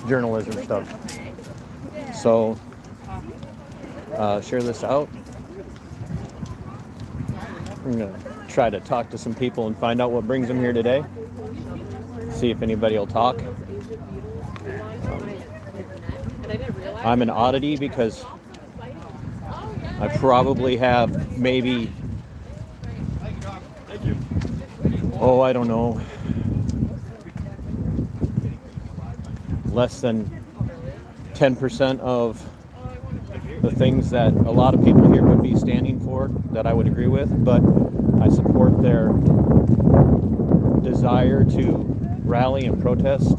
journalism stuff. So share this out. I'm going to try to talk to some people and find out what brings them here today. See if anybody will talk. I'm an oddity because I probably have maybe, I don't know, less than 10% of the things that a lot of people here would be standing for that I would agree with, but I support their desire to rally and protest.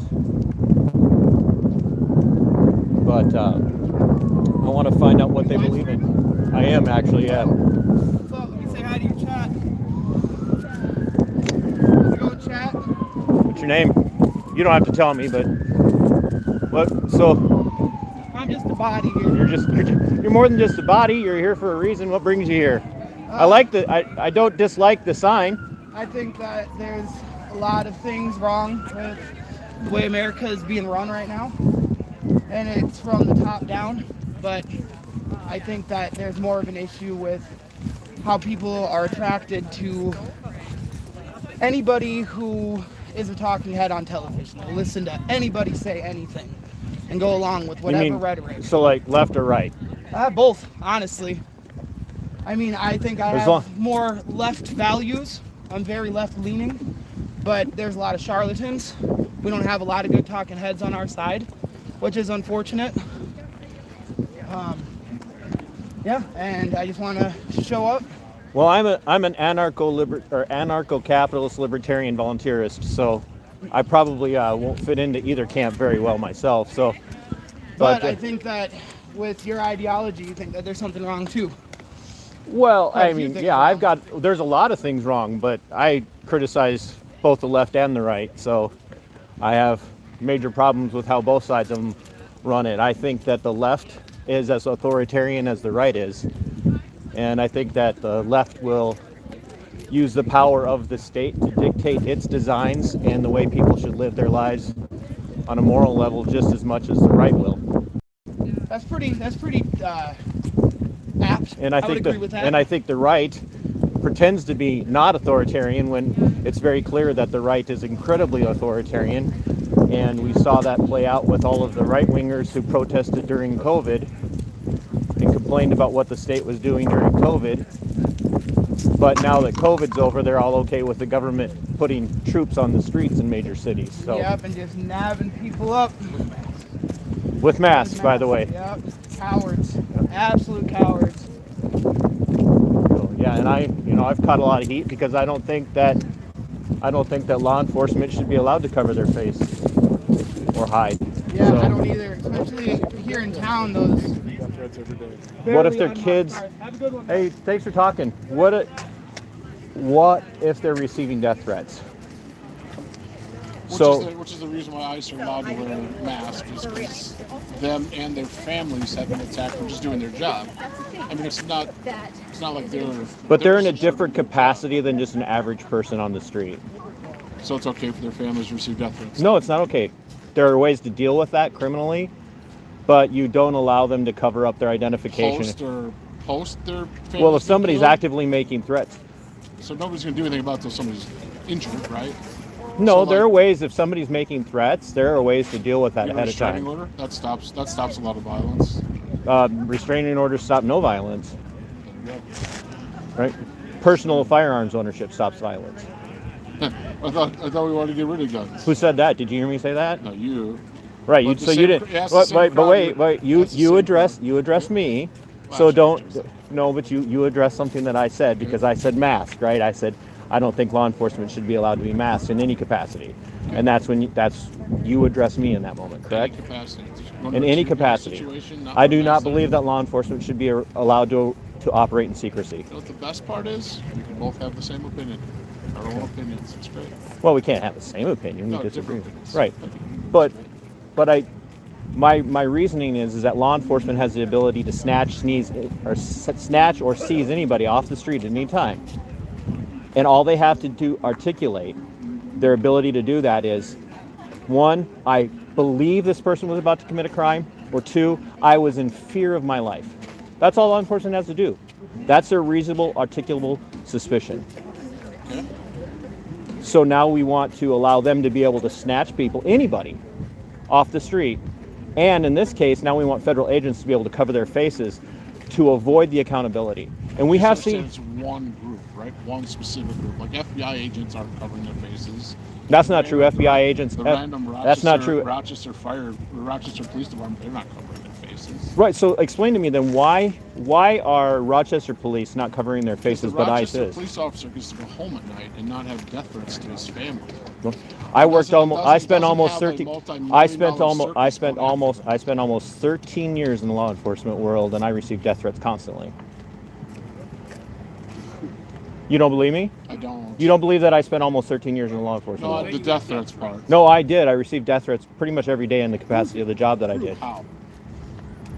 But I want to find out what they believe in. I am actually, yeah. What's up? Let me say hi to your chat. Let's go chat. What's your name? You don't have to tell me, but what? So I'm just a body here. You're more than just a body. You're here for a reason. What brings you here? I don't dislike the sign. I think that there's a lot of things wrong with the way America is being run right now, and it's from the top down. But I think that there's more of an issue with how people are attracted to anybody who is a talking head on television. They'll listen to anybody say anything and go along with whatever rhetoric. So like left or right? Both, honestly. I mean, I think I have more left values. I'm very left-leaning, but there's a lot of charlatans. We don't have a lot of good talking heads on our side, which is unfortunate. Yeah, and I just want to show up. Well, I'm an anarcho-capitalist libertarian volunteerist, so I probably won't fit into either camp very well myself. So, but I think that with your ideology, you think that there's something wrong too. Well, I mean, yeah, there's a lot of things wrong, but I criticize both the left and the right, so I have major problems with how both sides of them run it. I think that the left is as authoritarian as the right is, and I think that the left will use the power of the state to dictate its designs and the way people should live their lives on a moral level just as much as the right will. That's pretty apt. And I think the right pretends to be not authoritarian when it's very clear that the right is incredibly authoritarian. And we saw that play out with all of the right-wingers who protested during COVID and complained about what the state was doing during COVID. But now that COVID's over, they're all okay with the government putting troops on the streets in major cities. So. Yep, and just nabbing people up. With masks, by the way. Yep, cowards. Absolute cowards. So, yeah, and I've caught a lot of heat because I don't think that law enforcement should be allowed to cover their face or hide. Yeah, so. I don't either, especially here in town. Those. What if their kids? Have a good one. Hey, thanks for talking. What if they're receiving death threats? Which is the reason why ICE are allowed to wear masks, is because them and their families have been attacked for just doing their job. I mean, it's not like they're. But they're in a different capacity than just an average person on the street. So it's okay for their families to receive death threats? No, it's not okay. There are ways to deal with that criminally, but you don't allow them to cover up their identification. Post their families. Well, if somebody's actively making threats. So nobody's going to do anything about it until somebody's injured, right? No, there are ways. If somebody's making threats, there are ways to deal with that ahead of time. Order, that stops a lot of violence. Restraining orders stop no violence. Right? Personal firearms ownership stops violence. I thought we wanted to get rid of guns. Who said that? Did you hear me say that? No, you. Right. You didn't. Wait. You address me. So don't. No, but you address something that I said because I said mask. Right. I said. I don't think law enforcement should be allowed to be masked in any capacity, and that's when you address me in that moment, correct? In any capacity. I do not believe that law enforcement should be allowed to operate in secrecy. You know what the best part is? We can both have the same opinion. Our own opinions. It's great. Well, we can't have the same opinion. We disagree. Opinions. Right. But my reasoning is that law enforcement has the ability to snatch or seize anybody off the street at any time. And all they have to articulate their ability to do that is One, I believe this person was about to commit a crime, or two, I was in fear of my life. That's all law enforcement has to do. That's their reasonable, articulable suspicion. Okay. So now we want to allow them to be able to snatch people, anybody, off the street. And in this case, now we want federal agents to be able to cover their faces to avoid the accountability. And we have seen... It's one group, right? One specific group. Like FBI agents aren't covering their faces. That's not true. FBI agents... The random Rochester, that's not true. Rochester Police Department, they're not covering their faces. Right, so explain to me then why are Rochester police not covering their faces but ICE is? The Rochester police officer gets to go home at night and not have death threats to his family. I spent almost 13 years in the law enforcement world, and I received death threats constantly. You don't believe me? I don't. You don't believe that I spent almost 13 years in the law enforcement No, world? the death threats part. No, I did. I received death threats pretty much every day in the capacity of the job that I did. How?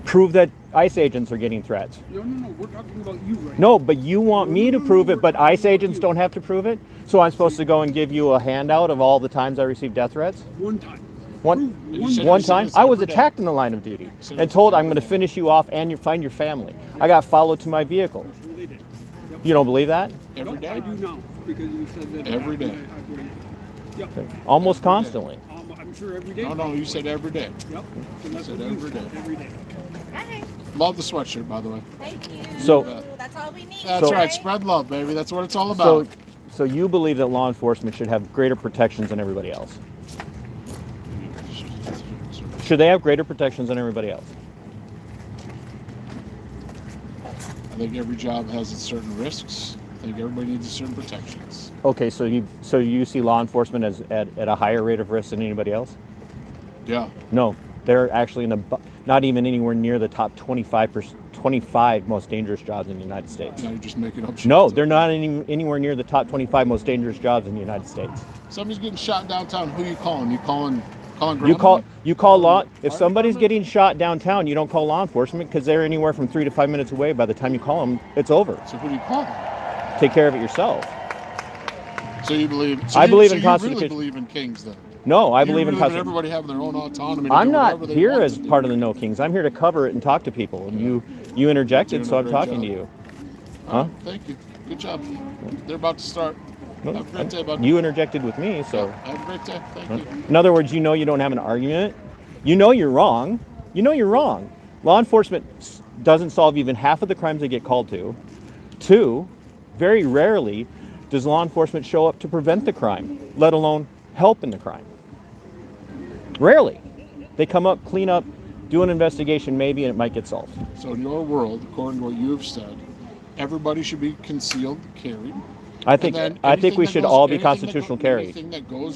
Prove that ICE agents are getting threats. No, we're talking about you right No, but you want me to prove it, but ICE agents don't have to prove it? So I'm supposed to go and give you a handout of all the times I received death threats? One time. One time? I was attacked in the line of duty and told I'm going to finish you off and find your family. I got followed to my vehicle. You don't believe that? Every day? I do now, because you said that. Every day. Yep. Almost constantly. I'm sure every day. No, you said every day. Yep. So You said every day. Every day. Hi. Love the sweatshirt, by the way. Thank you. So- That's all we need. That's So- right. Spread love, baby. That's what it's all about. So you believe that law enforcement should have greater protections than everybody else? Should they have greater protections than everybody else? I think every job has its certain risks. I think everybody needs certain protections. Okay, so you see law enforcement as at a higher rate of risk than anybody else? Yeah. No, they're actually not even anywhere near the top 25 most dangerous jobs in the United States. Now you're just making up shit. No, they're not anywhere near the top 25 most dangerous jobs in the United States. Somebody's getting shot downtown. Who are you calling? You calling grandma? You call law. If somebody's getting shot downtown, you don't call law enforcement because they're anywhere from 3 to 5 minutes away. By the time you call them, it's over. So who do you call? Take care of it yourself. So you believe? I believe in You Constitution. really believe in kings, then? No, I You believe in really Constitution. everybody having their own autonomy. To I'm do not whatever they here want as to do. part of the No Kings. I'm here to cover it and talk to people. And you interjected, so I'm Doing a great talking to job. you. Huh? Thank you. Good job. They're about to start. Have a great day, bud. You interjected with me, so. Have a great day. Thank you. In other words, you know you don't have an argument. You know you're wrong. You know you're wrong. Law enforcement doesn't solve even half of the crimes they get called to. Two, very rarely does law enforcement show up to prevent the crime, let alone help in the crime. Rarely. They come up, clean up, do an investigation maybe, and it might get solved. So in your world, according to what you have said, everybody should be concealed carry. I think we should all be constitutional carry.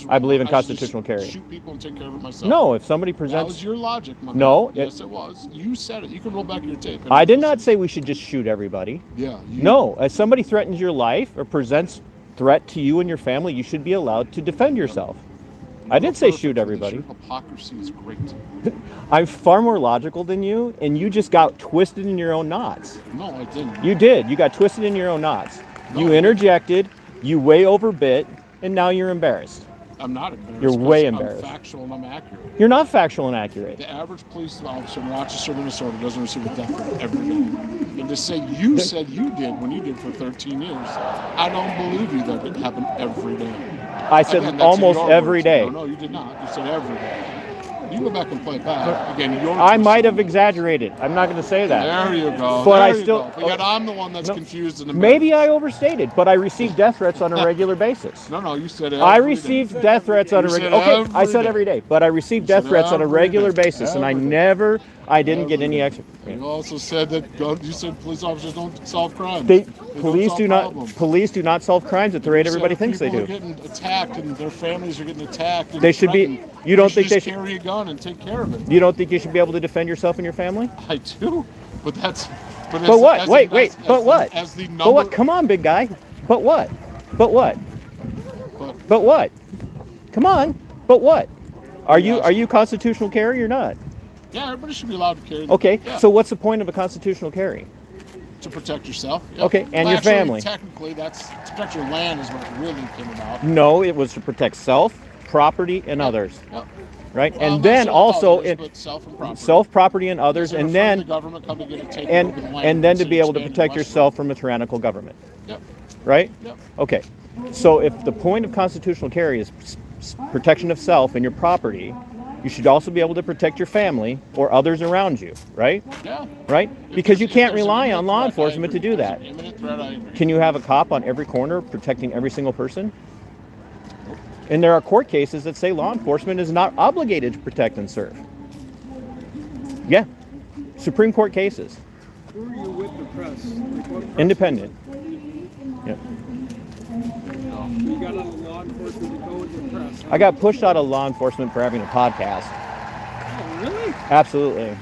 I believe in constitutional carry. Shoot people and take care of it myself. No, if somebody That presents... was your logic, my No, man. Yes, it was. You said it. You can roll back your tape. I did not say we should just shoot everybody. Yeah. No, as somebody threatens your life or presents threat to you and your family, you should be allowed to defend yourself. I did say shoot everybody. Your hypocrisy is great. I'm far more logical than you, and you just got twisted in your own knots. No, I didn't. You did. You got twisted in your own knots. No. You interjected, you way overbit, and now you're embarrassed. I'm not embarrassed. You're way 'cause embarrassed. I'm factual and I'm accurate. You're not factual and accurate. The average police officer in Rochester, Minnesota doesn't receive a death threat every day. And to say you said you did when you did for 13 years, I don't believe you that it happened every day. I said Again, that's almost your every words. day. No, you did not. You said every day. You go back and play it back. Again, your I might have exaggerated. I'm not going to say that. There you go. But there I you still- go. But yet I'm the one that's No. confused and Maybe I embarrassed. overstated, but I received death thethreats on a regular basis. No, you said it. I received death threats on a You said regular. Okay, I every said day. every day, but I received You death said threats on a every regular day. basis, and Every I didn't get any extra. You also said that you said police officers don't solve crimes. Police do not. problems. Police do not solve crimes at the rate You everybody said thinks they people do. are getting attacked and their families are getting attacked. And They should be- threatened. you don't should think they just should- carry a gun and take care of it? You don't think you should be able to defend yourself and your family? I do, but that's. But, But what? Wait. But what? As the number. But what? Come on, big guy. But what? But what? But what? Come on. But what? Are you constitutional carry or not? Yeah, everybody should be allowed to carry. Okay. Yeah, So what's the point of a constitutional carry? to protect yourself. Yeah. Okay, and Well, your actually, family. Technically, that's to protect your land is what it really came about. No, it was to protect self, property, and Yep. others. Yep. Right? Well, And then not also others, in but self and property. self-property and others, Because and they're afraid then the government coming in and taking and over the land and then to instead be of able to expanding protect westward. yourself from a tyrannical government. Yep. Right? Yep. Okay. So if the point of constitutional carry is protection of self and your property, you should also be able to protect your family or others around you, right? Yeah. Right? If Because you there's- if can't there's an rely on imminent law threat, I enforcement to agree. do If that. there's an imminent threat, I agree. Can you have a cop on every corner protecting every single person? And there are court cases that say law enforcement is not obligated to protect and serve. Yeah. Supreme Court cases. Who are you with the press? Like, what press? Independent. Yeah. You got out of law enforcement to go with the press. I got pushed out of law enforcement for having a podcast. Oh, really? Absolutely.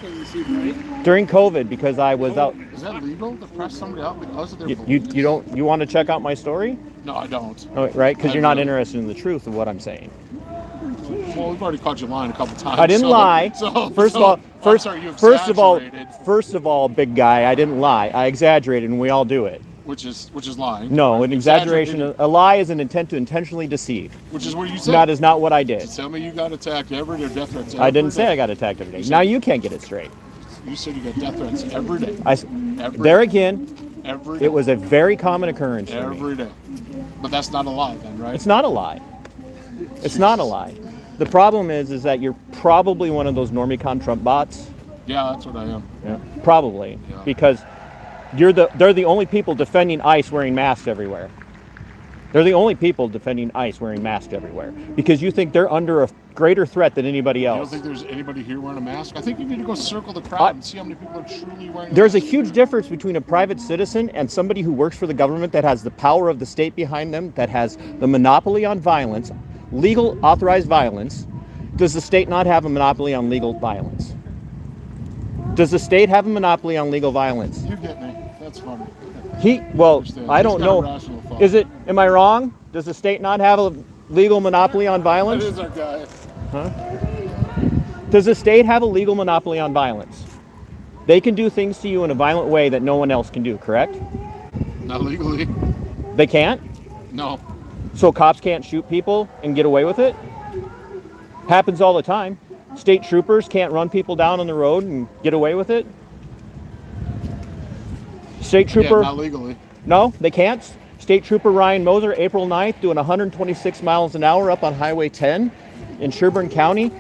Doesn't seem right. During COVID, because I was out. Is that legal to press somebody out because of their You beliefs? you want to check out my story? No, I don't. Oh, right? Because you're not really- interested in the truth of what I'm saying. Well, we've already caught you lying a couple times. I didn't lie. First of all, big guy, I didn't lie. I exaggerated, and we all do it. which is lying. No, right? an exaggeration. Exaggerated, A lie is an intent to intentionally deceive. which is what you said. That is not what I did. Tell me you got attacked every day, death threats. I didn't every say day. I got attacked every day. said- Now you can't get it straight. You said you got death threats every day. Every There day. again, Every day. it was a very common occurrence for me. every day. But that's not a lie, then, right? It's not a lie. It's not a lie. The problem is that you're probably one of those normie Trump bots. Yeah, that's what I am. Yeah, probably, Yeah. because they're the only people defending ICE wearing masks everywhere. They're the only people defending ICE wearing masks everywhere because you think they're under a greater threat than anybody You don't else. think there's anybody here wearing a mask? I think you need to go circle the crowd and see how many people are truly wearing There's a masks. huge difference between a private citizen and somebody who works for the government that has the power of the state behind them, that has the monopoly on violence, legal authorized violence. Does the state not have a monopoly on legal violence? Does the state have a monopoly on legal violence? You get me. That's funny. I He's don't got know. a rational thought. Am I wrong? Does the state not have a legal monopoly on That violence? is our guy. Does the state have a legal monopoly on violence? They can do things to you in a violent way that no one else can do, correct? Not legally. They can't? No. So cops can't shoot people and get away with it? Happens all the time. State troopers can't run people down on the road and get away with it? State trooper? Yeah, not legally. No, they can't. State Trooper Ryan Moser, April 9th, doing 126 miles an hour up on Highway 10 in Sherburne County,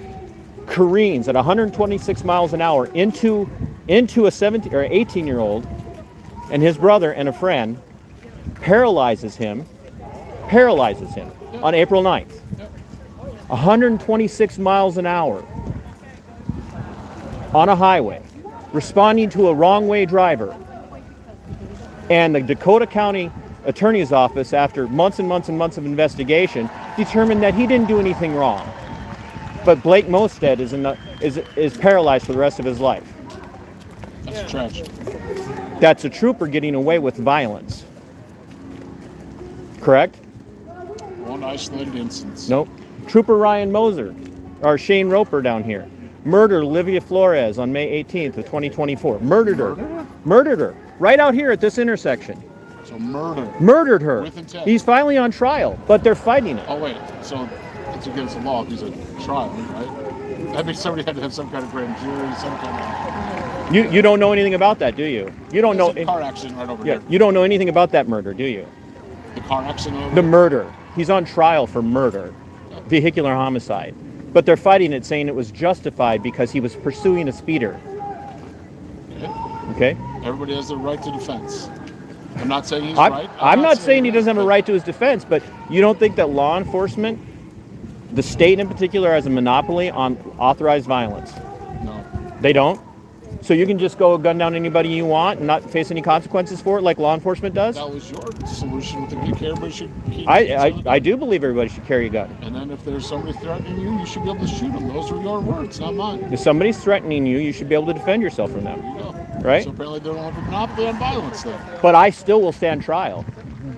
careens at 126 miles an hour into a 17 or 18-year-old and his brother and a friend, paralyzes him on April 9th. 126 miles an hour on a highway, responding to a wrong-way driver. And the Dakota County Attorney's Office, after months and months and months of investigation, determined that he didn't do anything wrong. But Blake Mosted is paralyzed for the rest of his life. That's a tragedy. That's a trooper getting away with violence. Correct? One isolated instance. Nope. Trooper Ryan Moser, or Shane Roper down here, murdered Olivia Flores on May 18th of 2024. Murdered her. Right out here at this intersection. So murder. Murdered her. With intent. He's finally on trial, but they're fighting it. Oh, wait. So it's against the law if he's a trial, right? That means somebody had to have some kind of grand jury, some kind of... You don't know anything about that, do you? You don't know. There's a car accident right over Yeah, here. you don't know anything about that murder, do you? The car accident over The here? murder. He's on trial for murder, vehicular homicide. But they're fighting it, saying it was justified because he was pursuing a speeder. Yeah. Okay? Everybody has the right to defense. I'm not saying he's I'm, right. I'm not saying he doesn't have a but right to his defense, but you don't think that law enforcement, the state in particular, has a monopoly on authorized violence? No. They don't? So you can just go gun down anybody you want and not face any consequences for it like law enforcement does? That was your solution with the kick. Everybody should keep I do believe everybody should carry a gun. And then if there's somebody threatening you, you should be able to shoot them. Those are your words, not mine. If somebody's threatening you, you should be able to defend yourself from them. There you go. Right? So apparently they don't have a monopoly on violence then. But I still will stand trial.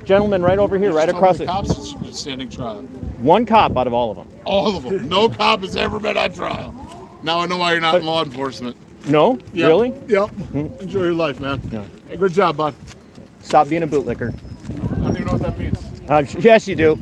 Gentlemen, right over here, You right just across told it. me the cops is standing trial. One cop out of all of them. All of them. No cop has ever been on trial. Now I know why you're not in law enforcement. No? Yep. Really? Yep. Enjoy your life, man. Yeah. Hey, good job, bud. Stop being a bootlicker. I don't even know what that means. Yes, you do.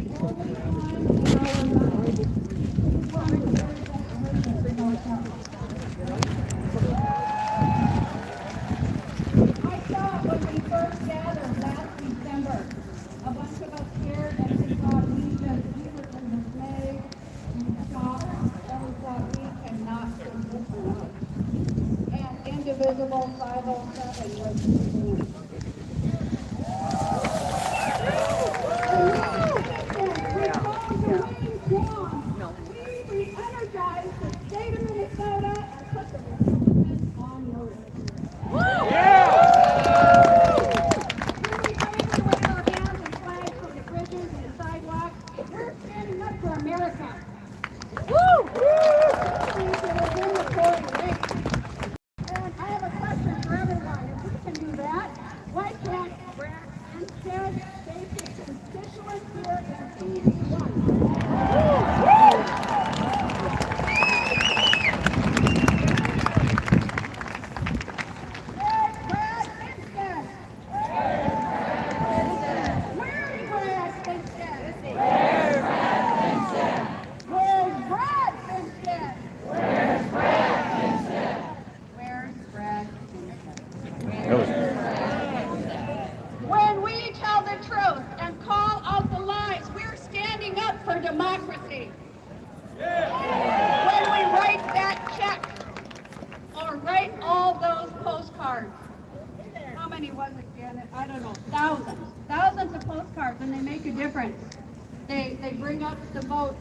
Approval 507 was convened. We re-energized the state of Minnesota and put the Republicans on notice. When we favor with our hands and flags for the bridges and the sidewalks, we're standing up for America. And I have a question for everyone. If we can do that, why can't Brad instead basic constituents here in TV1? Where's Brad Finstead? Where's Brad Finstead? Where's Brad Finstead? Where's Brad Finstead? When we tell the truth and call out the lies, we're standing up for democracy. When we write that check or write all those postcards, how many was it, Janet? I don't know. Thousands of postcards, and they make a difference. They bring up the vote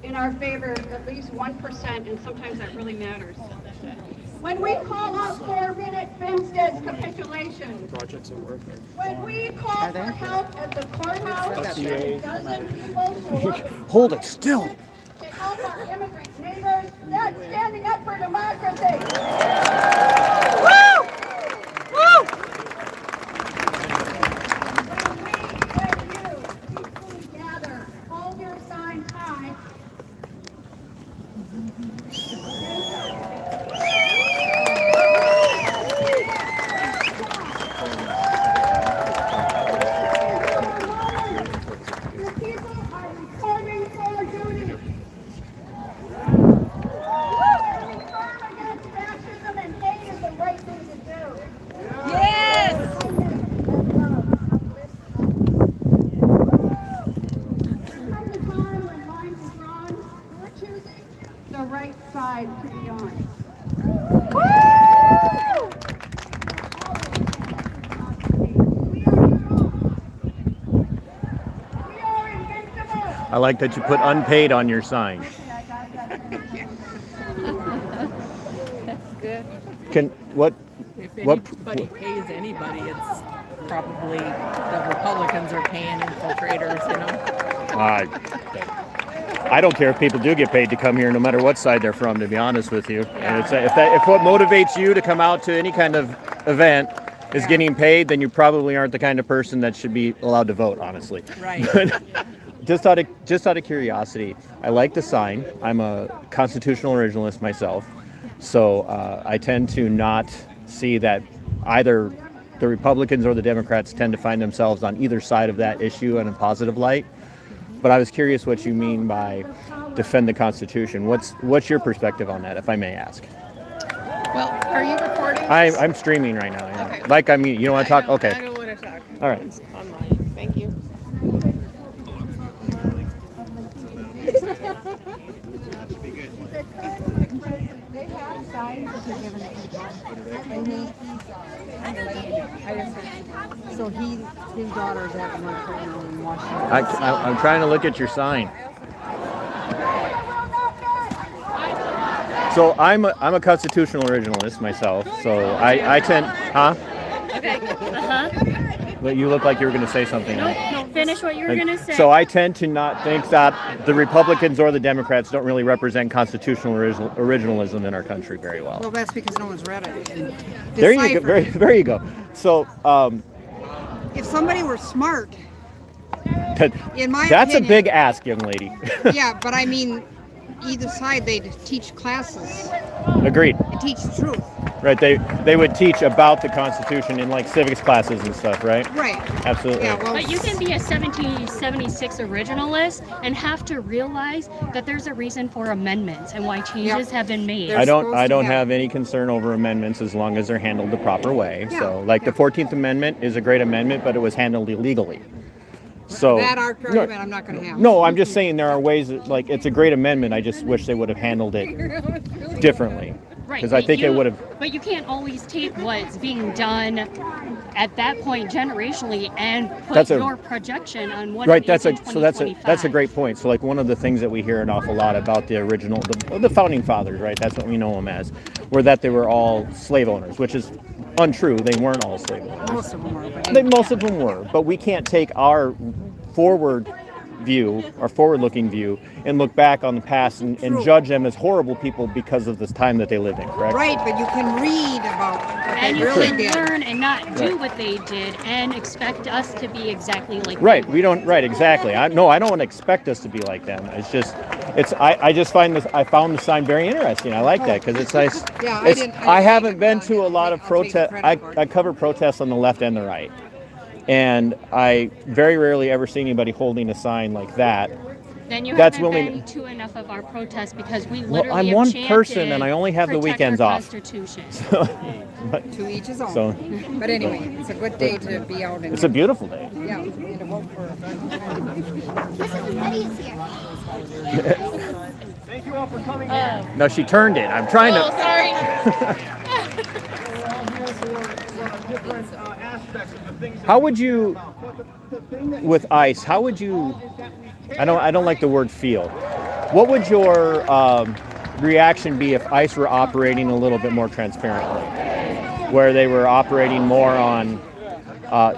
in our favor at least 1%, and sometimes that really matters. When we call out 4-minute Finstead's capitulation, when we call for help at the courthouse, a dozen people show up Hold it still. to help our immigrant neighbors, that's standing up for democracy. When you peacefully gather, hold your signs high. The people are reporting for duty. Standing firm against fascism and hate is the right thing to do. Yes! Come the time when lines are drawn, we're choosing the right side to be on. We are strong. We are invincible. I like that you put unpaid on your sign. Can what? If What- anybody pays anybody, it's probably the Republicans are paying infiltrators, you know? I don't care if people do get paid to come here, no matter what side they're from. To be honest with you, and if what motivates you to come out to any kind of event is getting paid, then you probably aren't the kind of person that should be allowed to vote. Honestly, Right. just out of curiosity, I like the sign. I'm a constitutional originalist myself, so I tend to not see that either the Republicans or the Democrats tend to find themselves on either side of that issue in a positive light. But I was curious what you mean by defend the Constitution. What's your perspective on that, if I may ask? Well, are you recording? I'm streaming right now. Yeah. Okay. Like, I mean, you don't want to talk? I Okay. don't want to talk. All right. It's online. Thank you. They have signs that they're giving it So his daughter's at work right now in Washington. I'm trying to look at your sign. So I'm a constitutional originalist myself. So I tend, huh? Okay. But you look like you were going to say something. No, finish what you were going to say. So I tend to not think that the Republicans or the Democrats don't really represent constitutional originalism in our country very well. Well, that's because no one's read it. and There you go. deciphered it. There you go. So If somebody were smart, in my that's opinion, a big ask, young lady. yeah, but I mean, either side they'd teach classes Agreed. and teach the truth. Right. They would teach about the Constitution in like civics classes and stuff, right? Right. Absolutely. Yeah. Well, But you can be a 1776 originalist and have to realize that there's a reason for amendments and why changes have been made. They're I don't supposed to have any concern over amendments as long as they're handled the proper way. Yeah, So like the 14th Amendment is a great amendment, but it was handled illegally. So that argument I'm not going to have. No, I'm just saying there are ways that, like, it's a great amendment. I just wish they would have handled it differently. Right. Because I think it would have. But you can't always take what's being done at that point generationally and put your projection on what it is in 2025. That's a great point. So like one of the things that we hear an awful lot about the original, the founding fathers, right? That's what we know them as, were that they were all slave owners, which is untrue. They weren't all slave owners. Most of them were. Most of them were, but we can't take our forward view, our forward-looking view, and look back on the past and judge them as horrible people because of this time that they lived in, correct? Right, but you can read about what and they you really can did. learn and not do what they did and expect us to be exactly like Right, them. we don't, right, exactly. I don't want to expect us to be like them. It's just, I just find this, I found the sign very interesting. I like that because it's nice. Yeah, I haven't been to a lot of protest. I cover protests on the left and the right. And I very rarely ever see anybody holding a sign like that. Then you That's haven't willing been to enough of our protests because we Well, literally I'm have one chanted, person and I only have the "Protect weekends our off." Constitution. But, To each his own. so But anyway, it's a good day to be out and it's a beautiful day. yeah, and to vote for. Thank you all for coming. No, she turned it. I'm trying Oh, to. sorry. Different aspects of the things. How would you, with ICE? How would you? I don't like the word feel. What would your reaction be if ICE were operating a little bit more transparently, where they were operating more on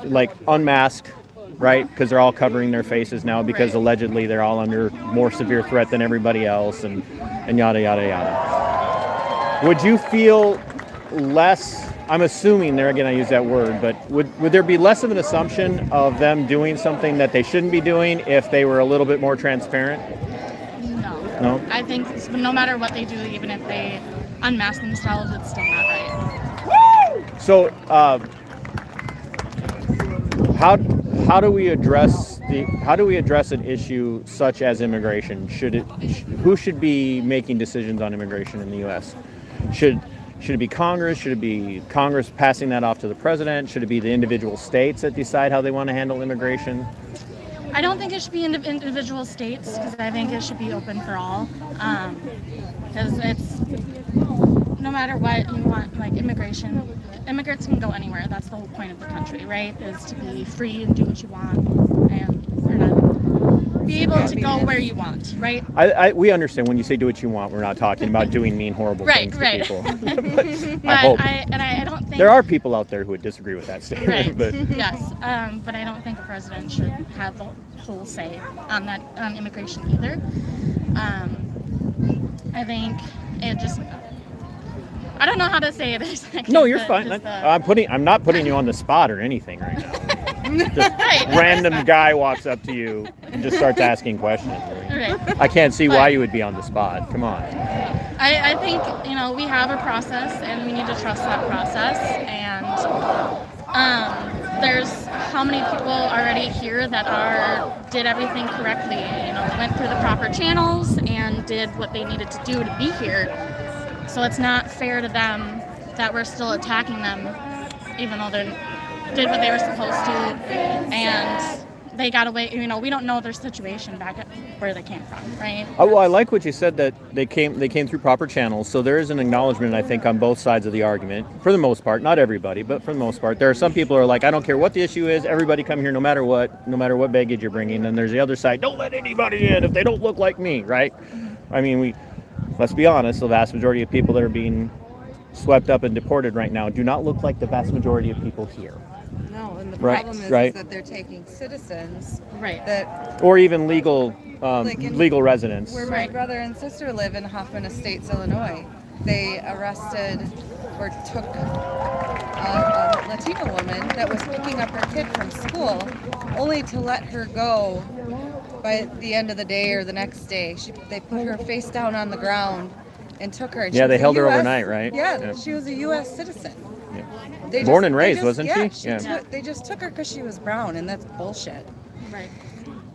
like unmasked, right? Because they're all covering their faces now because allegedly they're all under more severe threat than everybody else, and yada yada yada. Would you feel less? I'm assuming there again I use that word, but would there be less of an assumption of them doing something that they shouldn't be doing if they were a little bit more transparent? No. I think no matter what they do, even if they unmask themselves, it's still not right. So, how do we address an issue such as immigration? Who should be making decisions on immigration in the U.S.? Should it be Congress? Should it be Congress passing that off to the president? Should it be the individual states that decide how they want to handle immigration? I don't think it should be individual states because I think it should be open for all. Because it's no matter what you want, like immigration, immigrants can go anywhere. That's the whole point of the country, right? Is to be free and do what you want and be able to go where you want, right? We understand when you say do what you want, we're not talking about doing mean, horrible things to people. But I hope. I don't think There are people out there who would disagree with that statement. right. But Yes, but I don't think a president should have the whole say on that on immigration either. I think it just. I don't know how to say it. no, you're fine. I'm not putting you on the spot or anything right now. Just random guy walks up to you and just starts asking questions. Right. I can't see why you would be on the spot. Come on. I think we have a process and we need to trust that process. And there's how many people already here that did everything correctly. Went through the proper channels and did what they needed to do to be here. So it's not fair to them that we're still attacking them, even though they did what they were supposed to, and they got away. We don't know their situation back at where they came from, right? Oh, well, I like what you said that they came through proper channels. So there is an acknowledgement, I think, on both sides of the argument. For the most part, not everybody, but for the most part, there are some people who are like, I don't care what the issue is. Everybody come here, no matter what baggage you're bringing. And there's the other side. Don't let anybody in if they don't look like me, right? I mean, let's be honest, the vast majority of people that are being swept up and deported right now do not look like the vast majority of people here. No, and the Right, problem is right. that they're taking citizens Right. that Or even legal legal residents. where my brother and sister live in Hoffman Estates, Illinois. They arrested or took a Latina woman that was picking up her kid from school, only to let her go by the end of the day or the next day. They put her face down on the ground and took her. And Yeah, she they was a held her US overnight, right? Yeah, Yeah. she was a U.S. citizen. Yeah. Born and raised, wasn't she? Yeah. They just took her because she was brown, and that's bullshit. Right.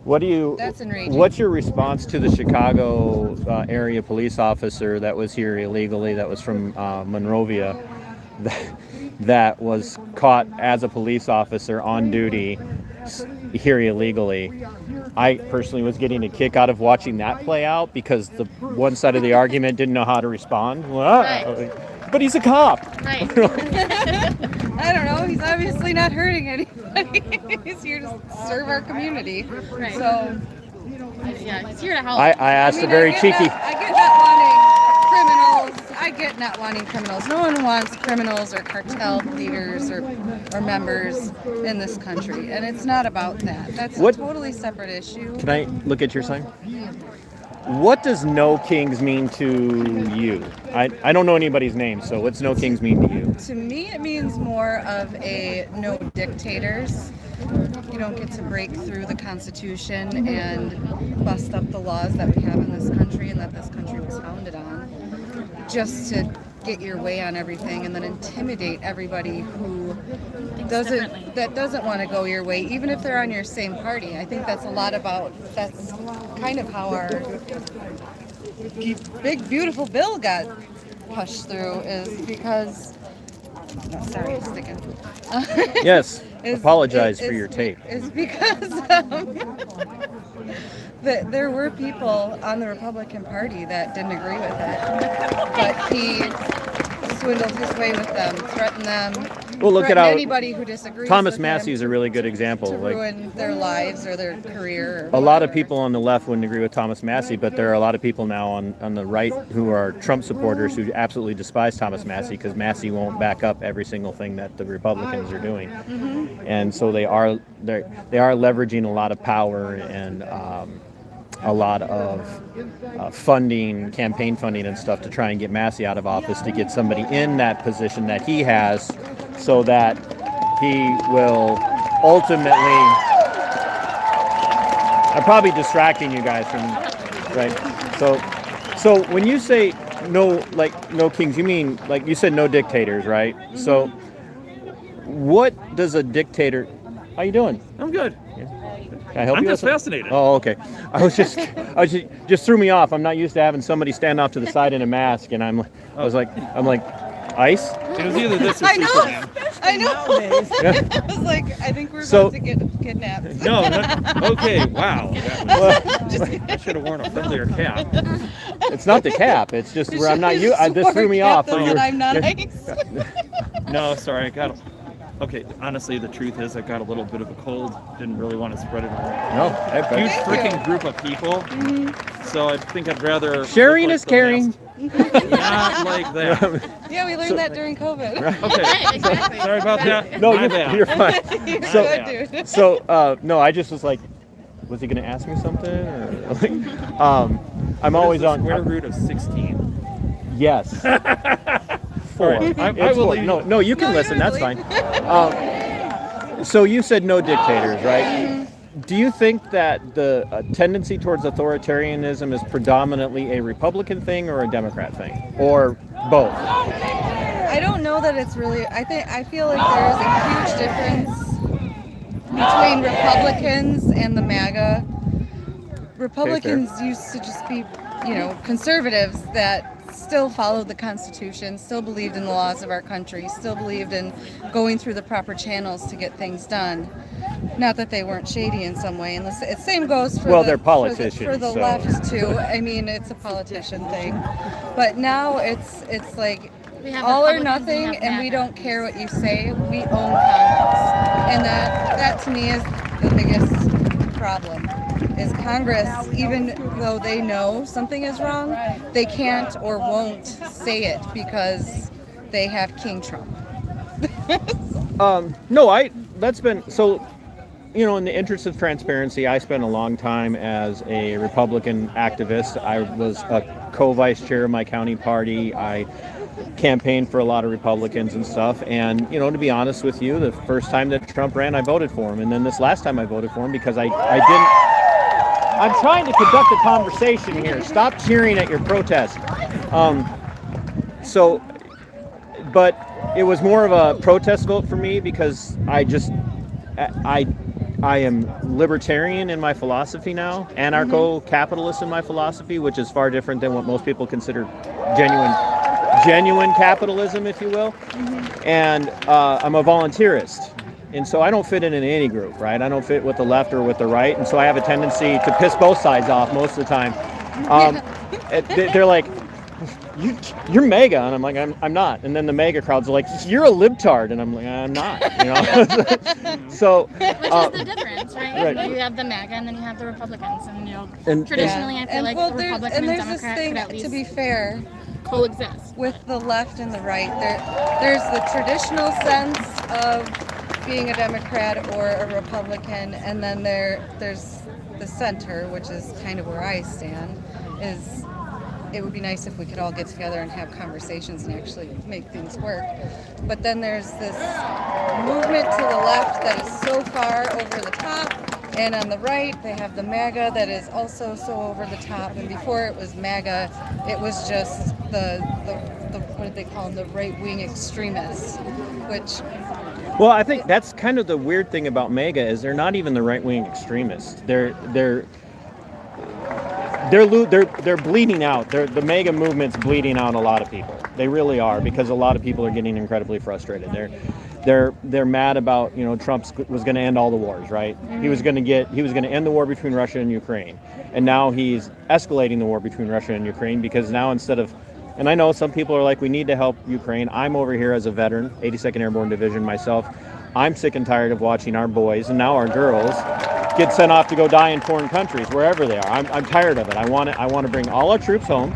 That's enraging. What's your response to the Chicago area police officer that was here illegally, that was from Monrovia, that was caught as a police officer on duty here illegally. I personally was getting a kick out of watching that play out because the one side of the argument didn't know how to respond. Well, but he's a cop. Right. I don't know. He's obviously not hurting anybody. He's here to serve our community. Right. So, yeah, he's here to help. I asked a very cheeky. I get not wanting criminals. I get not wanting criminals. No one wants criminals or cartel leaders or members in this country, and it's not about that. That's a totally separate issue. Can I look at your sign? What does no kings mean to you? I don't know anybody's name, so what's no kings mean to you? To me, it means more of a no dictators. You don't get to break through the Constitution and bust up the laws that we have in this country and that this country was founded on, just to get your way on everything and then intimidate everybody who doesn't want to go your way, even if they're on your same party. I think that's that's kind of how our big beautiful bill got pushed through, is because sorry, it's sticking. Yes, apologize for your tape. Is because there were people on the Republican Party that didn't agree with it, but he swindled his way with them, threatened them. Well, look at how anybody who disagrees. Thomas with Massey him is a really good example. to ruin their lives or their career. A lot of people on the left wouldn't agree with Thomas Massey, but there are a lot of people now on the right who are Trump supporters who absolutely despise Thomas Massey because Massey won't back up every single thing that the Republicans are doing. Mm-hmm. And so they are leveraging a lot of power and a lot of funding, campaign funding and stuff to try and get Massey out of office, to get somebody in that position that he has, so that he will ultimately... I'm probably distracting you guys from... Right? So when you say no kings, you mean, like you said, no dictators, right? Mm-hmm. So what does a dictator... How you doing? I'm good. Can I help I'm you? just fascinated. Oh, okay. I was just threw me off. I'm not used to having somebody stand off to the side in a mask, and I'm like, ice. It was either this or I know. Superman. I know. I was like, I think we're about to get kidnapped. No. Okay. Wow. I should have worn a friendlier cap. It's not the cap. It's just where I'm not you. This threw me off. So I'm not ice. No, sorry. I got. Okay, honestly, the truth is I got a little bit of a cold. Didn't really want to spread it around. No, huge freaking group of people. Mm-hmm. So I think I'd rather... Sharing is caring. Not like that. Yeah, we learned that during COVID. Okay, Exactly. Sorry about that. No, My bad. you're fine. You're So- good, dude. So, no, I just was like, was he going to ask me something? Or, like, I'm always on... Square root of 16. Yes. 4. Right. I It's will 4. leave. No, you can listen. That's fine. So you said no dictators, right? Do you think that the tendency towards authoritarianism is predominantly a Republican thing or a Democrat thing, or both? I don't know that it's really. I feel like there is a huge difference between Republicans and the MAGA. Republicans used to just be, conservatives that still followed the Constitution, still believed in the laws of our country, still believed in going through the proper channels to get things done. Not that they weren't shady in some way. And the same goes for they're politicians, for the so. left too. I mean, it's a politician thing. But now it's like We have all or Republicans, we nothing, have and we MAGA. don't care what you say. We own Congress, and that to me is the biggest problem. Is Congress, even though they know something is wrong, they can't or won't say it because they have King Trump. No, that's been so. In the interest of transparency, I spent a long time as a Republican activist. I was a co-vice chair of my county party. I campaigned for a lot of Republicans and stuff. And, to be honest with you, the first time that Trump ran, I voted for him. And then this last time I voted for him because I didn't... I'm trying to conduct a conversation here. Stop cheering at your protest. But it was more of a protest vote for me because I am libertarian in my philosophy now, anarcho-capitalist in my philosophy, which is far different than what most people consider genuine capitalism, if you will. And I'm a volunteerist. And so I don't fit in any group, right? I don't fit with the left or with the right, and so I have a tendency to piss both sides off most of the time. They're like, you're MAGA, and I'm like, I'm not. And then the MAGA crowds are like, you're a libtard, and I'm like, I'm not. So, which is the difference, right? You have the MAGA, and then you have the Republicans, and traditionally, I feel like the Republican and Democrat could at least, to be fair, coexist with the left and the right. There's the traditional sense of being a Democrat or a Republican, and then there's the center, which is kind of where I stand. It would be nice if we could all get together and have conversations and actually make things work. But then there's this movement to the left that is so far over the top, and on the right they have the MAGA that is also so over the top. And before it was MAGA, it was just the what did they call them, the right-wing extremists, which... Well, I think that's kind of the weird thing about MAGA is they're not even the right-wing extremists. They're bleeding out. The MAGA movement's bleeding out a lot of people. They really are, because a lot of people are getting incredibly frustrated. They're mad about, Trump was going to end all the wars, right? Mm-hmm. He was going to end the war between Russia and Ukraine, and now he's escalating the war between Russia and Ukraine, because now instead of, and I know some people are like, we need to help Ukraine. I'm over here as a veteran, 82nd Airborne Division myself. I'm sick and tired of watching our boys and now our girls get sent off to go die in foreign countries, wherever they are. I'm tired of it. I want to bring all our troops home,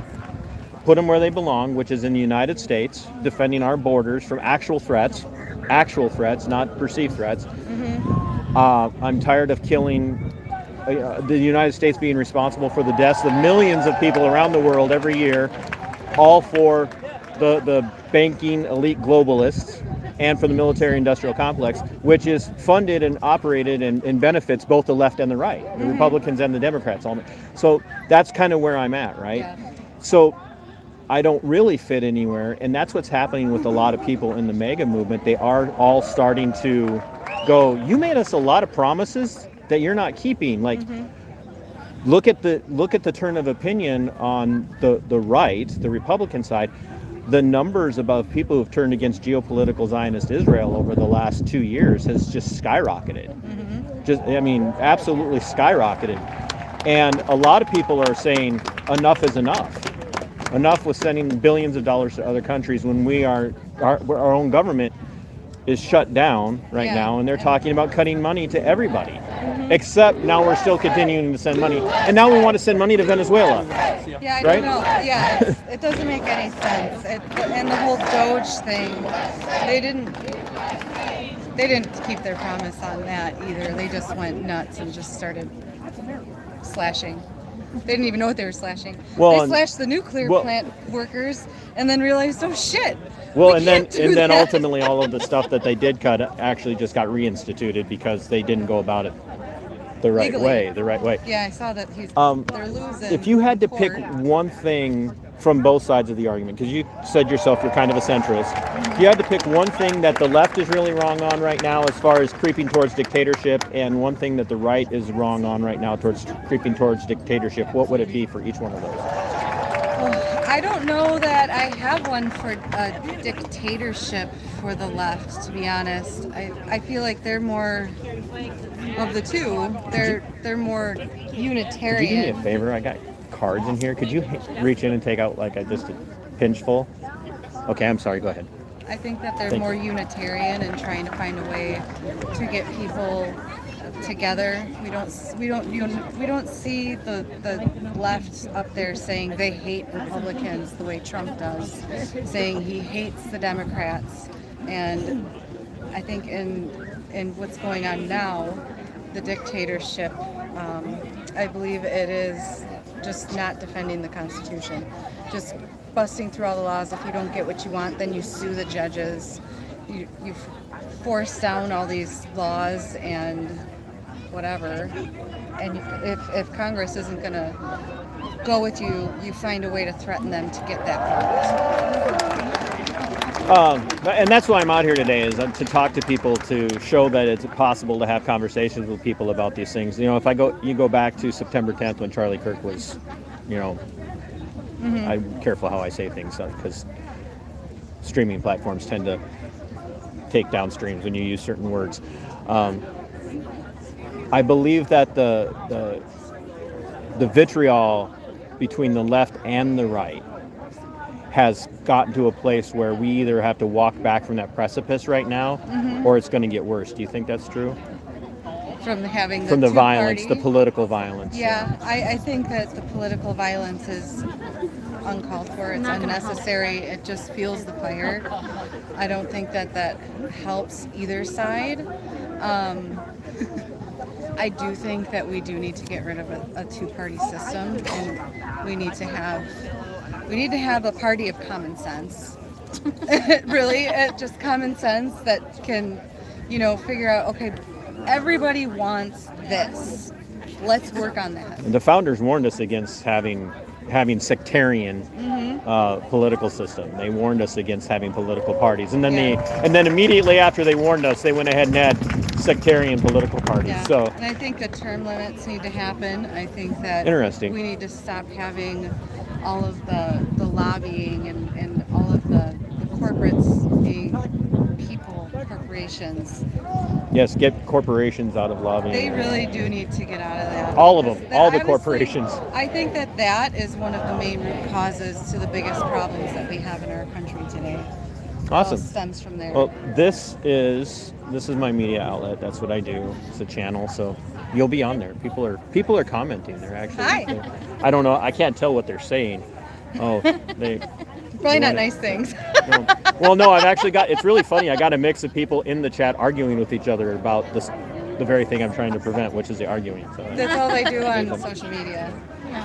put them where they belong, which is in the United States, defending our borders from actual threats, not perceived threats. Mm-hmm. I'm tired of killing the United States being responsible for the deaths of millions of people around the world every year, all for the banking elite globalists and for the military-industrial complex, which is funded and operated and benefits both the left and the right, the mm-hmm. Republicans and the Democrats. So that's kind of where I'm at, right? Yeah. So I don't really fit anywhere, and that's what's happening with a lot of people in the MAGA movement. They are all starting to go, you made us a lot of promises that you're not keeping. Like, mm-hmm. look at the turn of opinion on the right, the Republican side. The numbers of people who've turned against geopolitical Zionist Israel over the last 2 years has just skyrocketed. Mm-hmm. Absolutely skyrocketed. And a lot of people are saying enough is enough. Enough with sending billions of dollars to other countries when our own government is shut down right now, and they're talking about cutting money to everybody. Mm-hmm. Except now we're still continuing to send money, and now we want to send money to Venezuela. Yeah, I don't know. Yeah, it doesn't make any sense. And the whole Doge thing, they didn't keep their promise on that either. They just went nuts and just started slashing. They didn't even know what they were slashing. They slashed the nuclear plant workers and then realized, oh shit. Well, and then ultimately all of the stuff that they did cut actually just got reinstituted because they didn't go about it the right way. Yeah, I saw that they're losing. If you had to pick one thing from both sides of the argument, because you said yourself you're kind of a centrist, if you had to pick one thing that the left is really wrong on right now as far as creeping towards dictatorship, and one thing that the right is wrong on right now towards creeping towards dictatorship, what would it be for each one of those? I don't know that I have one for a dictatorship for the left, to be honest. I feel like they're more of the two. They're more Unitarian. Could you do me a favor? I got cards in here. Could you reach in and take out just a pinch full? Okay, I'm sorry. Go ahead. I think that they're more Unitarian and trying to find a way to get people together. We don't see the left up there saying they hate Republicans the way Trump does, saying he hates the Democrats. And I think in what's going on now, the dictatorship, I believe it is just not defending the Constitution, just busting through all the laws. If you don't get what you want, then you sue the judges. You force down all these laws and whatever. And if Congress isn't going to go with you, you find a way to threaten them to get that vote. And that's why I'm out here today, is to talk to people, to show that it's possible to have conversations with people about these things. If you go back to September 10th when Charlie Kirk was, I'm careful how I say things because streaming platforms tend to take down streams when you use certain words. I believe that the vitriol between the left and the right has gotten to a place where we either have to walk back from that precipice right now, or it's going to get worse. Do you think that's true? From having From the violence, the political violence. Yeah, I think that the political violence is uncalled for. It's unnecessary. It just fuels the fire. I don't think that helps either side. I do think that we do need to get rid of a two-party system, and we need to have a party of common sense. Really, just common sense that can, figure out, okay, everybody wants this. Let's work on that. And the founders warned us against having sectarian political system. They warned us against having political parties, and then immediately after they warned us, they went ahead and had sectarian political parties. Yeah. So, and I think the term limits need to happen. I think that we need to stop having all of the lobbying and all of the corporates being corporations. Yes, get corporations out of lobbying. They really do need to get out of that. All of them, all the corporations. I think that is one of the main root causes to the biggest problems that we have in our country today. Awesome. It all stems from there. Well, this is my media outlet. That's what I do. It's a channel, so you'll be on there. People are commenting there actually. Hi. I don't know. I can't tell what they're saying. Oh, they probably not nice things. Well, no, I've actually got. It's really funny. I got a mix of people in the chat arguing with each other about the very thing I'm trying to prevent, which is the arguing. So that's all they do on social media.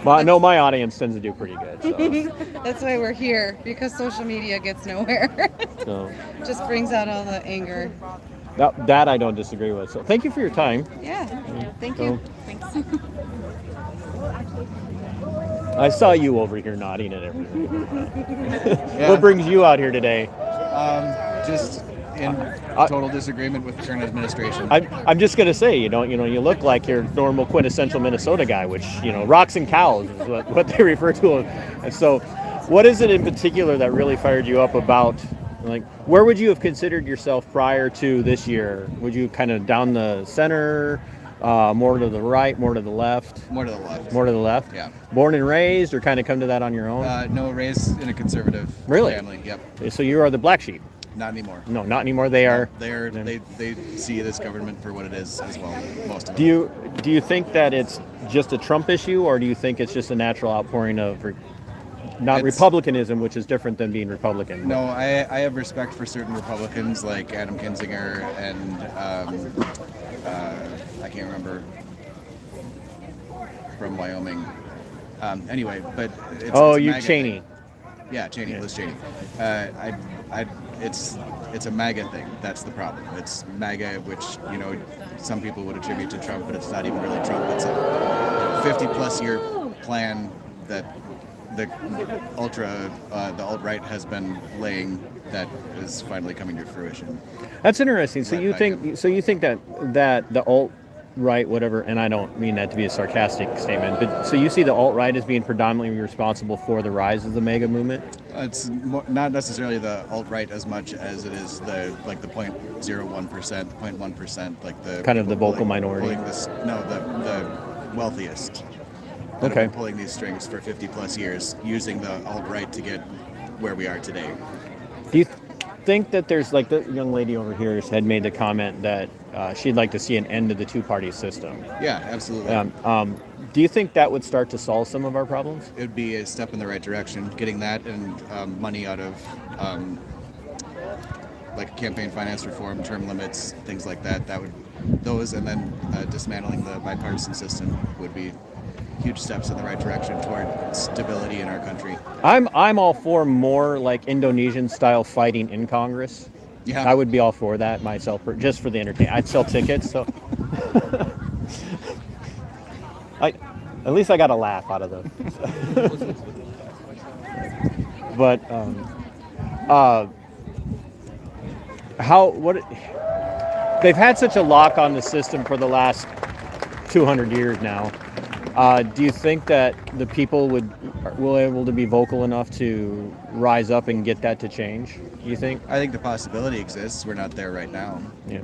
Well, I know my audience tends to do pretty good. So. That's why we're here, because social media gets nowhere. So. Just brings out all the anger. That I don't disagree with. So thank you for your time. Yeah, thank you. Thanks. I saw you over here nodding at everything. What brings you out here today? Just in total disagreement with the current administration. I'm just gonna say, you look like your normal quintessential Minnesota guy, which rocks and cows is what they refer to him. And so, what is it in particular that really fired you up about? Like, where would you have considered yourself prior to this year? Would you kind of down the center, more to the right, more to the left? More to the left. More to the left? Yeah. Born and raised, or kind of come to that on your own? No, raised in a conservative family. Yep. So you are the black sheep? Not anymore. No, not anymore. They are. They see this government for what it is as well. Most of them. Do you think that it's just a Trump issue, or do you think it's just a natural outpouring of Republicanism, which is different than being Republican? No, I have respect for certain Republicans like Adam Kinzinger and I can't remember, from Wyoming. Anyway, but it's Cheney. Thing. Yeah, Cheney, Liz Cheney. It's a MAGA thing. That's the problem. It's MAGA, which some people would attribute to Trump, but it's not even really Trump. It's a 50-plus year plan that the alt-right has been laying that is finally coming to fruition. That's interesting. So you think that the alt-right, whatever, and I don't mean that to be a sarcastic statement, but so you see the alt-right as being predominantly responsible for the rise of the MAGA movement? It's not necessarily the alt-right as much as it is the 0.01%, 0.1%, like the kind of the vocal minority. The wealthiest. That have been pulling these strings for 50-plus years, using the alt-right to get where we are today. Do you think that there's, like the young lady over here had made the comment that she'd like to see an end to the two-party system? Yeah, absolutely. Do you think that would start to solve some of our problems? It would be a step in the right direction. Getting that and money out of like campaign finance reform, term limits, things like that. And then dismantling the bipartisan system would be huge steps in the right direction toward stability in our country. I'm all for more like Indonesian style fighting in Congress. Yeah. I would be all for that myself, just for the entertainment. I'd sell tickets, so at least I got a laugh out of them. But they've had such a lock on the system for the last 200 years now. Do you think that the people will able to be vocal enough to rise up and get that to change? Do you think? I think the possibility exists. We're not there right now. Yeah.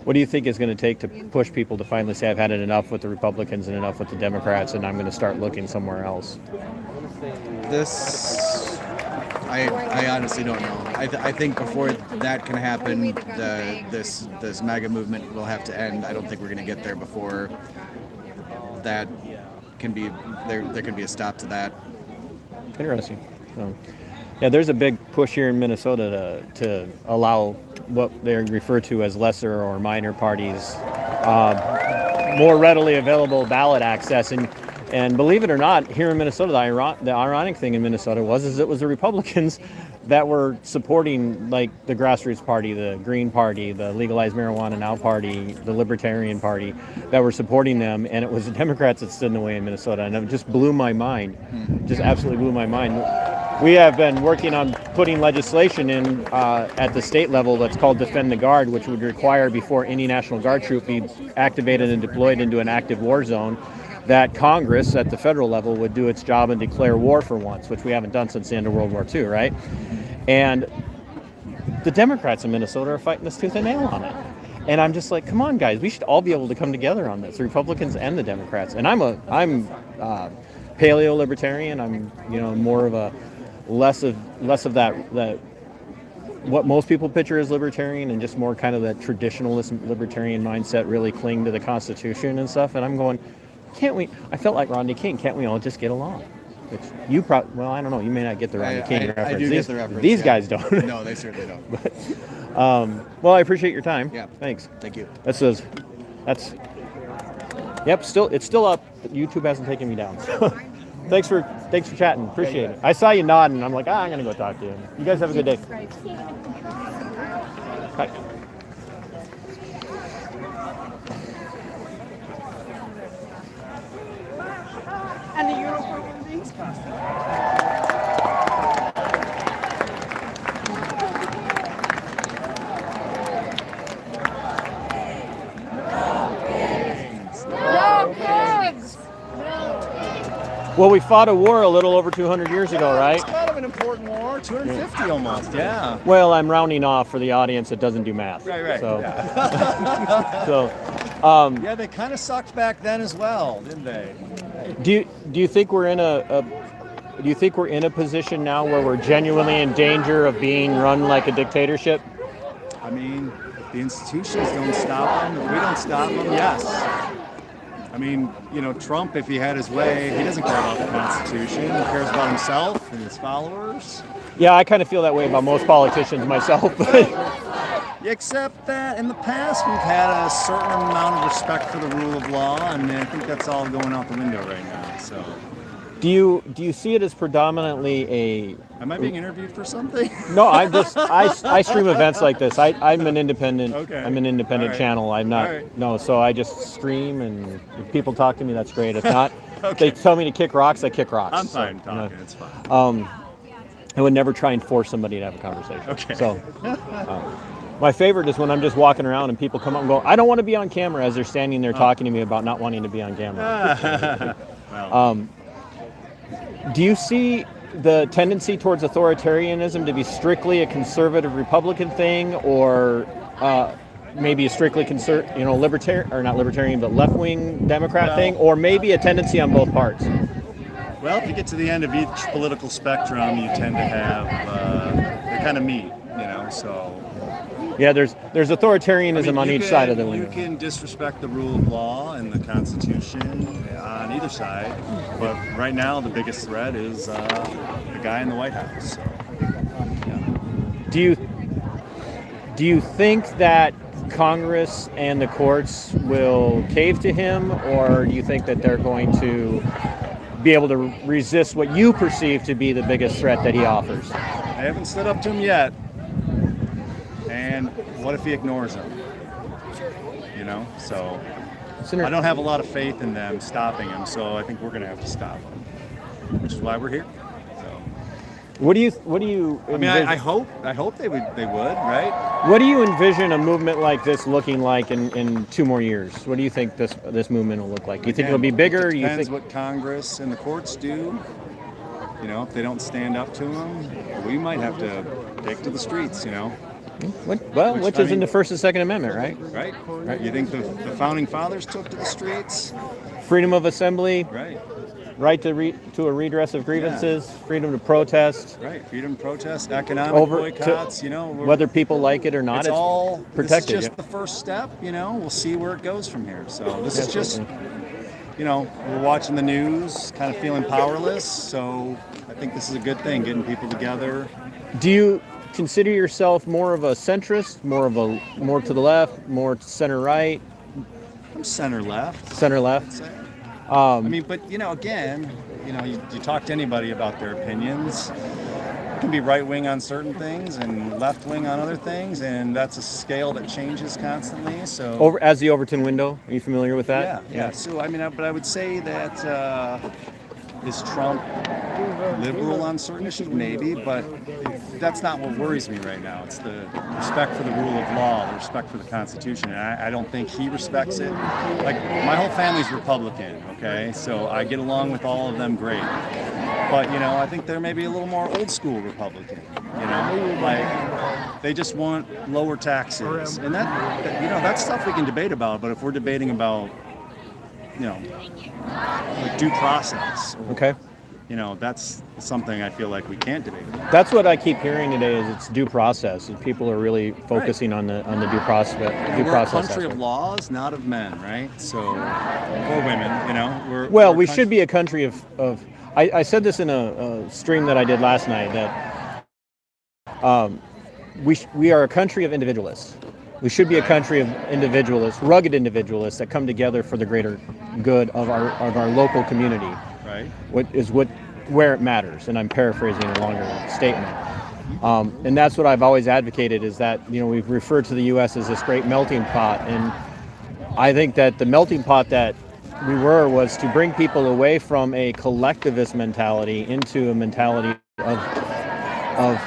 What do you think is going to take to push people to finally say, I've had it enough with the Republicans and enough with the Democrats, and I'm going to start looking somewhere else? I honestly don't know. I think before that can happen, this MAGA movement will have to end. I don't think we're going to get there before that can be there. There can be a stop to that. Interesting. Yeah, there's a big push here in Minnesota to allow what they refer to as lesser or minor parties more readily available ballot access. And believe it or not, here in Minnesota, the ironic thing in Minnesota was it was the Republicans that were supporting like the Grassroots Party, the Green Party, the Legalize Marijuana Now Party, the Libertarian Party that were supporting them, and it was the Democrats that stood in the way in Minnesota, and it just blew my mind, just absolutely blew my mind. We have been working on putting legislation in at the state level that's called Defend the Guard, which would require before any National Guard troop be activated and deployed into an active war zone, that Congress at the federal level would do its job and declare war for once, which we haven't done since the end of World War II, right? And the Democrats in Minnesota are fighting this tooth and nail on it. And I'm just like, come on, guys, we should all be able to come together on this, the Republicans and the Democrats. And I'm paleo-libertarian. I'm more of a less of that what most people picture as libertarian, and just more kind of that traditionalist libertarian mindset, really cling to the Constitution and stuff. And I'm going, can't we? I felt like Rodney King. Can't we all just get along? Which you well, I don't know. You may not get the Rodney King reference. I do get the reference. These guys don't. No, they certainly don't. But, well, I appreciate your time. Yeah. Thanks. Thank you. That's. Yep. It's still up. But YouTube hasn't taken me down. So, thanks for chatting. Appreciate it. I saw you nodding. I'm like, I'm gonna go talk to you. You guys have a good day. Bye. And the euro for one of these costs. No pigs! Well, we fought a war a little over 200 years ago, right? It's kind of an important war, 250 almost, yeah. Well, I'm rounding off for the audience that doesn't do math. Right. So, Yeah. yeah, they kind of sucked back then as well, didn't they? Do you think we're in a position now where we're genuinely in danger of being run like a dictatorship? I mean, if the institutions don't stop them, if we don't stop them, yes. I mean, Trump, if he had his way, he doesn't care about the Constitution. He cares about himself and his followers. Yeah, I kind of feel that way about most politicians myself. Except that in the past, we've had a certain amount of respect for the rule of law, and I think that's all going out the window right now. So, do you see it as predominantly a? Am I being interviewed for something? No, I stream events like this. I'm an independent. Okay. I'm an independent channel. I'm not. No, so I just stream, and if people talk to me, that's great. If not, Okay. they tell me to kick rocks, I kick rocks. I'm fine talking. It's fine. I would never try and force somebody to have a conversation. Okay. So, my favorite is when I'm just walking around and people come up and go, I don't want to be on camera, as they're standing there talking to me about not wanting to be on camera. Well. Do you see the tendency towards authoritarianism to be strictly a conservative Republican thing, or maybe a strictly libertarian, or not libertarian, but left-wing Democrat thing, or maybe a tendency on both parts? Well, if you get to the end of each political spectrum, you tend to have they kind of meet, so. Yeah, there's authoritarianism on each side of the window. You can disrespect the rule of law and the Constitution on either side, but right now the biggest threat is the guy in the White House. So, yeah. Do you think that Congress and the courts will cave to him, or do you think that they're going to be able to resist what you perceive to be the biggest threat that he offers? I haven't stood up to him yet. And what if he ignores them? So I don't have a lot of faith in them stopping him, so I think we're going to have to stop him, which is why we're here. So. What do you? I mean, I hope they would, right? What do you envision a movement like this looking like in 2 more years? What do you think this movement will look like? Do you think it'll be bigger? It depends what Congress and the courts do. You know, if they don't stand up to them, we might have to take to the streets. You know. Which is in the First and Second Amendment, right? Right. You think the founding fathers took to the streets? Freedom of assembly. Right to a redress of grievances, freedom to protest. Right, freedom to protest, economic boycotts, whether people like it or not, it's all protected. This is just the first step, we'll see where it goes from here. So this is just, we're watching the news, kind of feeling powerless, so I think this is a good thing, getting people together. Do you consider yourself more of a centrist, more to the left, more center right? I'm center left. Center left? I mean, but again, you talk to anybody about their opinions. It can be right wing on certain things and left wing on other things, and that's a scale that changes constantly. So, as the Overton window, are you familiar with that? Yeah. So I mean, but I would say that is Trump liberal on certain issues, maybe, but that's not what worries me right now. It's the respect for the rule of law, the respect for the Constitution. And I don't think he respects it. Like, my whole family's Republican, okay? So I get along with all of them great. But, I think they're maybe a little more old school Republican, like they just want lower taxes. And that's stuff we can debate about, but if we're debating about, like due process. Okay. That's something I feel like we can't debate about. That's what I keep hearing today is it's due process, and people are really focusing on the due process. We're a country of laws, not of men, right? So, or women, we should be a country of I said this in a stream that I did last night that we are a country of individualists. We should be a country of individualists, rugged individualists that come together for the greater good of our local community. Right. Where it matters, and I'm paraphrasing a longer statement. And that's what I've always advocated is that we've referred to the U.S. as this great melting pot, and I think that the melting pot that we was to bring people away from a collectivist mentality into a mentality of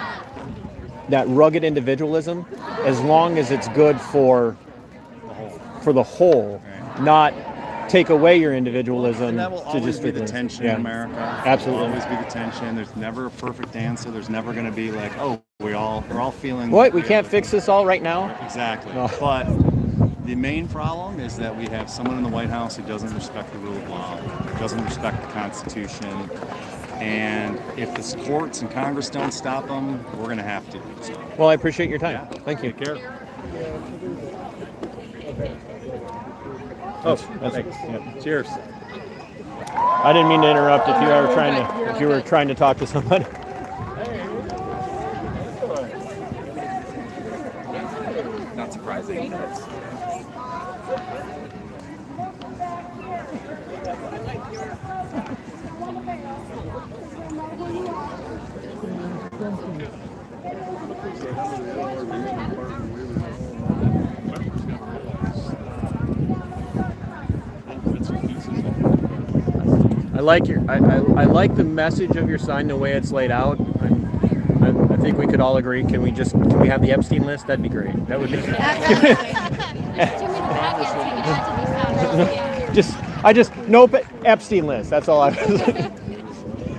that rugged individualism, as long as it's good for the whole, not take away your individualism. And that will always be the tension in America. Absolutely. It will always be the tension. There's never a perfect answer. There's never going to be like, we're all feeling. What? We can't fix this all right now? Exactly. No. But the main problem is that we have someone in the White House who doesn't respect the rule of law, doesn't respect the Constitution. And if the courts and Congress don't stop them, we're going to have to. So. Well, I appreciate your time. Yeah. Thank you. Take care. Thanks. Yeah. Cheers. I didn't mean to interrupt if you were trying to talk to somebody. Not surprising. I like the message of your sign, the way it's laid out. I think we could all agree. Can we have the Epstein list? That'd be great. That would be. No Epstein list. That's all I was.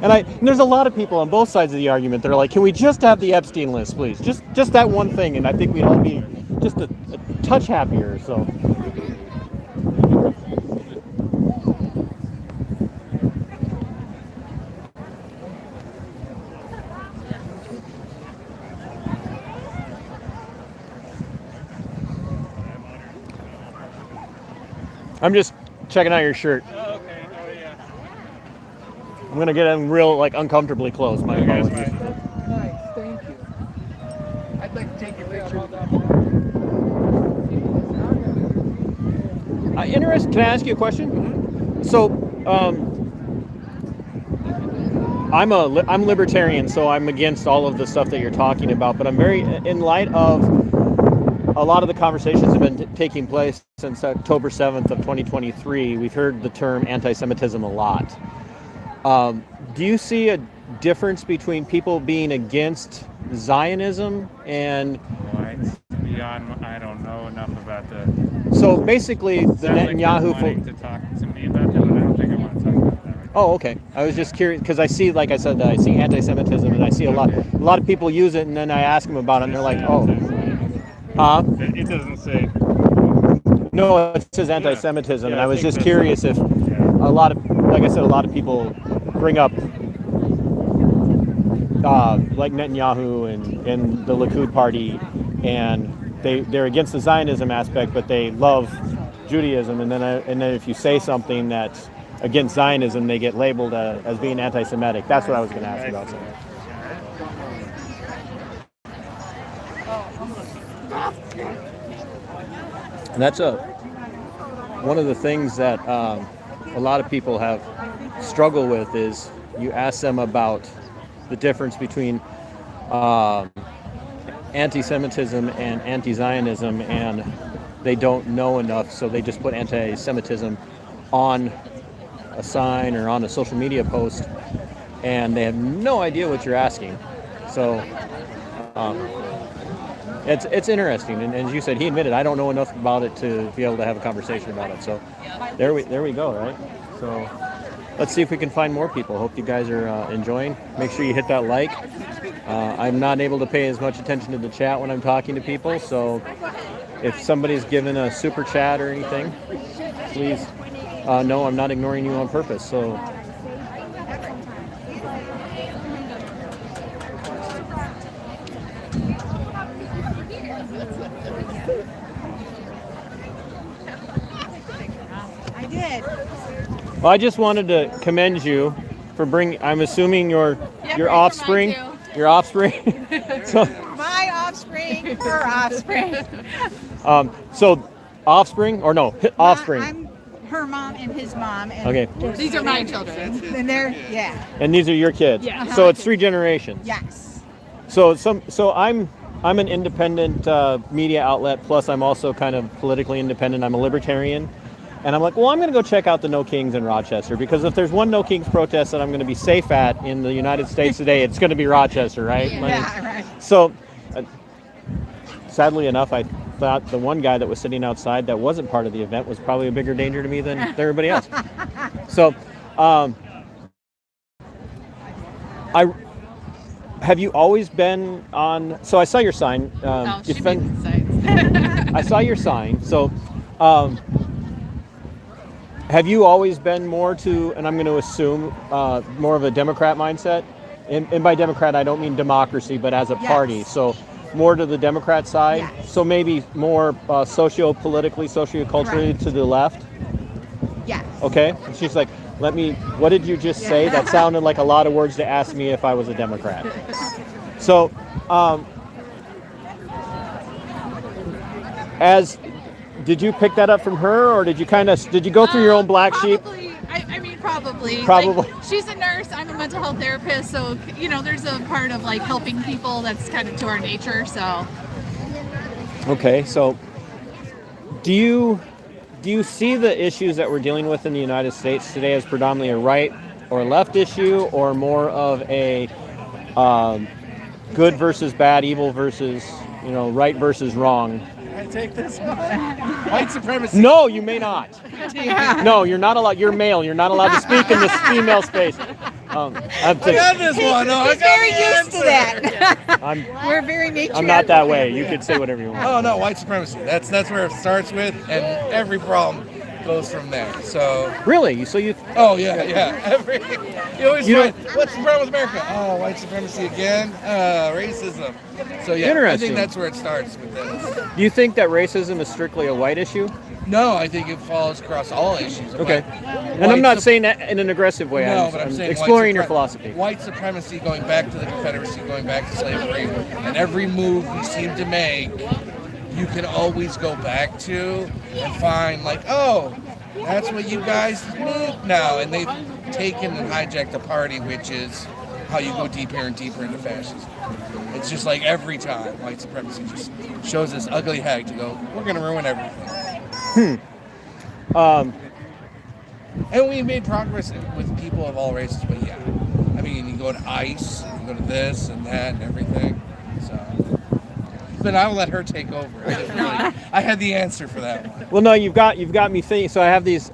And there's a lot of people on both sides of the argument that are like, can we just have the Epstein list, please? Just that one thing, and I think we'd all be just a touch happier. So. I'm just checking out your shirt. Oh, okay. Oh, yeah. I'm gonna get in real, uncomfortably close. My apologies. Nice, thank you. I'd like to take your picture. Can I ask you a question? Mm-hmm. So, I'm libertarian, so I'm against all of the stuff that you're talking about. But I'm very, in light of a lot of the conversations have been taking place since October 7th of 2023. We've heard the term anti-Semitism a lot. Do you see difference between people being against Zionism and beyond, I don't know enough about the. So basically, the Netanyahu. Wanting to talk to me about that, but I don't think I want to talk about that. Right. Oh, okay. I was just curious because I see, like I said, I see anti-Semitism, and I see a lot of people use it, and then I ask them about it, and they're like, "Oh, huh?" It doesn't say. No, it says anti-Semitism, and I was just curious if a lot of, like I said, a lot of people bring up like Netanyahu and the Likud party, and they're against the Zionism aspect, but they love Judaism, and then if you say something that's against Zionism, they get labeled as being anti-Semitic. That's what I was going to ask about. And that's one of the things that a lot of people have struggled with is you ask them about the difference between anti-Semitism and anti-Zionism, and they don't know enough, so they just put anti-Semitism on a sign or on a social media post, and they have no idea what you're asking. So it's interesting, and as you said, he admitted, I don't know enough about it to be able to have a conversation about it. So there we go, right? So let's see if we can find more people. Hope you guys are enjoying. Make sure you hit that like. I'm not able to pay as much attention to the chat when I'm talking to people, so if somebody's given a super chat or anything, please know I'm not ignoring you on purpose. So I did. well, I just wanted to commend you for bringing, I'm assuming your offspring. Your offspring. So, My offspring, her offspring. So offspring or no offspring? I'm her mom and his mom. And Okay. These are my children. And they're, And these are your kids. Yeah. So it's 3 generations. Yes. So I'm an independent media outlet. Plus, I'm also kind of politically independent. I'm a libertarian. And I'm like, well, I'm going to go check out the No Kings in Rochester, because if there's one No Kings protest that I'm going to be safe at in the United States today, it's going to be Rochester, right? Right. So, sadly enough, I thought the one guy that was sitting outside that wasn't part of the event was probably a bigger danger to me than everybody else. So, have you always been on? So I saw your sign. No, she made the signs. I saw your sign. So. Have you always been more to, and I'm going to assume, more of a Democrat mindset? And by Democrat, I don't mean democracy, but as a party. So more to the Democrat side. Yes. So maybe more socio-politically, socio-culturally to the left. Yes. Okay. And she's like, what did you just say? That sounded like a lot of words to ask me if I was a Democrat. So, did you pick that up from her, or did you go through your own black sheep? Probably. Probably. Like, she's a nurse. I'm a mental health therapist. So, there's a part of like helping people that's kind of to our nature. So. Okay. So, do you see the issues that we're dealing with in the United States today as predominantly a right or left issue, or more of a good versus bad, evil versus, right versus wrong? I take this one. White supremacy. No, you may not. No, you're not allowed. You're male. You're not allowed to speak in this female space. I got this one. No, He's very used to that. We're very matriarchal. I'm not that way. You can say whatever you want. Oh no, white supremacy. That's where it starts with, and every problem goes from there. So really, so you? Oh yeah. You always find what's the problem with America? Oh, white supremacy again. Racism. So yeah, I think that's where it starts with this. Do you think that racism is strictly a white issue? No, I think it falls across all issues. Okay. And I'm not saying that in an aggressive way. No, but I'm saying exploring your philosophy. White supremacy, going back to the Confederacy, going back to slavery, and every move we seem to make, you can always go back to and find like, oh, that's what you guys need now. And they've taken and hijacked the party, which is how you go deeper and deeper into fascism. It's just like every time white supremacy just shows this ugly head to go, we're going to ruin everything. And we made progress with people of all races, but yeah. I mean, you go to ICE, you go to this and that and everything. So, but I'll let her take over. I had the answer for that one. Well, no, you've got me thinking. So I have these.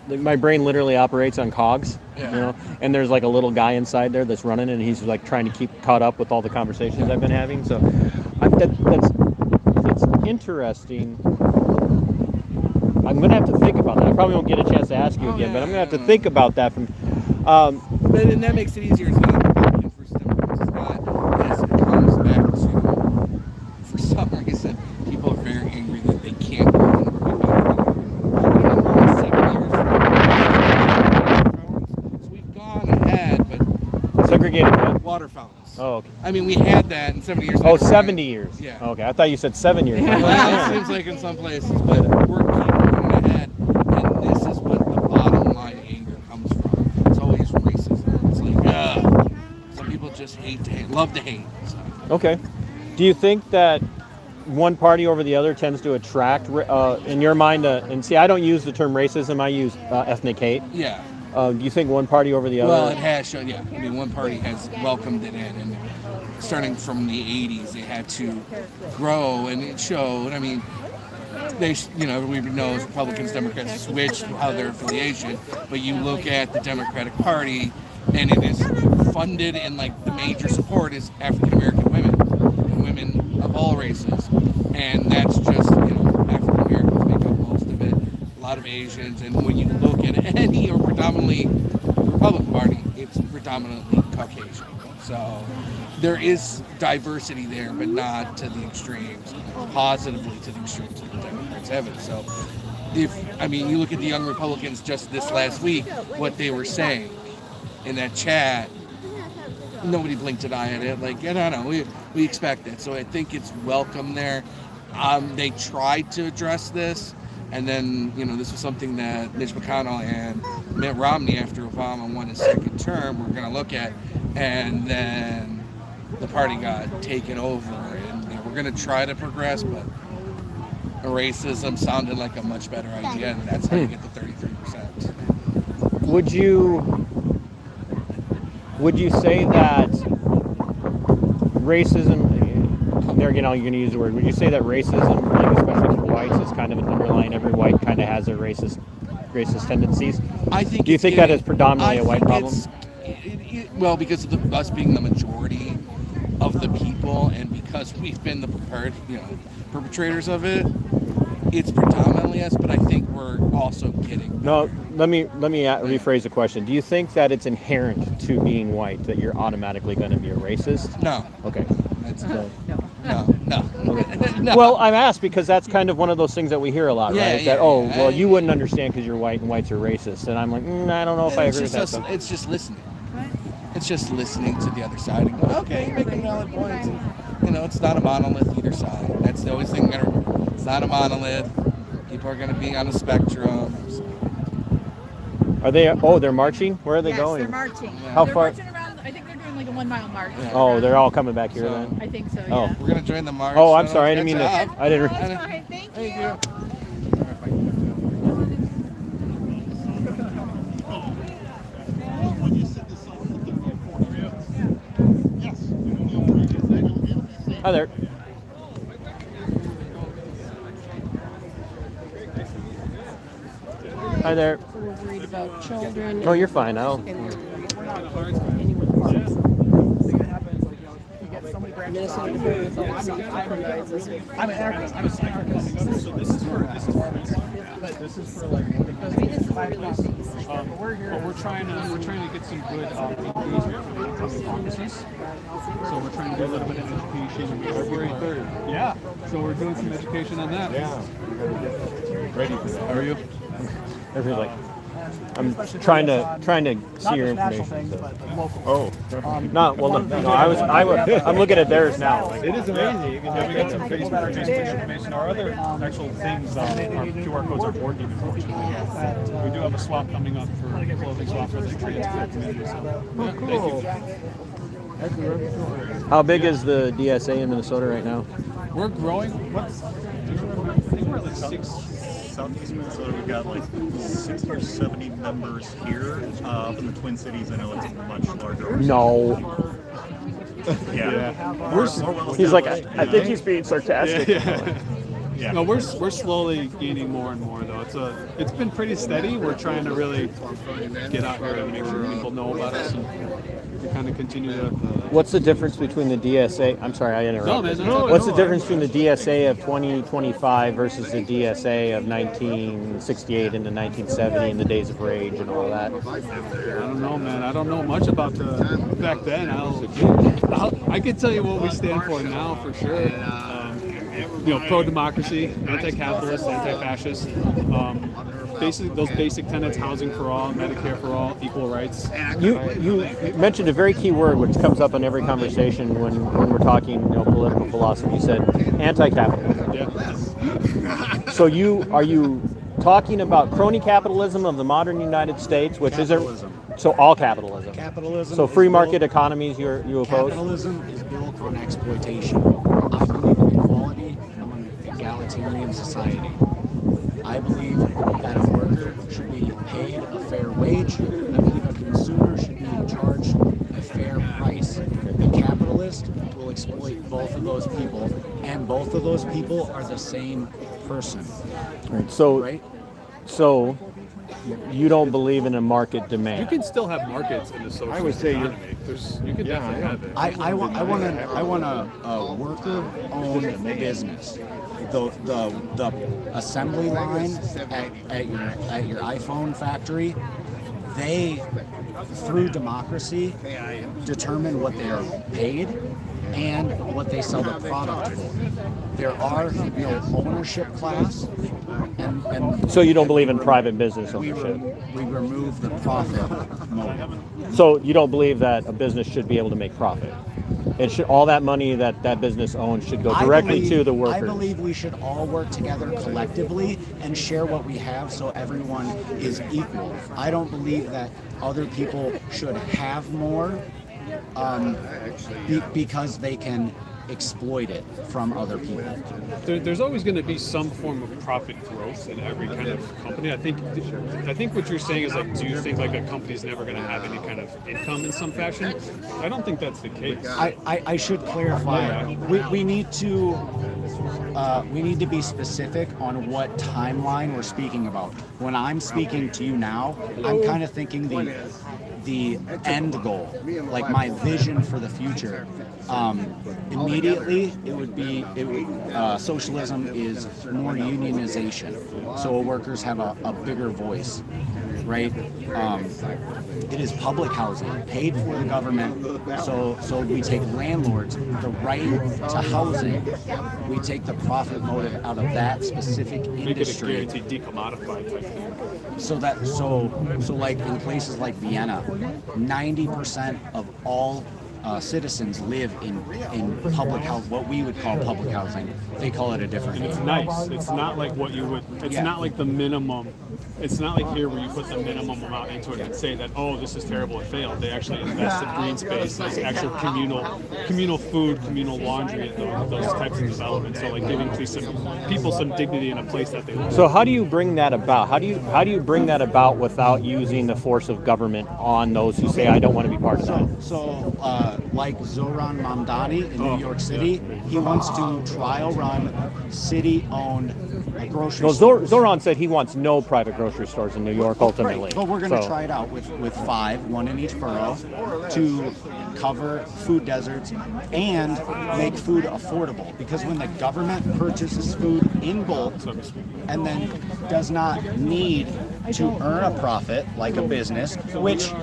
My brain literally operates on cogs, Yeah. and there's like a little guy inside there that's running, and he's like trying to keep caught up with all the conversations I've been having. So that's interesting. I'm gonna have to think about that. I probably won't get a chance to ask you again, but I'm gonna have to think about that. And that makes it easier. So Republican versus Democrats is not as it comes back to, for some reason, people are very angry that they can't go and so we've gone ahead, but segregated what? Water fountains. Oh, okay. I mean, we had that in 70 years. Oh, 70 years. Yeah. Okay, I thought you said 7 years. Well, it seems like in some places, but we're keeping going ahead, and this is what the bottom line anger comes from. It's always racism. It's like, some people just love to hate. So. Okay. Do you think that one party over the other tends to attract, in your mind, and see, I don't use the term racism, I use ethnic hate. Yeah. Do you think one party over the other? Well, it has shown, yeah. I mean, one party has welcomed it in, and starting from the 80s, they had to grow, and it showed. I mean, everybody knows Republicans, Democrats switched how their affiliation, but you look at the Democratic Party, and it is funded, and like the major support is African American women, and women of all races, and that's just, African Americans make up most of it, a lot of Asians, and when you look at any or predominantly the Republican Party, it's predominantly Caucasian. So there is diversity there, but not to the extremes, positively to the extremes that the Democrats have it. So you look at the young Republicans just this last week, what they were saying in that chat, nobody blinked an eye at it. Like, no, we expect it. So I think it's welcome there. They tried to address this, and then, this was something that Mitch McConnell and Mitt Romney, after Obama won his second term, were going to look at, and then the party got taken over, and we're going to try to progress, but racism sounded like a much better idea, and that's how you get the 33%. Would you say that racism, there again, you're going to use the word, would you say that racism, like especially for whites, is kind of an underlying, every white kind of has their racist tendencies? Do you think that is predominantly a white problem? Well, because of us being the majority of the people, and because we've been the perpetrators of it, it's predominantly us, but I think we're also getting. No, let me rephrase the question. Do you think that it's inherent to being white that you're automatically going to be a racist? No. Okay. No. Okay. No. Well, I'm asked because that's kind of one of those things that we hear a lot, right? That you wouldn't understand because you're white and whites are racist, and I'm like, I don't know if I agree with that. It's just listening. It's just listening to the other side and going, okay, you're making valid points. And, it's not a monolith either side. That's the always thing you gotta remember. It's not a monolith. People are going to be on a spectrum. So. Are they? Oh, they're marching. Where are they going? They're marching. How far? Marching around. I think they're doing like a 1 mile march. Yeah. Oh, they're all coming back here then. I think so. Yeah. Oh, we're gonna join the march. Oh, I'm sorry. I didn't mean to. I didn't. That's fine. Thank you. Hi there. Hi there. So we're worried about children. Oh, you're fine. I'll. Minnesota with all the self-compromises. I'm an anarchist. So this is for like we're trying to get some good engagement for the upcoming caucuses. So we're trying to do a little bit of education. February 3rd. Yeah. So we're doing some education on that. Yeah. Ready for that. How are you? Everybody's like, I'm trying to see your information. So. I'm looking at theirs now. It is amazing. You can get some Facebook information. Our other actual things, our QR codes are board games, unfortunately. We do have a swap coming up for clothing swap for the trans community. So, Cool. How big is the DSA in Minnesota right now? We're growing. I think we're like 6 Southeast Minnesota, we've got like 60 or 70 members here. Up in the Twin Cities, I know it's much larger. No. Yeah. He's like, I think he's being sarcastic. Yeah. No, we're slowly gaining more and more though. It's been pretty steady. We're trying to really get out here and make sure people know about us and kind of continue to. What's the difference between the DSA? I'm sorry, I interrupted. What's the difference between the DSA of 2025 versus the DSA of 1968 and the 1970 and the Days of Rage and all that? I don't know, man. I don't know much about the back then. I can tell you what we stand for now for sure. Pro-democracy, anti-capitalist, anti-fascist. Basically, those basic tenets: housing for all, Medicare for all, equal rights. You mentioned a very key word which comes up in every conversation when we're talking political philosophy. You said anti-capitalism. Yeah. So are you talking about crony capitalism of the modern United States, which is all capitalism? Capitalism. So free market economies you oppose? Capitalism is built on exploitation. I believe in equality. I'm an egalitarian society. I believe that a worker should be paid a fair wage. I believe a consumer should be charged a fair price. The capitalist will exploit both of those people, and both of those people are the same person. Right. So you don't believe in a market demand? You can still have markets in the socialist economy. You can definitely have it. I want a worker-owned business. The assembly line at your iPhone factory, they, through democracy, determine what they are paid and what they sell the product for. There are no ownership class, and so you don't believe in private business ownership? We remove the profit motive. So you don't believe that a business should be able to make profit? It should, all that money that business owns should go directly to the workers. I believe we should all work together collectively and share what we have so everyone is equal. I don't believe that other people should have more because they can exploit it from other people. There's always going to be some form of profit growth in every kind of company. I think what you're saying is do you think a company's never going to have any kind of income in some fashion? I don't think that's the case. I should clarify. We need to be specific on what timeline we're speaking about. When I'm speaking to you now, I'm kind of thinking the end goal, like my vision for the future. Immediately, socialism is more unionization, so workers have a bigger voice, right? It is public housing, paid for the government, so we take landlords, the right to housing, we take the profit motive out of that specific industry. Make it a guaranteed decommodified type thing. So like in places like Vienna, 90% of all citizens live in public house, what we would call public housing. They call it a different name. It's nice. It's not like what you would. It's not like the minimum. It's not like here where you put the minimum amount into it and say that, oh, this is terrible, it failed. They actually invest in green space, there's actual communal food, communal laundry, those types of developments. So giving to some people some dignity in a place that they live. So how do you bring that about? How do you bring that about without using the force of government on those who say I don't want to be part of that? So like Zoran Mamdani in New York City, he wants to trial run city-owned grocery stores. Zoran said he wants no private grocery stores in New York ultimately. Right. But we're going to try it out with 5, one in each borough, to cover food deserts and make food affordable. Because when the government purchases food in bulk and then does not need to earn a profit like a business, which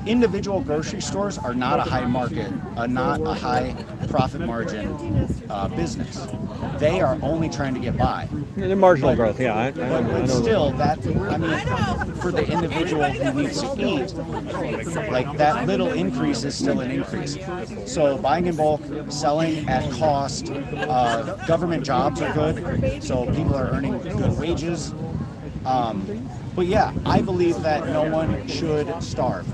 individual grocery stores are not a high market, not a high profit margin business. They are only trying to get by. They're marginal growth, yeah. But still, for the individual who needs to eat, like that little increase is still an increase. So buying in bulk, selling at cost, government jobs are good, so people are earning good wages. But yeah, I believe that no one should starve.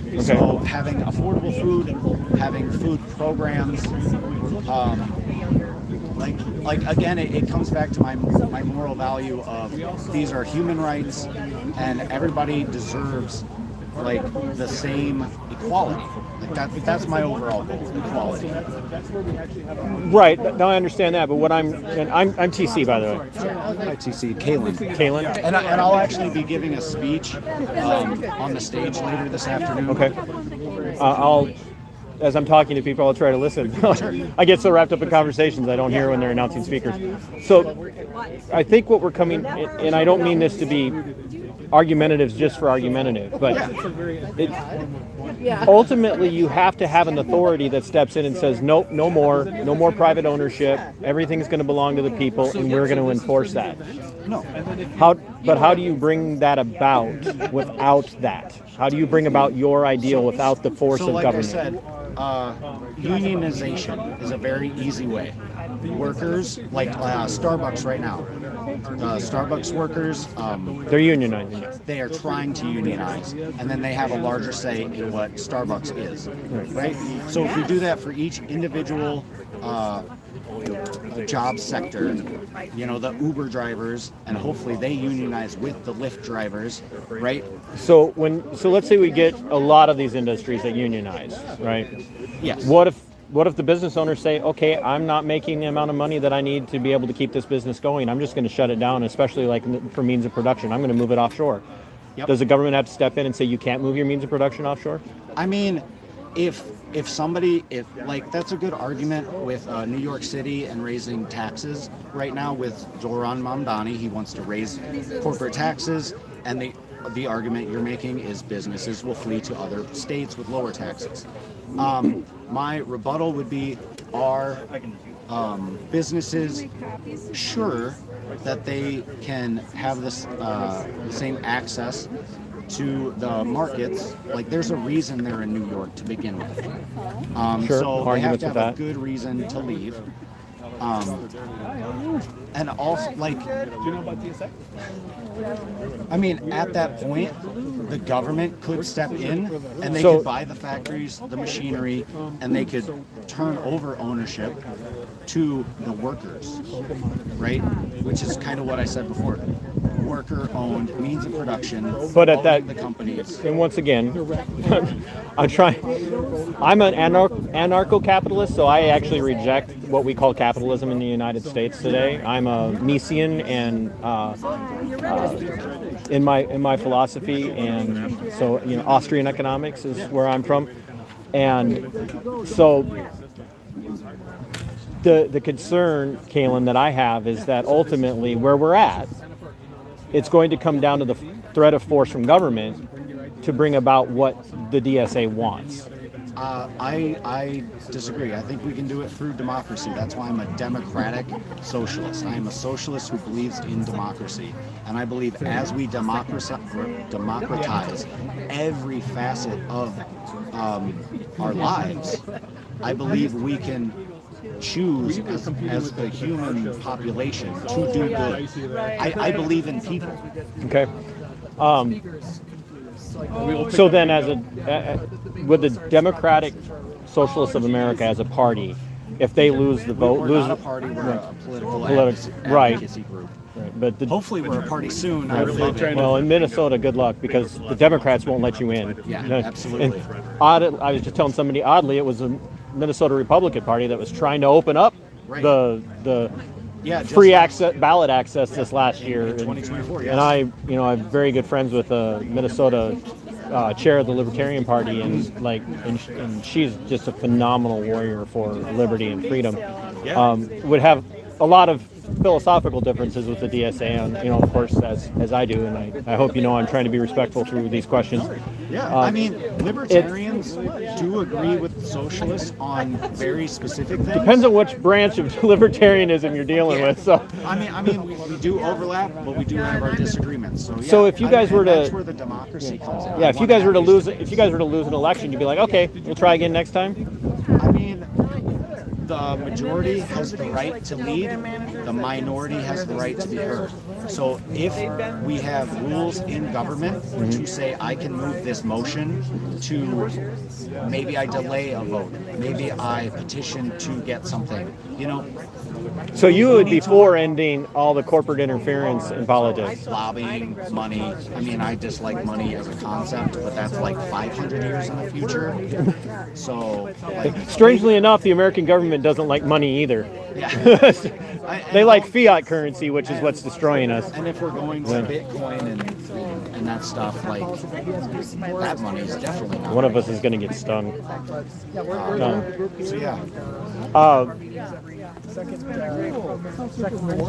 Okay. So having affordable food, having food programs, Like again, it comes back to my moral value of these are human rights, and everybody deserves like the same equality. Like that's my overall goal, equality. Right. No, I understand that, but what I'm TC, by the way. Hi, TC. Kalen. Kalen. And I'll actually be giving a speech on the stage later this afternoon. Okay. As I'm talking to people, I'll try to listen. I get so wrapped up in conversations, I don't hear when they're announcing speakers. So I think what we're coming, and I don't mean this to be argumentative just for argumentative, but ultimately you have to have an authority that steps in and says, nope, no more private ownership, everything's going to belong to the people, and we're going to enforce that. No. How do you bring that about without that? How do you bring about your ideal without the force of government? I said, unionization is a very easy way. Workers, like Starbucks right now, Starbucks workers, they're unionizing. They are trying to unionize, and then they have a larger say in what Starbucks is, right? So if we do that for each individual job sector, the Uber drivers, and hopefully they unionize with the Lyft drivers, right? So let's say we get a lot of these industries that unionize, right? Yes. What if the business owners say, okay, I'm not making the amount of money that I need to be able to keep this business going. I'm just going to shut it down, especially like for means of production. I'm going to move it offshore. Yep. Does the government have to step in and say you can't move your means of production offshore? I mean, if that's a good argument with New York City and raising taxes right now with Zoran Mamdani. He wants to raise corporate taxes, and the argument you're making is businesses will flee to other states with lower taxes. My rebuttal would be, are businesses sure that they can have this the same access to the markets? Like, there's a reason they're in New York to begin with. Sure. So they have to have that. a good reason to leave. And also, like, do you know about DSA? I mean, at that point, the government could step in and they could buy the factories, the machinery, and they could turn over ownership to the workers, right? Which is kind of what I said before. Worker-owned means of production. But at that, the companies. And once again, I'm an anarcho-capitalist, so I actually reject what we call capitalism in the United States today. I'm a Misesian and in my philosophy, and so Austrian economics is where I'm from, and so the concern, Kalen, that I have is that ultimately where we're at, it's going to come down to the threat of force from government to bring about what the DSA wants. I disagree. I think we can do it through democracy. That's why I'm a democratic socialist. I am a socialist who believes in democracy. And I believe as we democratize every facet of our lives, I believe we can choose as the human population to do good. I believe in people. Okay. So then, with the Democratic Socialists of America as a party, if they lose the vote, we're not a party, we're a political advocacy group. Right. But hopefully we're a party soon. Well, in Minnesota, good luck, because the Democrats won't let you in. Yeah, absolutely. And I was just telling somebody, oddly, it was a Minnesota Republican Party that was trying to open up the free access, ballot access this last year. In 2024, yes. And I'm very good friends with Minnesota chair of the Libertarian Party, and she's just a phenomenal warrior for liberty and freedom. Would have a lot of philosophical differences with the DSA, and of course, as I do, and I hope I'm trying to be respectful through these questions. Yeah, I mean, libertarians do agree with socialists on very specific things. Depends on which branch of libertarianism you're dealing with. So I mean, we do overlap, but we do have our disagreements. So if you guys were to, that's where the democracy comes in. Yeah, if you guys were to lose an election, you'd be like, okay, we'll try again next time. I mean, the majority has the right to lead, the minority has the right to be heard. So if we have rules in government to say I can move this motion to maybe I delay a vote, maybe I petition to get something, So you would be for ending all the corporate interference in politics? Lobbying, money. I mean, I dislike money as a concept, but that's like 500 years in the future. So, strangely enough, the American government doesn't like money either. Yeah. They like fiat currency, which is what's destroying us. And if we're going to Bitcoin and that stuff, like, that money is definitely not. One of us is going to get stung. So yeah. I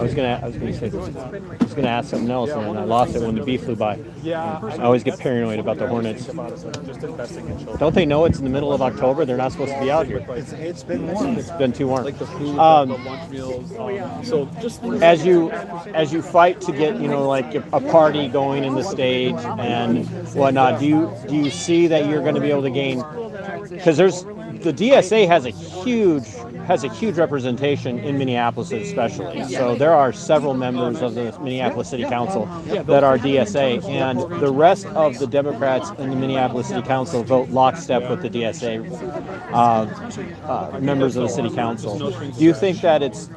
was gonna ask something else, and I lost it when the bee flew by. I always get paranoid about the hornets. Don't they know it's in the middle of October? They're not supposed to be out here. It's been warm. It's been too warm. Like the food, the lunch meals. So just as you fight to get like a party going in the stage and whatnot, do you see that you're going to be able to gain? Because the DSA has a huge representation in Minneapolis especially. So there are several members of the Minneapolis City Council that are DSA, and the rest of the Democrats in the Minneapolis City Council vote lockstep with the DSA members of the City Council. Do you think that it's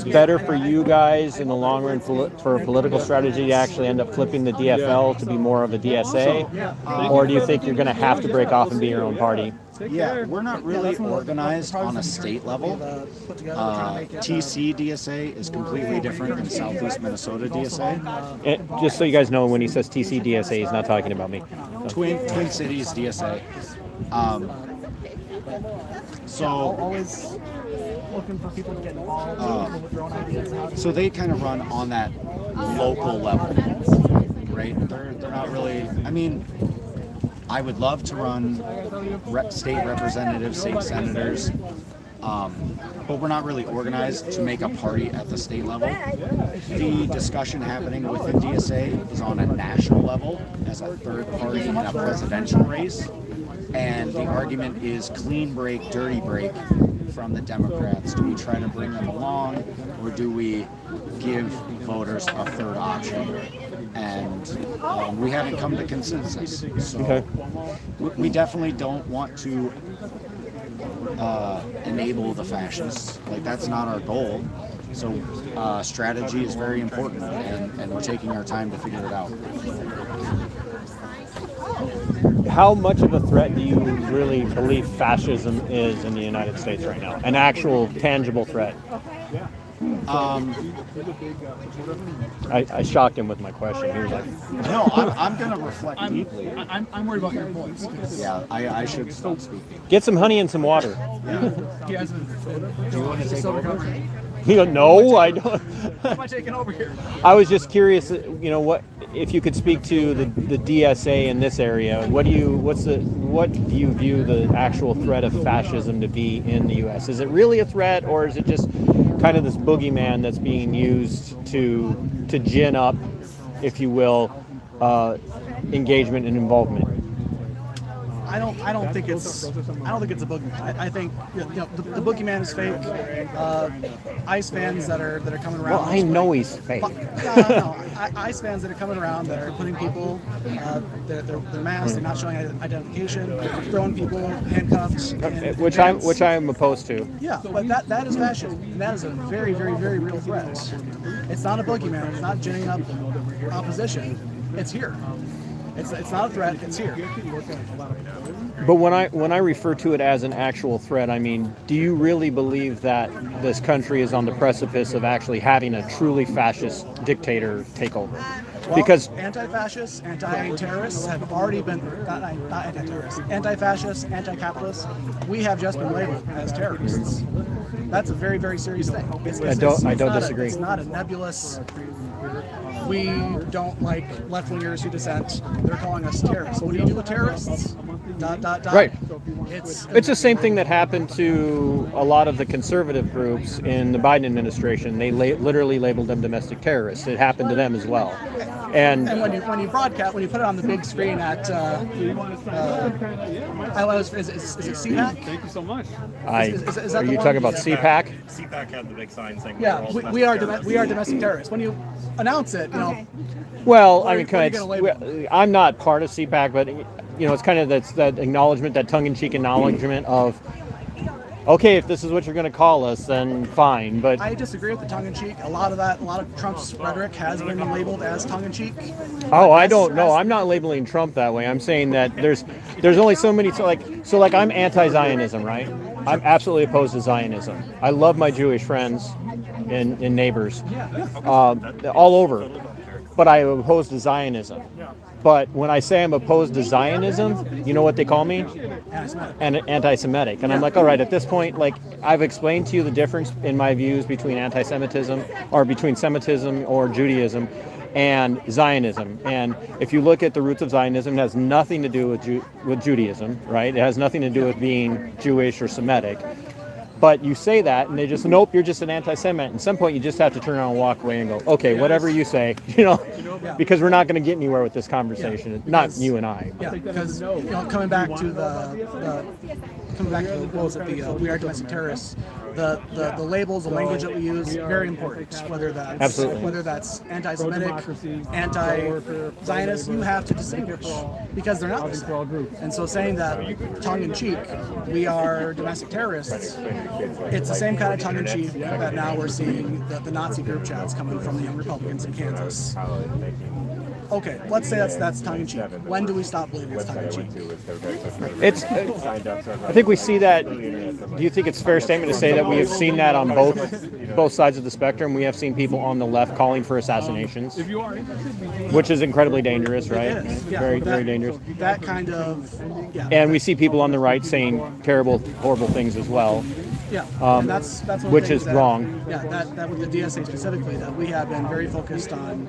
better for you guys in the long run for a political strategy to actually end up flipping the DFL to be more of a DSA, or do you think you're going to have to break off and be your own party? Yeah, we're not really organized on a state level. TC DSA is completely different than Southeast Minnesota DSA. Just so you guys know, when he says TC DSA, he's not talking about me. Twin Cities DSA. So they kind of run on that local level, right? They're not really. I mean, I would love to run state representatives, state senators, but we're not really organized to make a party at the state level. The discussion happening within DSA is on a national level as a third party in a presidential race, and the argument is clean break, dirty break from the Democrats. Do we try to bring them along, or do we give voters a third option? And we haven't come to consensus. So we definitely don't want to enable the fascists. Like, that's not our goal. So strategy is very important, and we're taking our time to figure it out. How much of a threat do you really believe fascism is in the United States right now? An actual, tangible threat? I shocked him with my question. He was like, "No, I'm going to reflect deeply." I'm worried about your voice. Yeah, I should stop speaking. Get some honey and some water. Yeah. Do you want to take over? No, I don't. What am I taking over here? I was just curious, what if you could speak to the DSA in this area. What do you view the actual threat of fascism to be in the U.S.? Is it really a threat, or is it just kind of this boogeyman that's being used to gin up, if you will, engagement and involvement? I don't think it's a boogeyman. I think the boogeyman is fake. ICE fans that are coming around. Well, I know he's fake. No, ICE fans that are coming around that are putting people, they're masked, they're not showing identification, throwing people handcuffed. Which I'm opposed to. Yeah, but that is fascism, and that is a very, very, very real threat. It's not a boogeyman. It's not ginning up opposition. It's here. It's not a threat. It's here. But when I refer to it as an actual threat, I mean, do you really believe that this country is on the precipice of actually having a truly fascist dictator take over? Well, because anti-fascists, anti-terrorists have already been not anti-terrorists, anti-fascists, anti-capitalists. We have just been labeled as terrorists. That's a very, very serious thing. I don't disagree. It's not a nebulous we don't like left-wingers who dissent. They're calling us terrorists. So what do you do with terrorists? ... Right. It's the same thing that happened to a lot of the conservative groups in the Biden administration. They literally labeled them domestic terrorists. It happened to them as well. And when you broadcast, when you put it on the big screen at, is it CPAC? Thank you so much. are you talking about CPAC? CPAC had the big sign saying Yeah, we are domestic terrorists. When you announce it, Well, I Where- mean, where are you gonna label I'm not part of CPAC, but it's kind of that acknowledgement, that tongue-in-cheek acknowledgement of, okay, if this is what you're going to call us, then fine. But I disagree with the tongue-in-cheek. A lot of Trump's rhetoric has been labeled as tongue-in-cheek. I don't know. I'm not labeling Trump that way. I'm saying that there's only so many. So I'm anti-Zionism, right? I'm absolutely opposed to Zionism. I love my Jewish friends and neighbors all over, but I am opposed to Zionism. But when I say I'm opposed to Zionism, you know what they call me? Anti-Semitic. And I'm like, all right, at this point, like, I've explained to you the difference in my views between anti-Semitism, or between Semitism or Judaism and Zionism. And if you look at the roots of Zionism, it has nothing to do with Judaism, right? It has nothing to do with being Jewish or Semitic. But you say that, and they just, nope, you're just an anti-Semite. At some point, you just have to turn around and walk away and go, okay, whatever you say, because we're not going to get anywhere with this conversation. Not you and I. Yeah, because coming back to what was it, the we are domestic terrorists. The labels, the language that we use, very important. Whether that's anti-Semitic, anti-Zionist, you have to distinguish because they're not the same. And so saying that tongue-in-cheek, we are domestic terrorists, it's the same kind of tongue-in-cheek that now we're seeing the Nazi group chats coming from the young Republicans in Kansas. Okay, let's say that's tongue-in-cheek. When do we stop believing it's tongue-in-cheek? I think we see that. Do you think it's a fair statement to say that we have seen that on both sides of the spectrum? We have seen people on the left calling for assassinations, which is incredibly dangerous, right? It is. Yeah, very, very dangerous. That kind of, yeah. And we see people on the right saying terrible, horrible things as well. Yeah, and that's one of the which things is that, wrong. Yeah, that with the DSA specifically, that we have been very focused on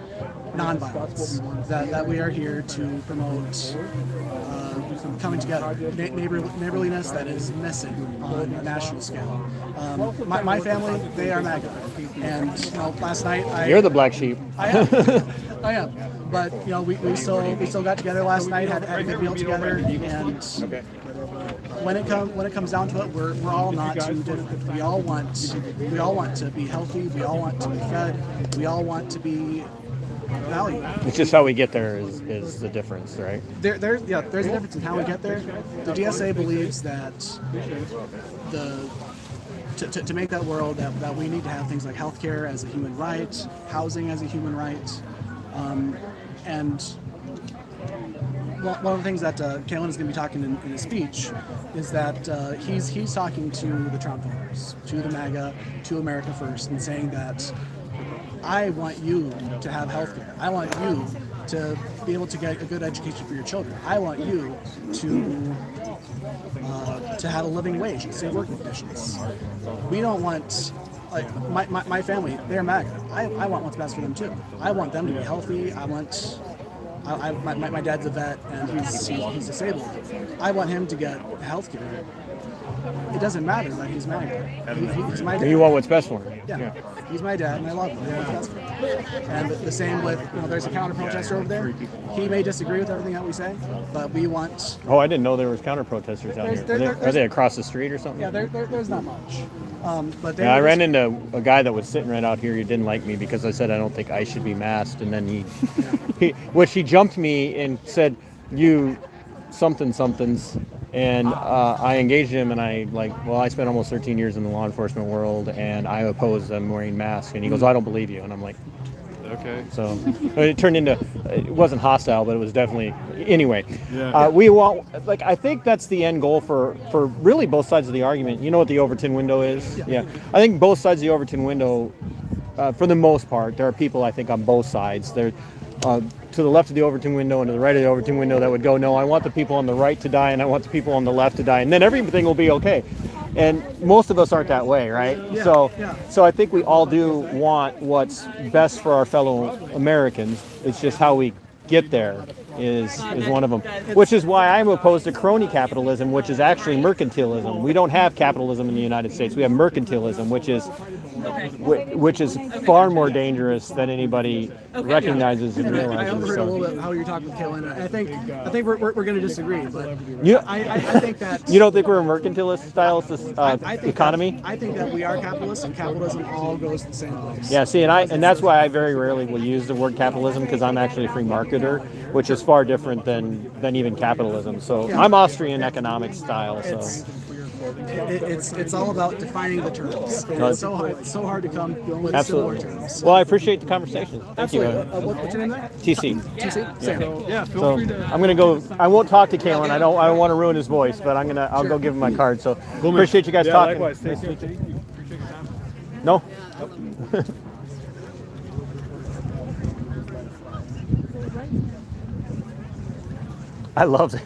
nonviolence. That we are here to promote coming together, neighborliness that is missing on a national scale. My family, they are MAGA, and last night You're the black sheep. I am. But we still got together last night, had a good meal together, and when it comes down to it, we're all not too different. We all want to be healthy. We all want to be fed. We all want to be valued. It's just how we get there is the difference, right? There's a difference in how we get there. The DSA believes that to make that world that we need to have things like healthcare as a human right, housing as a human right, and one of the things that Kalen is going to be talking in his speech is that he's talking to the Trump voters, to the MAGA, to America First, and saying that I want you to have health care. I want you to be able to get a good education for your children. I want you to have a living wage and safe working conditions. We don't want, like, my family, they're MAGA. I want what's best for them too. I want them to be healthy. My dad's a vet and he's disabled. I want him to get health care. It doesn't matter that he's MAGA. He's my dad. You want what's best for him. Yeah. He's my dad and I love him. I want what's best for him. And the same with, there's a counter protester over there. He may disagree with everything that we say, but we want... Oh, I didn't know there was counter protesters out here. Are they across the street or something? Yeah, there's not much. But I ran into a guy that was sitting right out here. He didn't like me because I said I don't think I should be masked, and then he jumped me and said, "You somethings," and I engaged him, and I spent almost 13 years in the law enforcement world, and I oppose them wearing masks, and he goes, "I don't believe you," and I'm like, okay. So it turned into, it wasn't hostile, but it was definitely, anyway. Yeah. We want, I think that's the end goal for really both sides of the argument. You know what the Overton window is? Yeah. I think both sides of the Overton window, for the most part, there are people, I think, on both sides. There, to the left of the Overton window and to the right of the Overton window that would go, no, I want the people on the right to die and I want the people on the left to die, and then everything will be okay. And most of us aren't that way, right? So I think we all do want what's best for our fellow Americans. It's just how we get there is one of them, which is why I'm opposed to crony capitalism, which is actually mercantilism. We don't have capitalism in the United States. We have mercantilism, which is far more dangerous than anybody recognizes and realizes. I overheard a little bit how you're talking with Kaylin. I think we're going to disagree, but I think that you don't think we're a mercantilist style economy? I think that we are capitalists, and capitalism all goes to the same place. Yeah, see, and that's why I very rarely will use the word capitalism, because I'm actually a free marketer, which is far different than even capitalism. So I'm Austrian economics style. So it's all about defining the terms. It's so hard to come with similar terms. Well, I appreciate the conversation. Thank you. What's your name there? TC. TC. Same. Yeah. Feel So free to. I'm gonna go. I won't talk to Kalen. I don't want to ruin his voice, but I'll go give him my card. So appreciate you guys talking. Likewise. Thank you. Appreciate your time. No. I love it.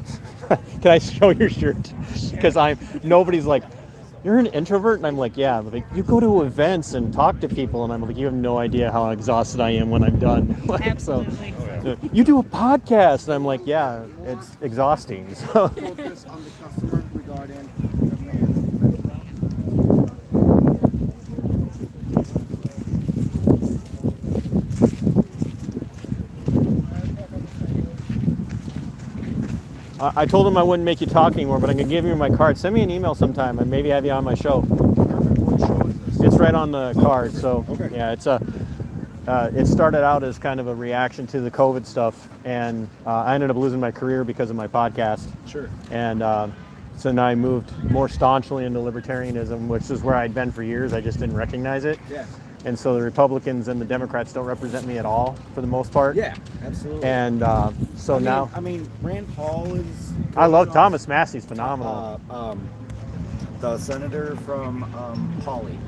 Can I show your shirt? Because nobody's like, you're an introvert? And I'm like, yeah. Like, you go to events and talk to people, and I'm like, you have no idea how exhausted I am when I'm done. Absolutely. So, you do a podcast, and I'm like, yeah, it's exhausting. So. Focus on the customer regarding I told him I wouldn't make you talk anymore, but I'm going to give you my card. Send me an email sometime and maybe have you on my show. What show is this? It's right on the card. So Okay. yeah, it started out as kind of a reaction to the COVID stuff, and I ended up losing my career because of my podcast. Sure. And so now I moved more staunchly into libertarianism, which is where I'd been for years. I just didn't recognize it. Yeah. And so the Republicans and the Democrats don't represent me at all for the most part. Yeah, absolutely. And now I mean, Rand Paul is. I love Thomas Massey's phenomenal. The senator from Hawley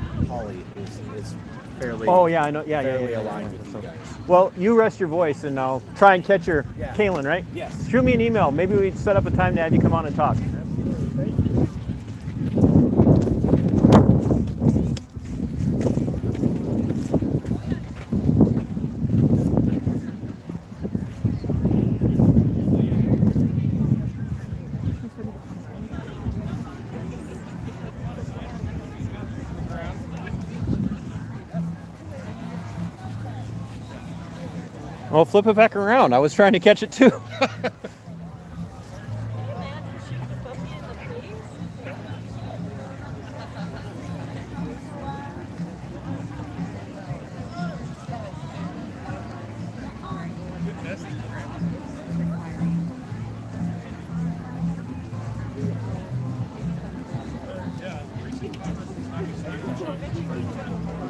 is fairly. Oh yeah, I know. Yeah. aligned with you guys. Well, you rest your voice, and I'll try and catch your Kaylin, right? Yes. Shoot me an email. Maybe we set up a time to have you come on and talk. Well, flip it back around. I was trying to catch it too.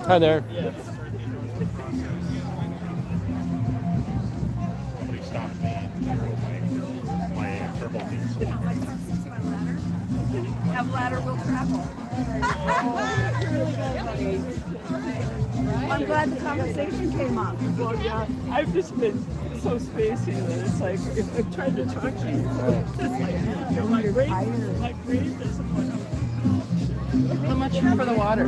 Hi there. Have ladder will travel. I'm glad the conversation came up. Well, yeah, I've just been so spacey that it's like, if I'm trying to talk to you, my brain doesn't want to. How much for the water?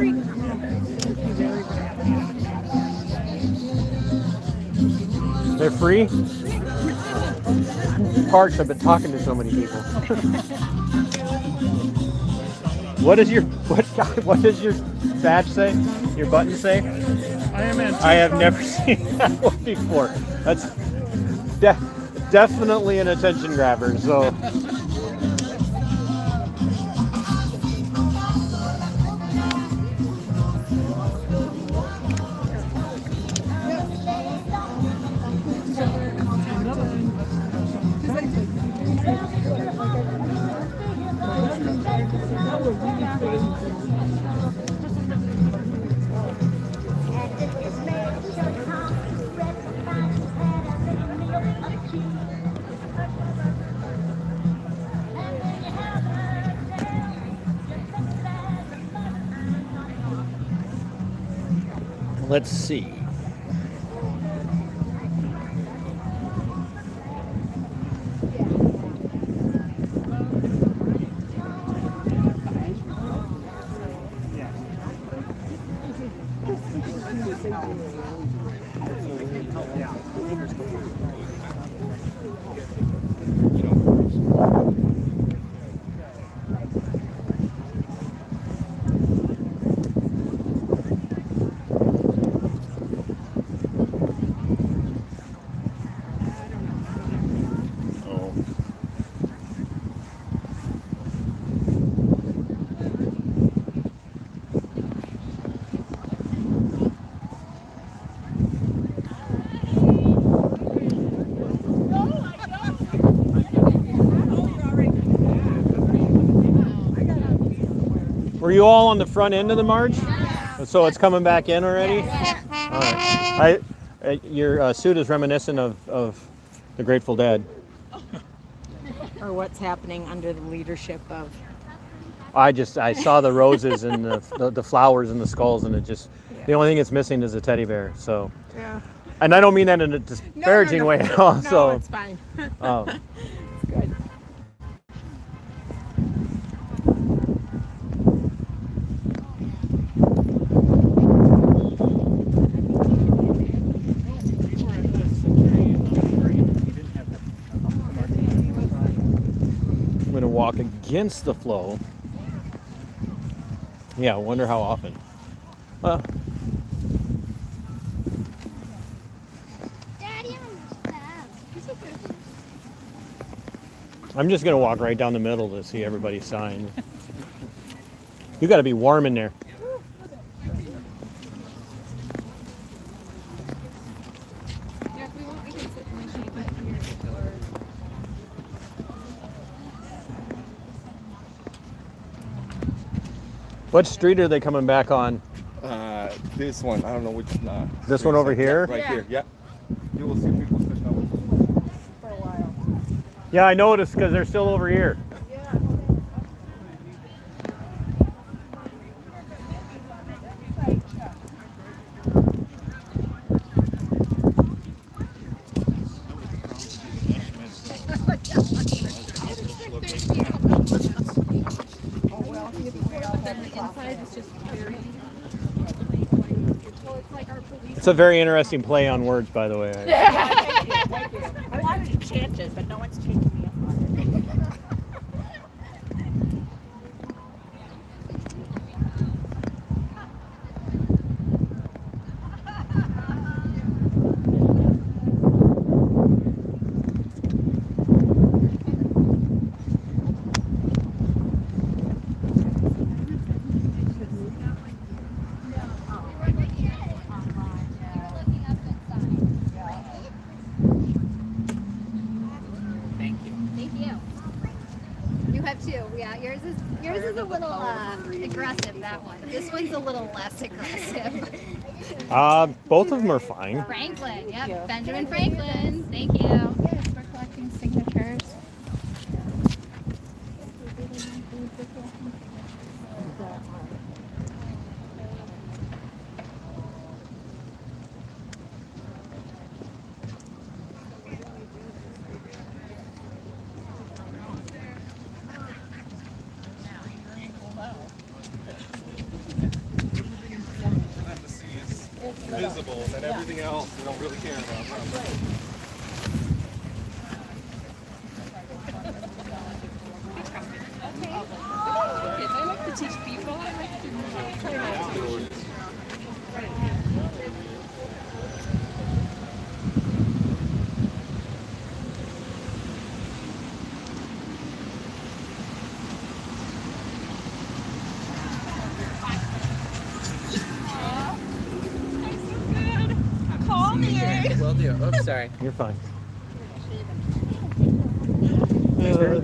They're free? Parks, I've been talking to so many people. What does your badge say? Your button say? I have never seen that one before. That's definitely an attention grabber. So. Let's see. Were you all on the front end of the march? So it's coming back in already? All right. Your suit is reminiscent of the Grateful Dead. Or what's happening under the leadership of... I saw the roses and the flowers and the skulls, and the only thing it's missing is a teddy bear. So, yeah. And I don't mean that in a disparaging way at all. No, it's fine. It's good. I'm going to walk against the flow. Yeah, I wonder how often. I'm just going to walk right down the middle to see everybody's sign. You got to be warm in there. What street are they coming back on? This one. I don't know which. This one over here? Right here. Yeah. You will see people sitting over for a while. Yeah, I noticed because they're still over here. It's a very interesting play on words, by the way. I wanted to chant it, but no one's changing me up on it. Yours is a little aggressive, that one. This one's a little less aggressive. Both of them are fine. Franklin, yep. Benjamin Franklin. Thank you. Yes, we're collecting signatures. Visible and everything else we don't really care about. I like to teach people. I like to try not to. Will do. Oh, sorry. You're fine.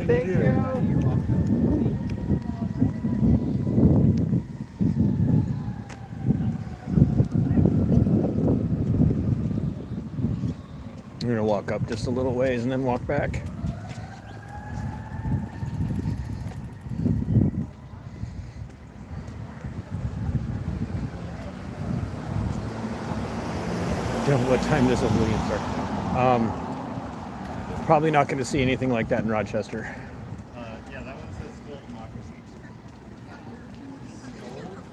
Thank you. We're gonna walk up just a little ways and then walk back. What time does the bleeding start? Probably not going to see anything like that in Rochester. Yeah, that one says Skull Democracy.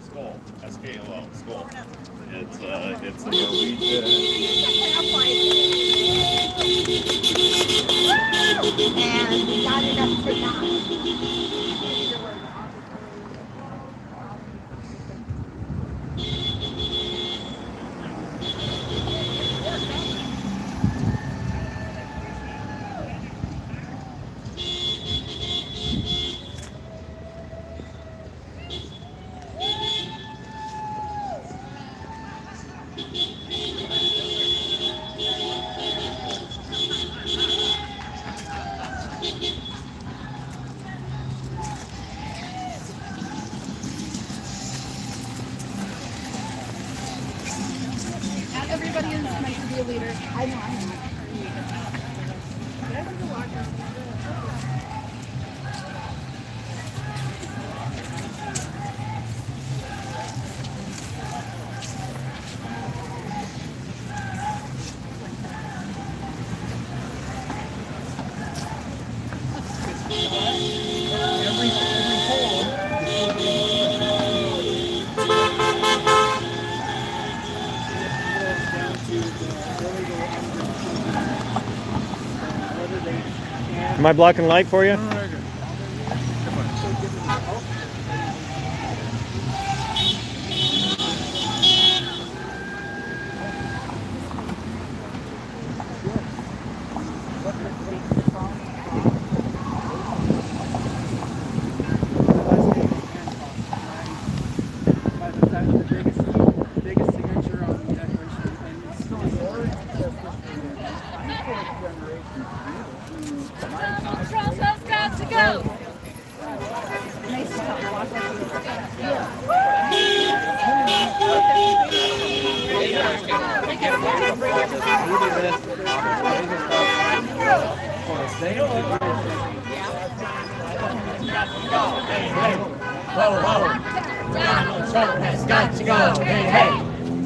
Skull, S-K-O-L. cool. It's a Norwegian. And we got it up to 9. Not everybody is meant to be a leader. I know I'm not. Am I blocking light for you? Trump has got to go. Ho, ho. Donald Trump has got to go. Hey, hey.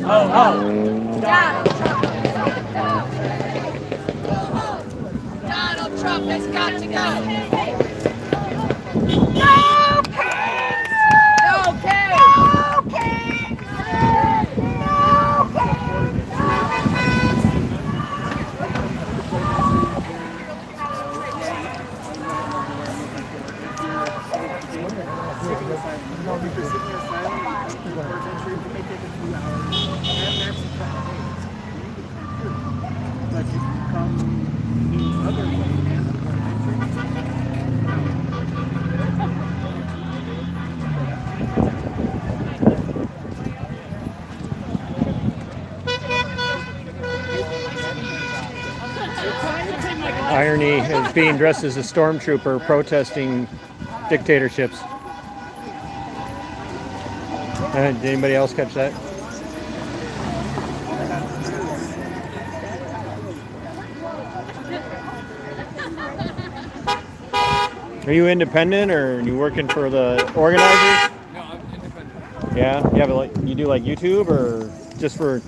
Ho, ho. Donald Trump has got to go. Donald Trump has got to go. No peace! No peace! No peace! No Irony is being dressed as a stormtrooper protesting dictatorships. Did anybody else catch that? Are you independent or are you working for the organizers? No, I'm independent. Yeah? You have you do like YouTube or just for...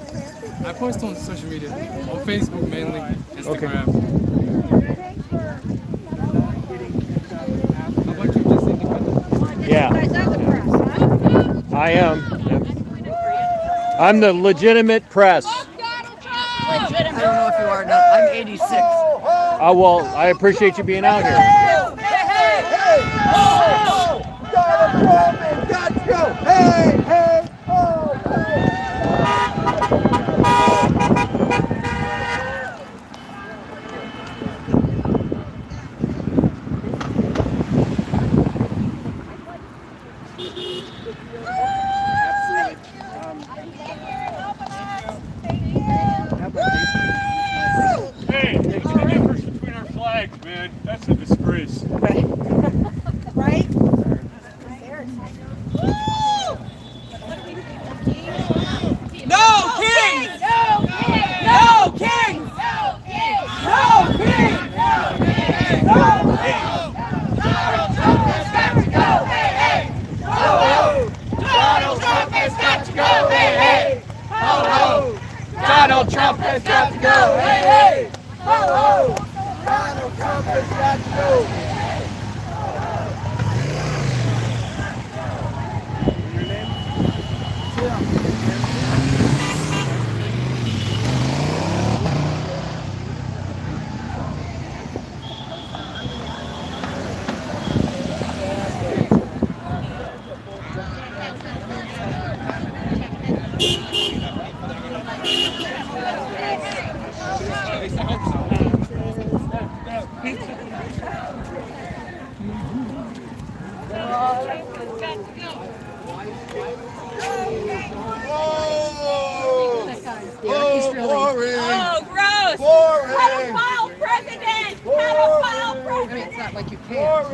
I post on social media, on Facebook mainly, Instagram. Okay. How about you, just independent? Yeah. I am. Yep. I'm the legitimate press. I don't know if you are or not. I'm 86. Well, I appreciate you being out here. Hey, there's a difference between our flags, man. That's a disgrace. Right? No kings! No kings! No kings! No kings! Donald Trump has got to go! Hey, hey! Ho, ho! Donald Trump has got to go! Hey, hey! Ho, ho! Donald Trump has got to go! Hey, hey! Ho, ho! Donald Trump has got to go! Your name? Oh, gross! Pedophile president! Pedophile president! I mean, it's not like you can't.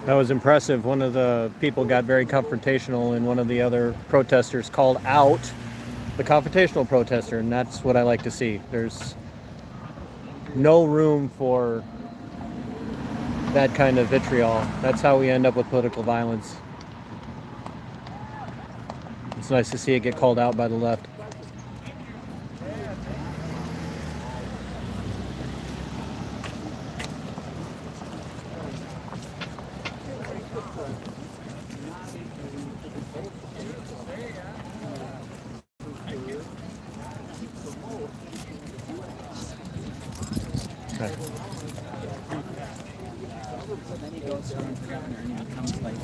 That was impressive. One of the people got very confrontational, and one of the other protesters called out the confrontational protester, and that's what I like to see. There's no room for that kind of vitriol. That's how we end up with political violence. It's nice to see it get called out by the left. Okay. Then he goes from governor and he becomes like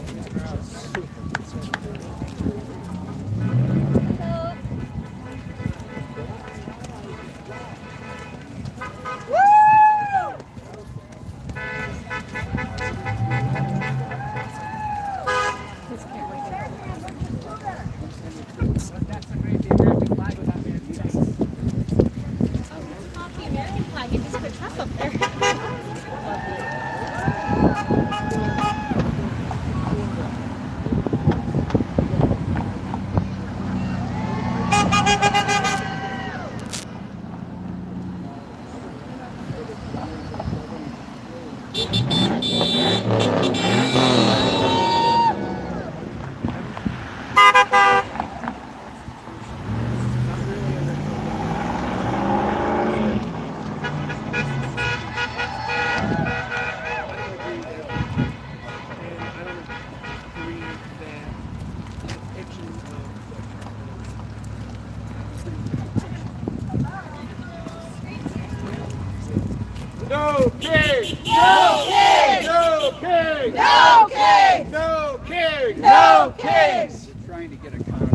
No king! No king! No king! No king! No king! No kings! trying to get a convert.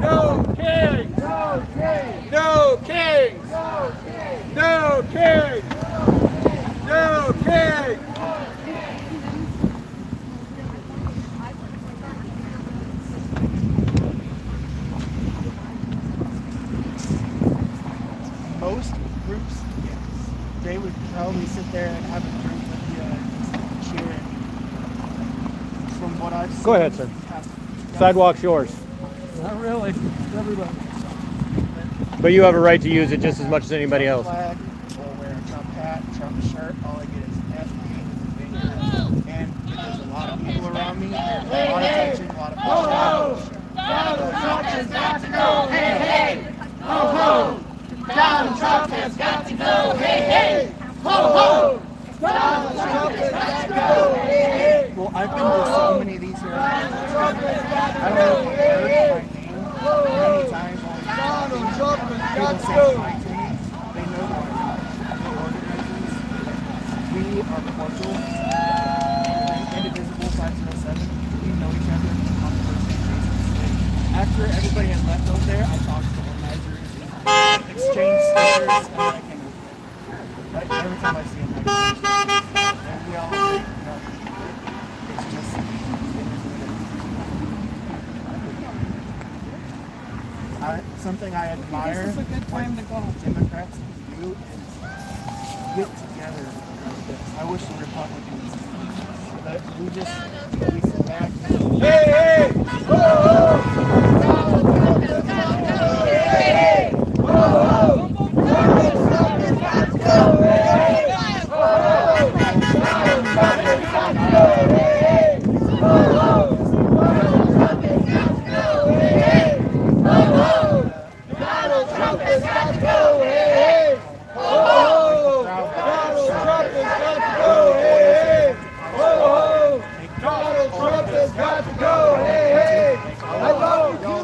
No king! No king! No kings! No king! No king! Most groups, they would probably sit there and have a drink with you, cheering. From what I've seen. Go ahead, sir. Sidewalk's yours. Not really. It's everybody. But you have a right to use it just as much as anybody else. Flag, or wear a Trump hat, Trump shirt. All I get is FD. And there's a lot of people around me. There's a lot of tension, a lot of pushback. Donald Trump has got to go! Hey, hey! Ho, ho! Donald Trump has got to go! Hey, hey! Ho, ho! Donald Trump has got to go! Hey, hey! Well, I've been to so many of these here. I don't know if you've heard my name many times. Donald Trump has got to People go! say hi to me. They know who I am. The organizers. We are cordial. Indivisible 507. We know each other on a first name basis. After everybody had left over there, I talked to the organizers, exchanged stickers, and then I came over there. Every time I see them, and we all agree, it's just, something I admire. This is a good time to go. Democrats do is get together like this. I wish the Republicans, but we sit back. Hey, hey! Ho, ho! Donald Trump has got to go! Hey, hey! Ho, ho! Donald Trump has got to go! Hey, hey! Ho, ho! Donald Trump has got to go! Hey, hey! Ho, ho! Donald Trump has got to go! Hey, hey! Ho, ho! Donald Trump has got to go! Hey, hey! Ho, ho! Donald Trump has got to go! Hey, hey! Ho, ho! Donald Trump has got to go! Hey, hey! I love you,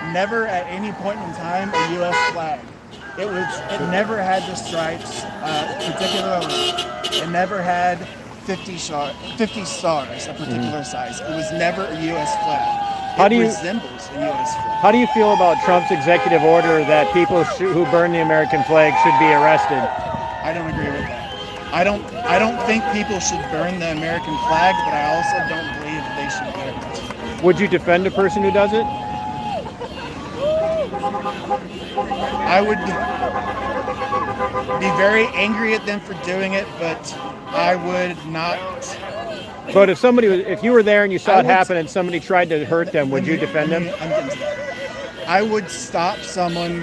never at any point in time a U.S. flag. It never had the stripes, particularly. It never had 50 stars, a particular size. It was never a U.S. flag. It resembles a U.S. flag. How do you feel about Trump's executive order that people who burn the American flag should be arrested? I don't agree with that. I don't think people should burn the American flag, but I also don't believe they should be arrested. Would you defend a person who does it? I would be very angry at them for doing it, but I would not. But if you were there and you saw it happen and somebody tried to hurt them, would you defend them? I would stop someone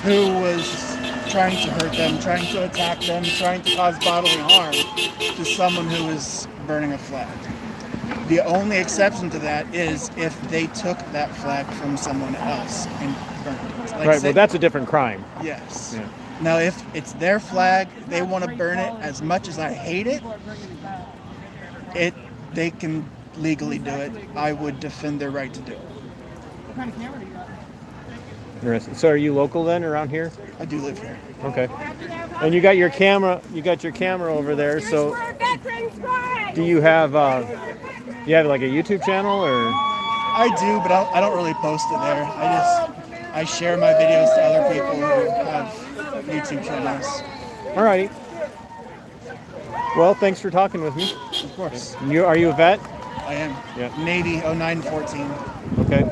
who was trying to hurt them, trying to attack them, trying to cause bodily harm to someone who is burning a flag. The only exception to that is if they took that flag from someone else and burned it. Like Right, well that's a different crime. Yes. Yeah. Now if it's their flag, they want to burn it as much as I hate it, they can legally do it. I would defend their right to do it. What kind of camera do you got? Interesting. So are you local then around here? I do live here. Okay. And you got your camera over there, so do you have like a YouTube channel or? I do, but I don't really post it there. I share my videos to other people who have YouTube channels. Alrighty. Well, thanks for talking with me. Of course. Are you a vet? I am. Yeah. Navy 09-14. Okay.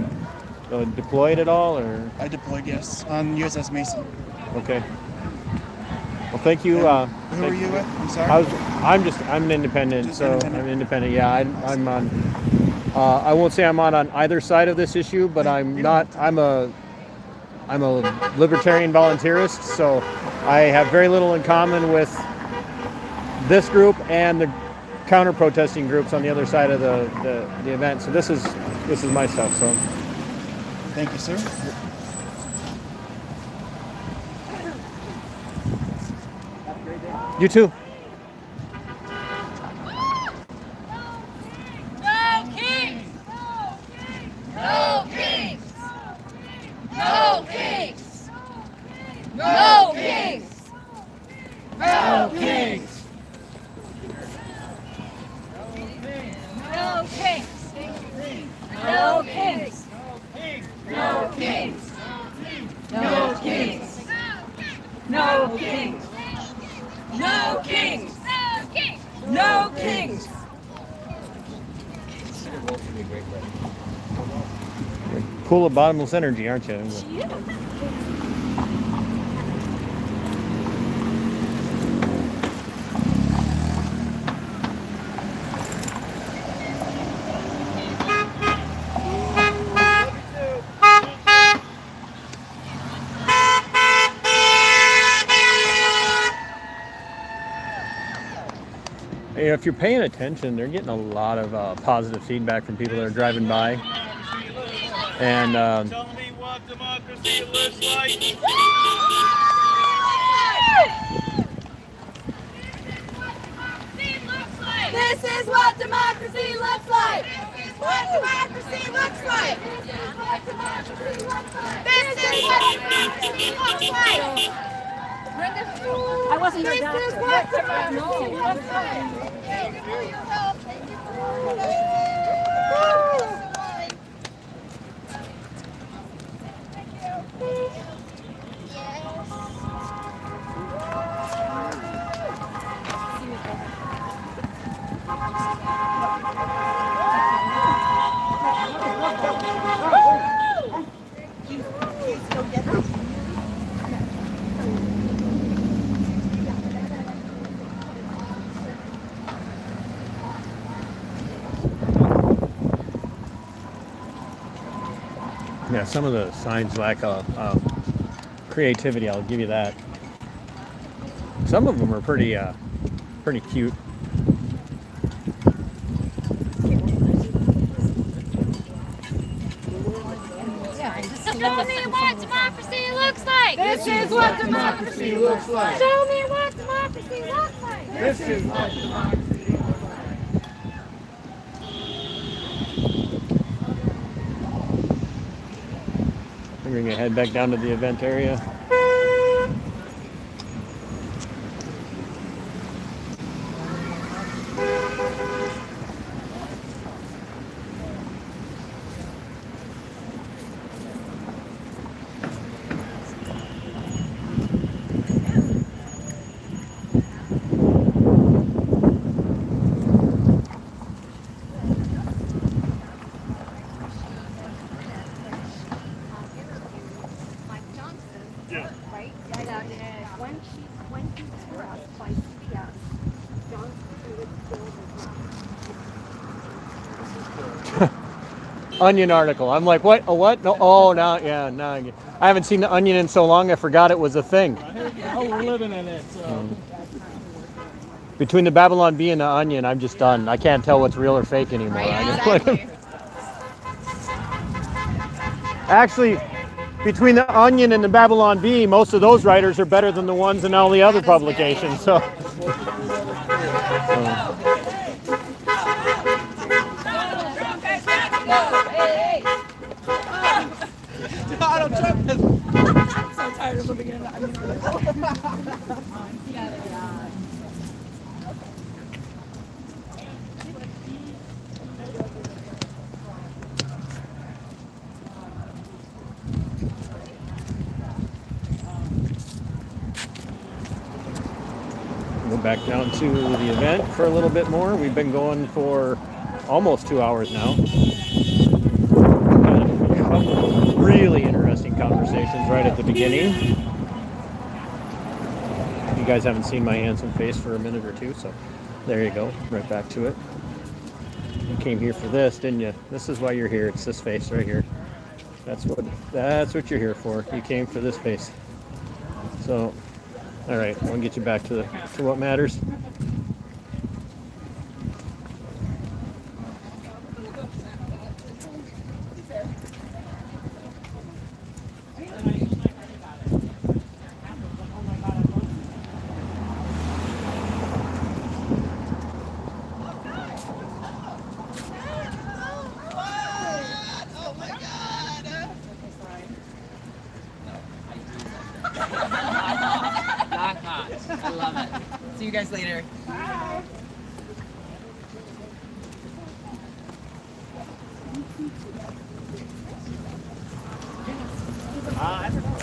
Deployed at all, or? I deployed, yes, on USS Mason. Okay. Well, thank you. Who are you with? I'm sorry. I'm an independent, I'm independent. Yeah, I'm on. I won't say I'm on either side of this issue, but I'm not. I'm a libertarian volunteerist, so I have very little in common with this group and the counter-protesting groups on the other side of the event. So this is my stuff. So. Thank you, sir. You too. No kings! No kings! No kings! No kings! No kings! No kings! No kings! No kings! No kings! No kings! No kings! No kings! You're cool at bottomless energy, aren't you? If you're paying attention, they're getting a lot of positive feedback from people that are driving by. And Tell me what democracy looks like. This is what democracy looks like. This is what democracy looks like. This is what democracy looks like. This is what democracy looks like. I wasn't your This doctor. is what democracy looks like. Thank you for your help. Thank you for your help. yeah, some of the signs lack creativity. I'll give you that. Some of them are pretty cute. Show me what democracy looks like. This is what democracy looks like. Show me what democracy looks like. This is what democracy looks like. Bring your head back down to the event area. Onion article. I'm like, what? A what? No. Oh, now, yeah, now I haven't seen the Onion in so long. I forgot it was a thing. Oh, we're living in it. So. Between the Babylon Bee and the Onion, I'm just done. I can't tell what's real or fake anymore. Exactly. Actually, between the Onion and the Babylon Bee, most of those writers are better than the ones in all the other publications. So. Donald Trump is. I'm so tired of living in it. Go back down to the event for a little bit more. We've been going for almost 2 hours now. Really interesting conversations right at the beginning. You guys haven't seen my handsome face for a minute or two, so there you go, right back to it. You came here for this, didn't you? This is why you're here. It's this face right here. That's what you're here for. You came for this face. So, all right, I want to get you back to what matters. I love it. See you guys later. Bye. I don't know.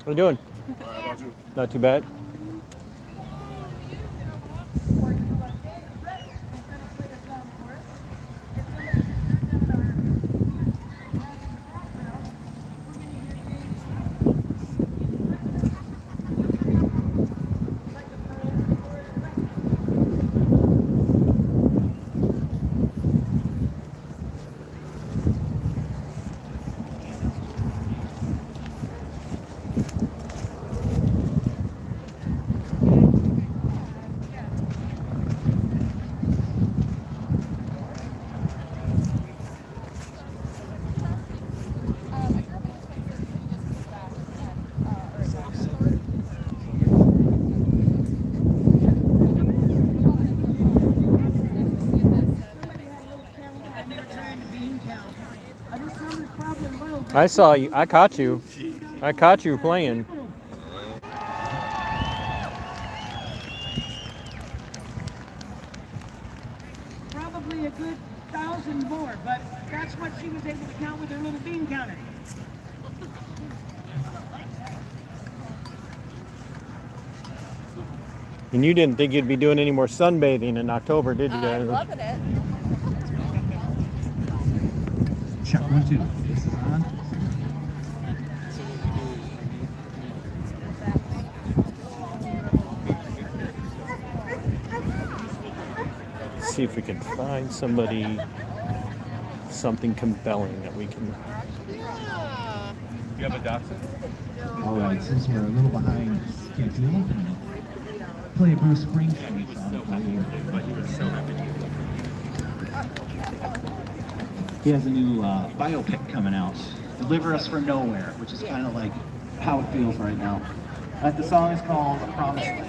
What are you doing? Not too bad. I saw you. I caught you. I caught you playing. Probably a good 1,000 more, but that's what she was able to count with her little bean counter. And you didn't think you'd be doing any more sunbathing in October, did you? I'm loving it. Check 1, 2. This is on. See if we can find something compelling that we can. You have a doctor? All right, since we're a little behind schedule, play a Bruce Springsteen song for you. He has a new biopic coming out, Deliver Us from Nowhere, which is kind of like how it feels right now. The song is called A Promised Land.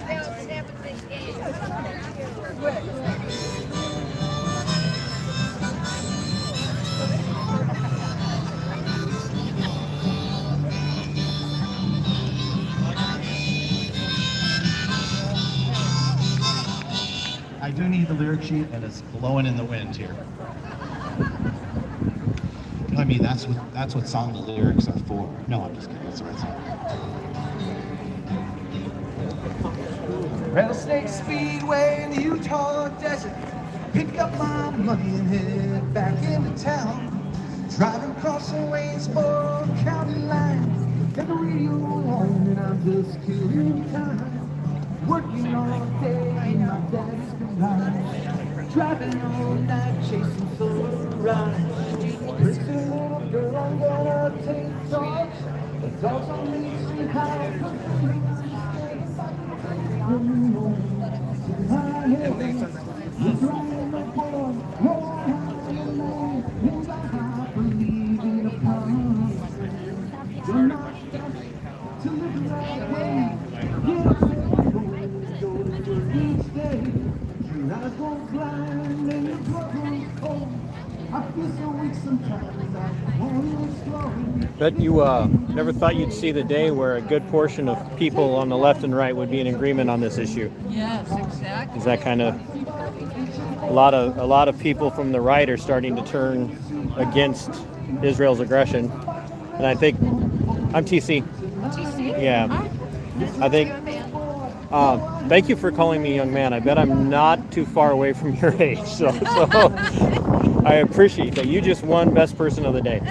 I do need the lyric sheet, and it's blowing in the wind here. I mean, that's what song the lyrics are for. No, I'm just kidding. That's the right song. Rattlesnake Speedway in the Utah desert. Pick up my money and head back into town. Driving across the Waynesboro County line. Got the radio on and I'm just killing time. Working all day in my daddy's garage. Driving all night chasing for a ride. Pretty little girl, I'm gonna take dogs. The dogs on me see how Bet you never thought you'd see the day where a good portion of people on the left and right would be in agreement on this issue. Yes, exactly. Is that kind of a lot of people from the right are starting to turn against Israel's aggression, and I think I'm TC. TC? Yeah, I think. Thank you for calling me young man. I bet I'm not too far away from your age, so I appreciate that. You just won best person of the day.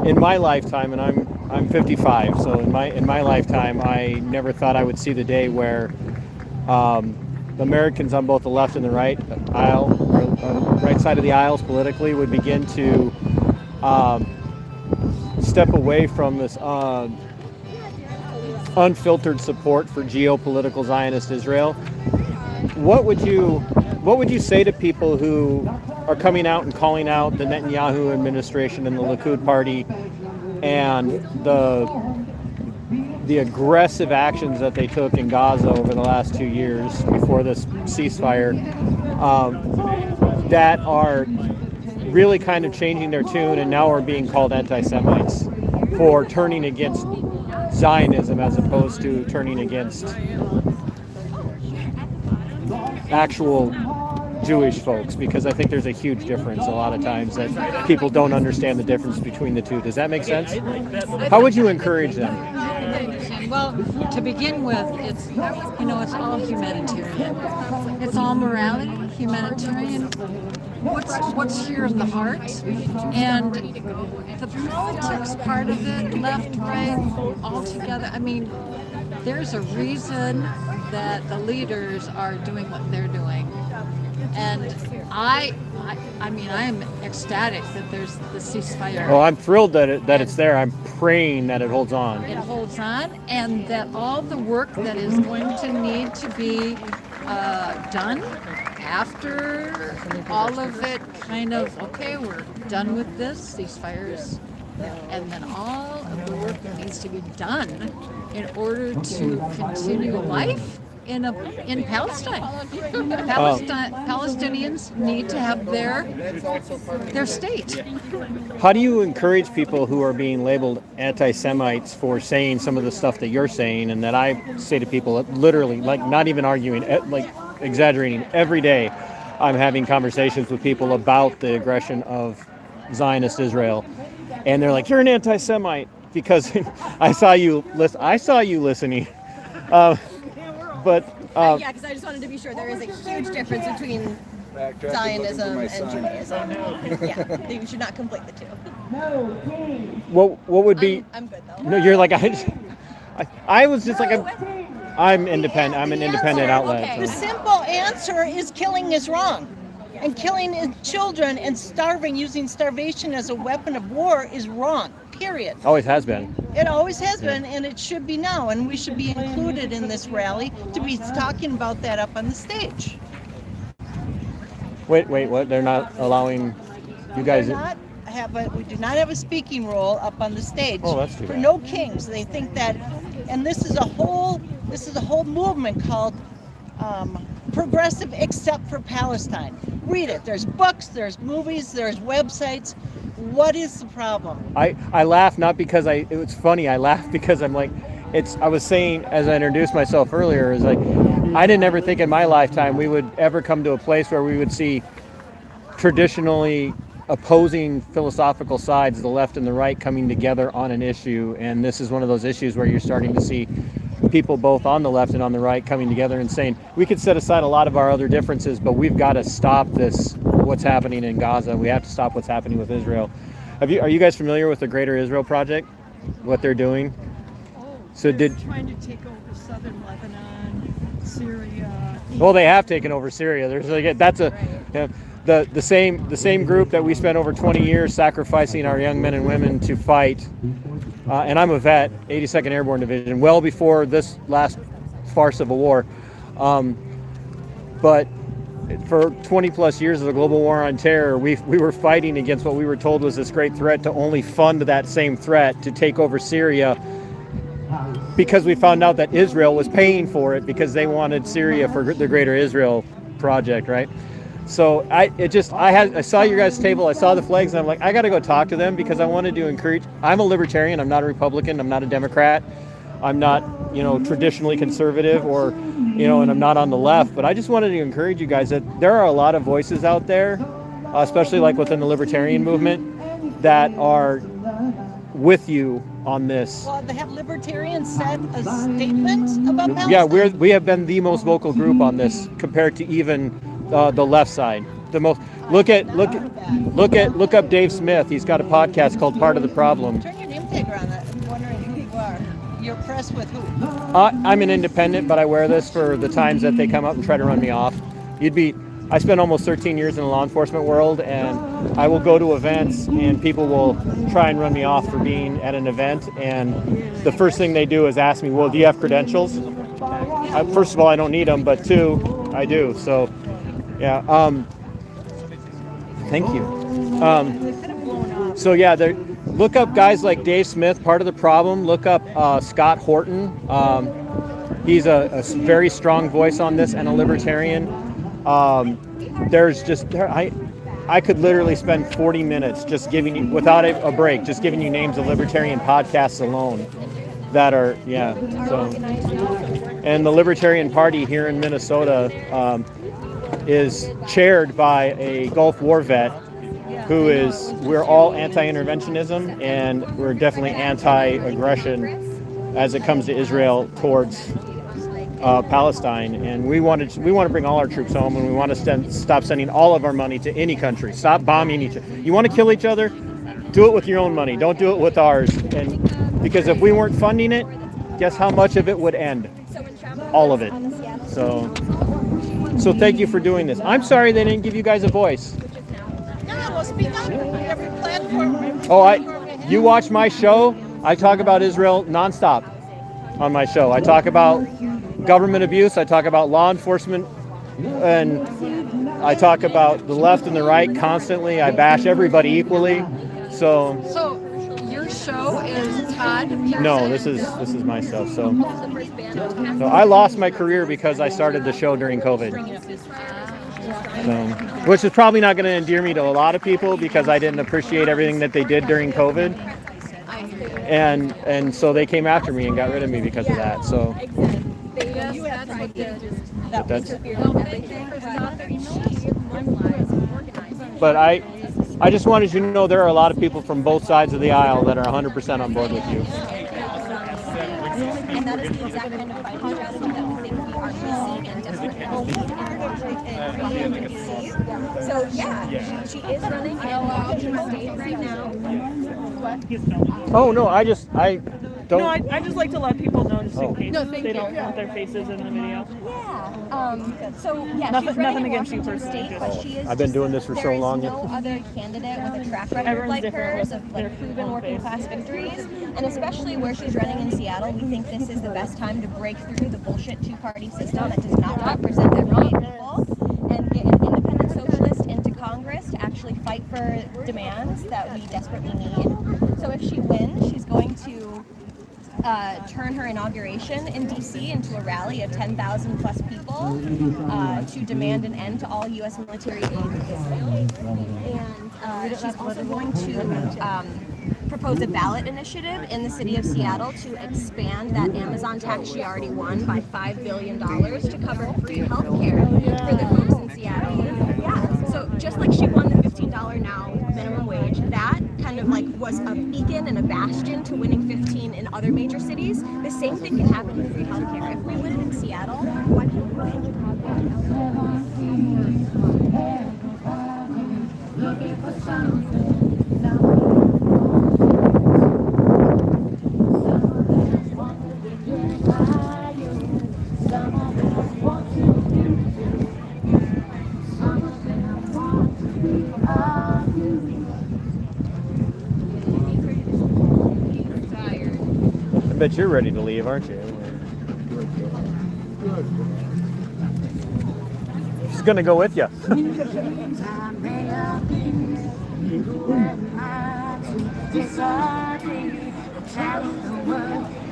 In my lifetime, and I'm 55, so in my lifetime, I never thought I would see the day where Americans on both the left and the right aisle, right side of the aisles politically, would begin to step away from this unfiltered support for geopolitical Zionist Israel. What would you say to people who are coming out and calling out the Netanyahu administration and the Likud party and the aggressive actions that they took in Gaza over the last 2 years before this ceasefire, that are really kind of changing their tune and now are being called anti-Semites for turning against Zionism as opposed to turning against actual Jewish folks, because I think there's a huge difference a lot of times that people don't understand the difference between the two. Does that make sense? How would you encourage them? Well, to begin with, it's all humanitarian. It's all morality, humanitarian. What's here in the heart, and the politics part of it, left, right, all together. I mean, there's a reason that the leaders are doing what they're doing, and I am ecstatic that there's the ceasefire. Well, I'm thrilled that it's there. I'm praying that it holds on. It holds on, and that all the work that is going to need to be done after all of it kind of, okay, we're done with this, ceasefires, and then all of the work that needs to be done in order to continue life in Palestine. Palestinians need to have their state. How do you encourage people who are being labeled anti-Semites for saying some of the stuff that you're saying and that I say to people, literally, like not even arguing, like exaggerating, every day I'm having conversations with people about the aggression of Zionist Israel, and they're like, "You're an anti-Semite because I saw you listening." Yeah, because I just wanted to be sure there is a huge difference between Zionism and Judaism. Yeah, you should not conflate the two. What would be? I'm good though. No, you're like I was just like I'm independent. I'm an independent outlet. Okay. The simple answer is killing is wrong. And killing children and using starvation as a weapon of war is wrong, period. Always has been. It always has been, and it should be now. And we should be included in this rally to be talking about that up on the stage. Wait, what? They're not allowing you guys... We do not have a speaking role up on the stage. Oh, that's too for bad. no kings. They think that, and this is a whole movement called Progressive Except for Palestine. Read it. There's books, there's movies, there's websites. What is the problem? I laugh not because it was funny. I laugh because I'm like, I was saying as I introduced myself earlier, is like, I didn't ever think in my lifetime we would ever come to a place where we would see traditionally opposing philosophical sides, the left and the right, coming together on an issue. And this is one of those issues where you're starting to see people both on the left and on the right coming together and saying, we could set aside a lot of our other differences, but we've got to stop what's happening in Gaza. We have to stop what's happening with Israel. Are you guys familiar with the Greater Israel Project? What they're doing? They're trying to take over southern Lebanon, Syria. Well, they have taken over Syria. The same group that we spent over 20 years sacrificing our young men and women to fight. And I'm a vet, 82nd Airborne Division, well before this last farce of a war. But for 20 plus years of the global war on terror, we were fighting against what we were told was this great threat, to only fund that same threat to take over Syria, because we found out that Israel was paying for it because they wanted Syria for the Greater Israel Project, right? So I saw your guys' table, I saw the flags, and I'm like, I got to go talk to them because I wanted to encourage. I'm a libertarian. I'm not a Republican. I'm not a Democrat. I'm not, traditionally conservative, or, and I'm not on the left. But I just wanted to encourage you guys that there are a lot of voices out there, especially like within the libertarian movement, that are with you on this. Well, have libertarians said a statement about Palestine? Yeah, we have been the most vocal group on this compared to even the left side. The most. Look up Dave Smith. He's got a podcast called Part of the Problem. Turn your name tag around that. I'm wondering who you are. You're pressed with who? I'm an independent, but I wear this for the times that they come up and try to run me off. I spent almost 13 years in the law enforcement world, and I will go to events and people will try and run me off for being at an event, and the first thing they do is ask me, well, do you have credentials? First of all, I don't need them, but two, I do. So yeah, thank you. Look up guys like Dave Smith, Part of the Problem. Look up Scott Horton. He's a very strong voice on this and a libertarian. I could literally spend 40 minutes just giving you, without a break, just giving you names of libertarian podcasts alone that are, and the Libertarian Party here in Minnesota is chaired by a Gulf War vet we're all anti-interventionism, and we're definitely anti-aggression as it comes to Israel towards Palestine. And we want to bring all our troops home, and we want to stop sending all of our money to any country. Stop bombing each other. You want to kill each other? Do it with your own money. Don't do it with ours. And because if we weren't funding it, guess how much of it would end? All of it. So thank you for doing this. I'm sorry they didn't give you guys a voice. Speak up. Every platform. You watch my show. I talk about Israel nonstop on my show. I talk about government abuse. I talk about law enforcement, and I talk about the left and the right constantly. I bash everybody equally. So your show is Todd. No, this is my stuff. So I lost my career because I started the show during COVID. So, which is probably not going to endear me to a lot of people because I didn't appreciate everything that they did during COVID. And so they came after me and got rid of me because of that. So but I just wanted you to know there are a lot of people from both sides of the aisle that are 100% on board with you. And that is the exact kind of fighting strategy that we think we are missing and desperately need. So yeah, she is running in Washington State right now. Oh no, I don't. No, I just like to let people know just in case they don't want their faces in the video. Yeah. So yeah, Nothing against you personally. State, but she is I've been doing this for so long. There is no other candidate with a track record like hers of like proven working class victories, and especially where she's running in Seattle, we think this is the best time to break through the bullshit two-party system that does not represent everyday people, and get an independent socialist into Congress to actually fight for demands that we desperately need. So if she wins, she's going to turn her inauguration in D.C. into a rally of 10,000 plus people to demand an end to all U.S. military aid to Israel. And she's also going to propose a ballot initiative in the city of Seattle to expand that Amazon tax she already won by $5 billion to cover free health care for the folks in Seattle. Yeah, so just like she won the $15 now minimum wage, that kind of like was a beacon and a bastion to winning 15 in other major cities. The same thing can happen with free health care. If we win in Seattle, why can't we win in I bet you're ready to leave, aren't you? She's gonna go with you.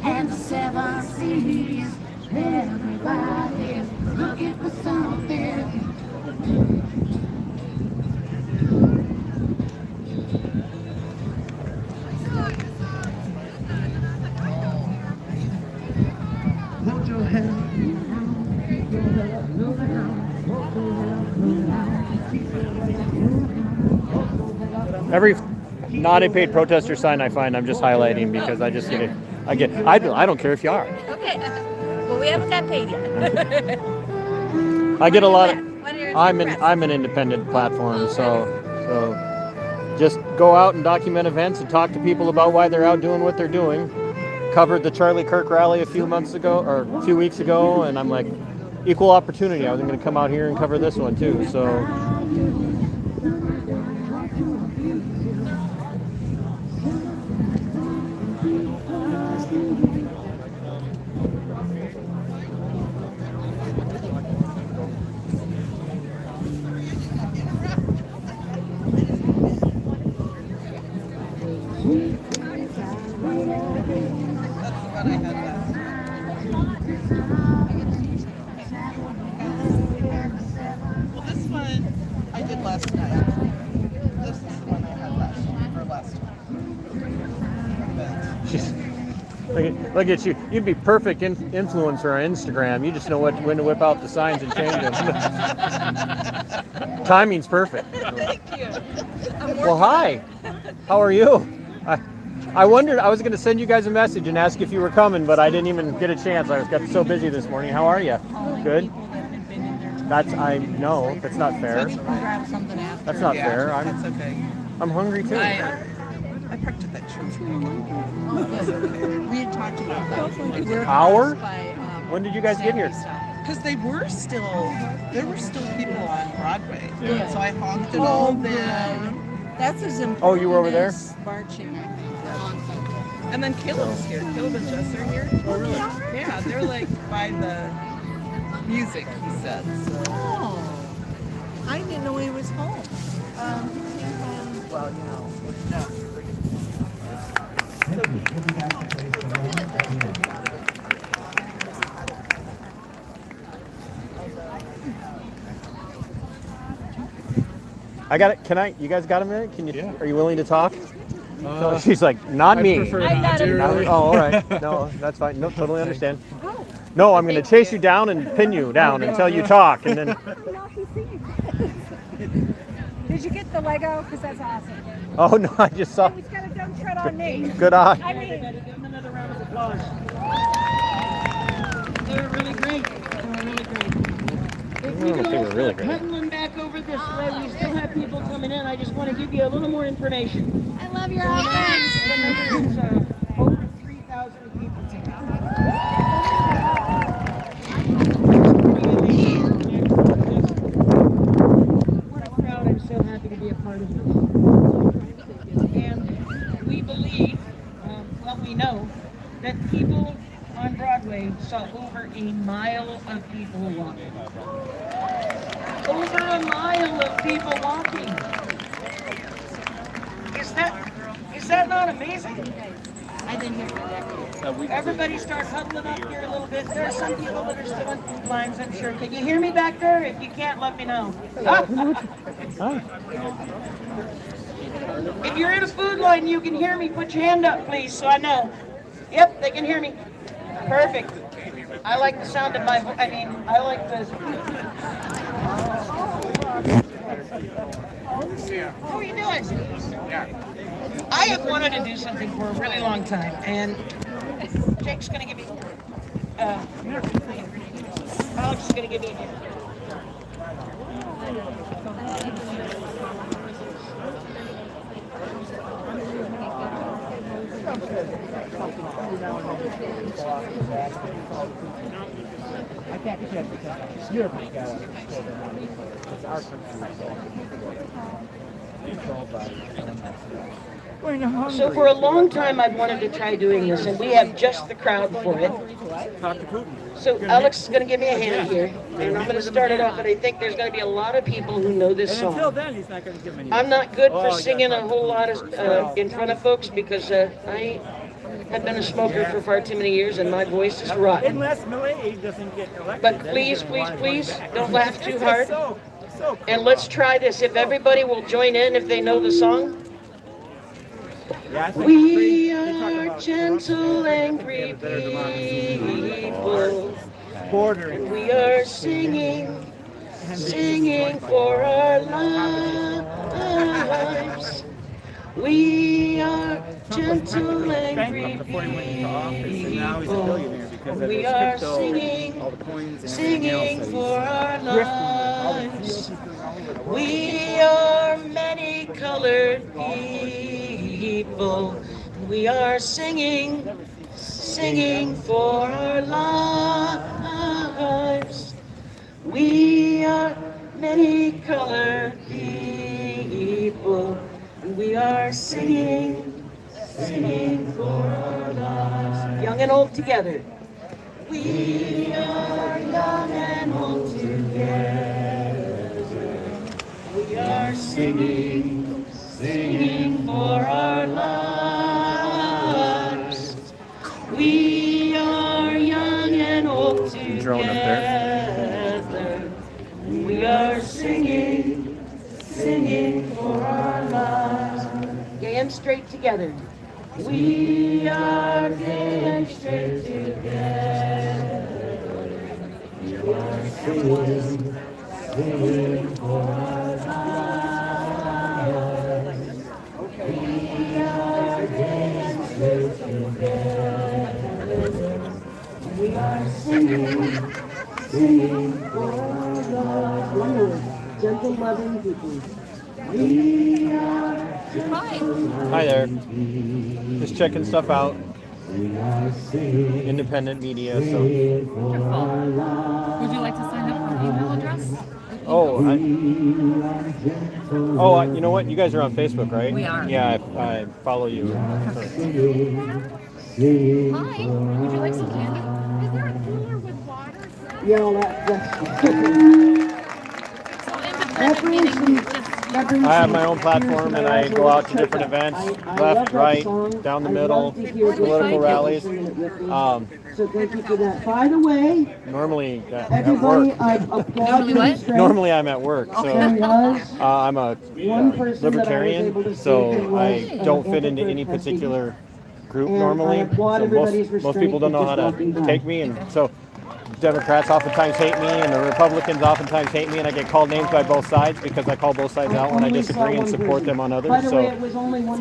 And the 7 seas, everybody's looking for something. Hold your hand. Every not a paid protester sign I find, I'm just highlighting because I just get it. I don't care if you are. Okay. Well, we haven't got paid yet. I get a lot of. I'm an independent platform, so just go out and document events and talk to people about why they're out doing what they're doing. Covered the Charlie Kirk rally a few weeks ago, and I'm like, equal opportunity. I was going to come out here and cover this one too. So. Well, this one I did last night. This is the one I had last time. Look at you. You'd be perfect influencer on Instagram. You just know when to whip out the signs and change them. Timing's perfect. Thank you. Well, hi. How are you? I wondered, I was going to send you guys a message and ask if you were coming, but I didn't even get a chance. I got so busy this morning. How are you? Good? I know, that's not fair. Grab something after. That's not fair. That's okay. I'm hungry too. I parked at that church. We had talked about that. Hour? When did you guys get here? Because there were still people on Broadway. Yeah. So I honked at all of them. That's as important. Oh, you were over there? as marching. And then Caleb's here. Caleb and Jess are here. Oh, really? Yeah, they're like by the music, he said. So. Oh, I didn't know he was home. Well, you know, no. I got it. Can I? You guys got a minute? Can you? Yeah. Are you willing to talk? No, she's like, not me. I prefer not to. Oh, all right. No, that's fine. No, totally understand. No, I'm going to chase you down and pin you down until you talk, and then. Did you get the Lego? Because that's awesome. Oh no, I just saw. He's got a dumb tread on me. Good eye. I mean, give them another round of applause. They're really great. They're really great. If we can all start huddling back over this way, we still have people coming in. I just want to give you a little more information. I love your outfits. There's over 3,000 people today. What a crowd. I'm so happy to be a part of this. And we believe, well, we know that people on Broadway saw over a mile of people walking. Over a mile of people walking. Is that not amazing? I didn't hear that. Everybody start huddling up here a little bit. There are some people that are still in food lines, I'm sure. Can you hear me back there? If you can't, let me know. If you're in a food line, you can hear me. Put your hand up, please, so I know. Yep, they can hear me. Perfect. I like the sound of my voice. I like the... How are you doing? I have wanted to do something for a really long time, and Jake's going to give me... Alex is going to give me a hand. I can't get that because Europe has got it's our country. So for a long time I've wanted to try doing this, and we have just the crowd for it. So Alex is going to give me a hand here, and I'm going to start it off, but I think there's going to be a lot of people who know this song. Until then, he's not going to give any. I'm not good for singing a whole lot of, in front of folks because I have been a smoker for far too many years and my voice is rotten. Unless Millay doesn't get elected. But please, please, please, don't laugh too hard. And let's try this. If everybody will join in if they know the song. We are gentle, angry people. We are singing, singing for our lives. We are gentle, angry people. We are singing, singing for our lives. We are many-colored people. We are singing, singing for our lives. We are many-colored people. We are singing, singing for our lives. Young and old together. We are young and old together. We are singing, singing for our lives. We are young and old together. We are singing, singing for our lives. Gay and straight together. We are gay and straight together. We are singing, singing for our lives. We are gay and straight together. We are singing, singing for our lives. Gentle, loving people. We are Hi there. Just checking stuff out. Independent media. So. Would you like to sign up for an email address? You know what? You guys are on Facebook, right? We are. Yeah, I follow you. Hi. Would you like some candy? Is there a cooler with water? Yeah, that's So independent meaning just I have my own platform, and I go out to different events, left, right, down the middle, political rallies. So thank you for that. By the way, Normally at everybody, work. I applaud your strength. Normally I'm at work, so I'm a libertarian, so I don't fit into any particular group normally. So most people don't know how to take me, and so Democrats oftentimes hate me, and the Republicans oftentimes hate me, and I get called names by both sides because I call both sides out when I disagree and support them on others. So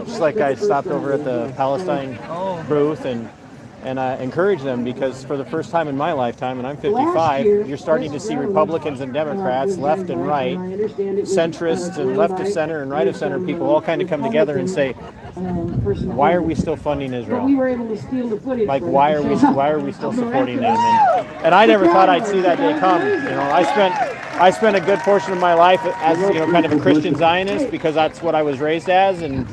just like I stopped over at the Palestine booth and I encourage them, because for the first time in my lifetime, and I'm 55, you're starting to see Republicans and Democrats, left and right, centrists and left of center and right of center people all kind of come together and say, why are we still funding Israel? Like, why are we still supporting them? And I never thought I'd see that day come. You know, I spent a good portion of my life as, you know, kind of a Christian Zionist, because that's what I was raised as, and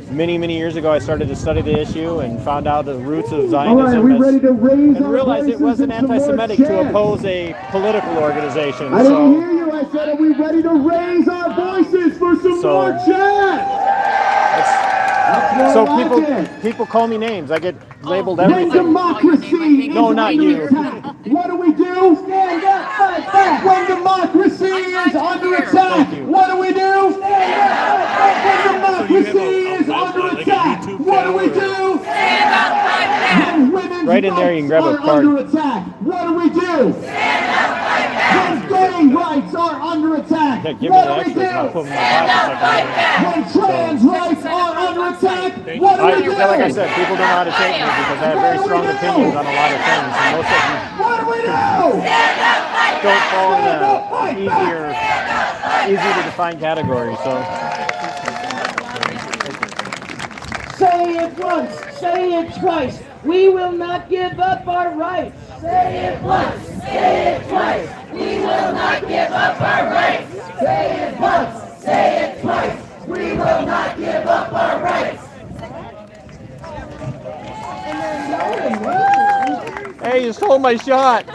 many years ago I started to study the issue and found out the roots of Zionism, and realized it wasn't anti-Semitic to oppose a political organization. I didn't hear you. I said, are we ready to raise our voices for some more chants? So people call me names. I get labeled everything. Democracy. No, not you. What do we do? Stand up, fight back. When democracy is under attack, what do we do? Stand up, fight back. When democracy is under attack, what do we do? Stand up, fight back. When women's Right in there, you can grab a rights are card. under attack, what do we do? Stand up, fight back. When gay rights are under attack, Yeah, give me what the do we extras and I'll do? put them in my pocket. When trans rights are under attack, what do we do? Like I said, people don't know how to take me because I have very strong opinions on a lot of things, and most of them don't fall in the easy to define category. So say it once, say it twice. We will not give up our rights. Say it once, say it twice. We will not give up our rights. Say it once, say it twice. We will not give up our rights. hey, you stole my shot.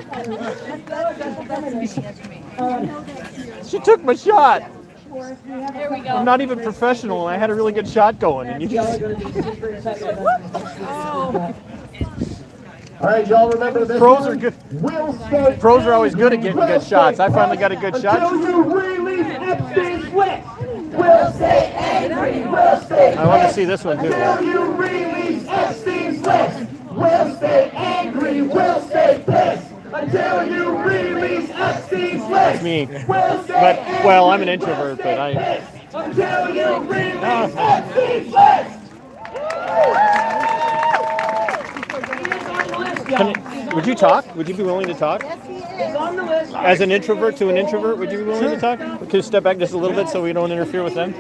She took my shot. There we go. I'm not even professional, and I had a really good shot going, and you just... All right, y'all remember this. Pros are good. Pros are always good at getting good shots. I finally got a good shot. Until you release Epstein's list, we'll stay angry, we'll stay I want to see this one too. Until you release Epstein's list, we'll stay angry, we'll stay pissed. Until you release Epstein's list, That's me. But, well, I'm an introvert, but I... Until you release Epstein's list. Would you talk? Would you be willing to talk? As an introvert to an introvert, would you be willing to talk? Could you step back just a little bit so we don't interfere with them?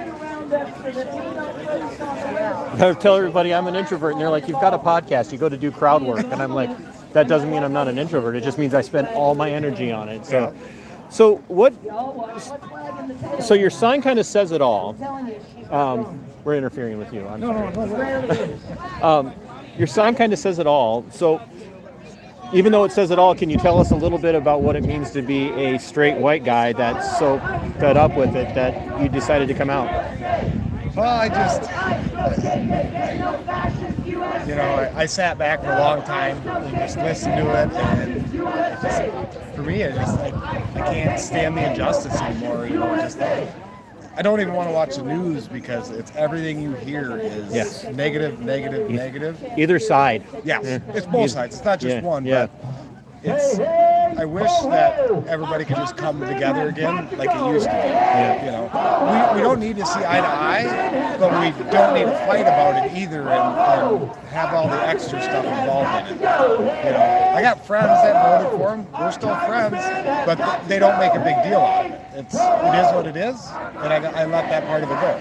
I tell everybody I'm an introvert, and they're like, you've got a podcast, you go to do crowd work. And I'm like, that doesn't mean I'm not an introvert. It just means I spend all my energy on it. So your sign kind of says it all. We're interfering with you. I'm sorry. Your sign kind of says it all. So even though it says it all, can you tell us a little bit about what it means to be a straight white guy that's so fed up with it that you decided to come out? Well, I sat back for a long time and just listened to it, and for me, I can't stand the injustice anymore. I don't even want to watch the news because it's everything you hear is negative. Either side. Yes, Yeah. it's both sides. It's not just one. Yeah. But I wish that everybody could just come together again like it used to be. We don't need to see eye to eye, but we don't need to fight about it either and have all the extra stuff involved in it. I got friends that voted for him. We're still friends, but they don't make a big deal out of it. It is what it is, and I let that part of it go.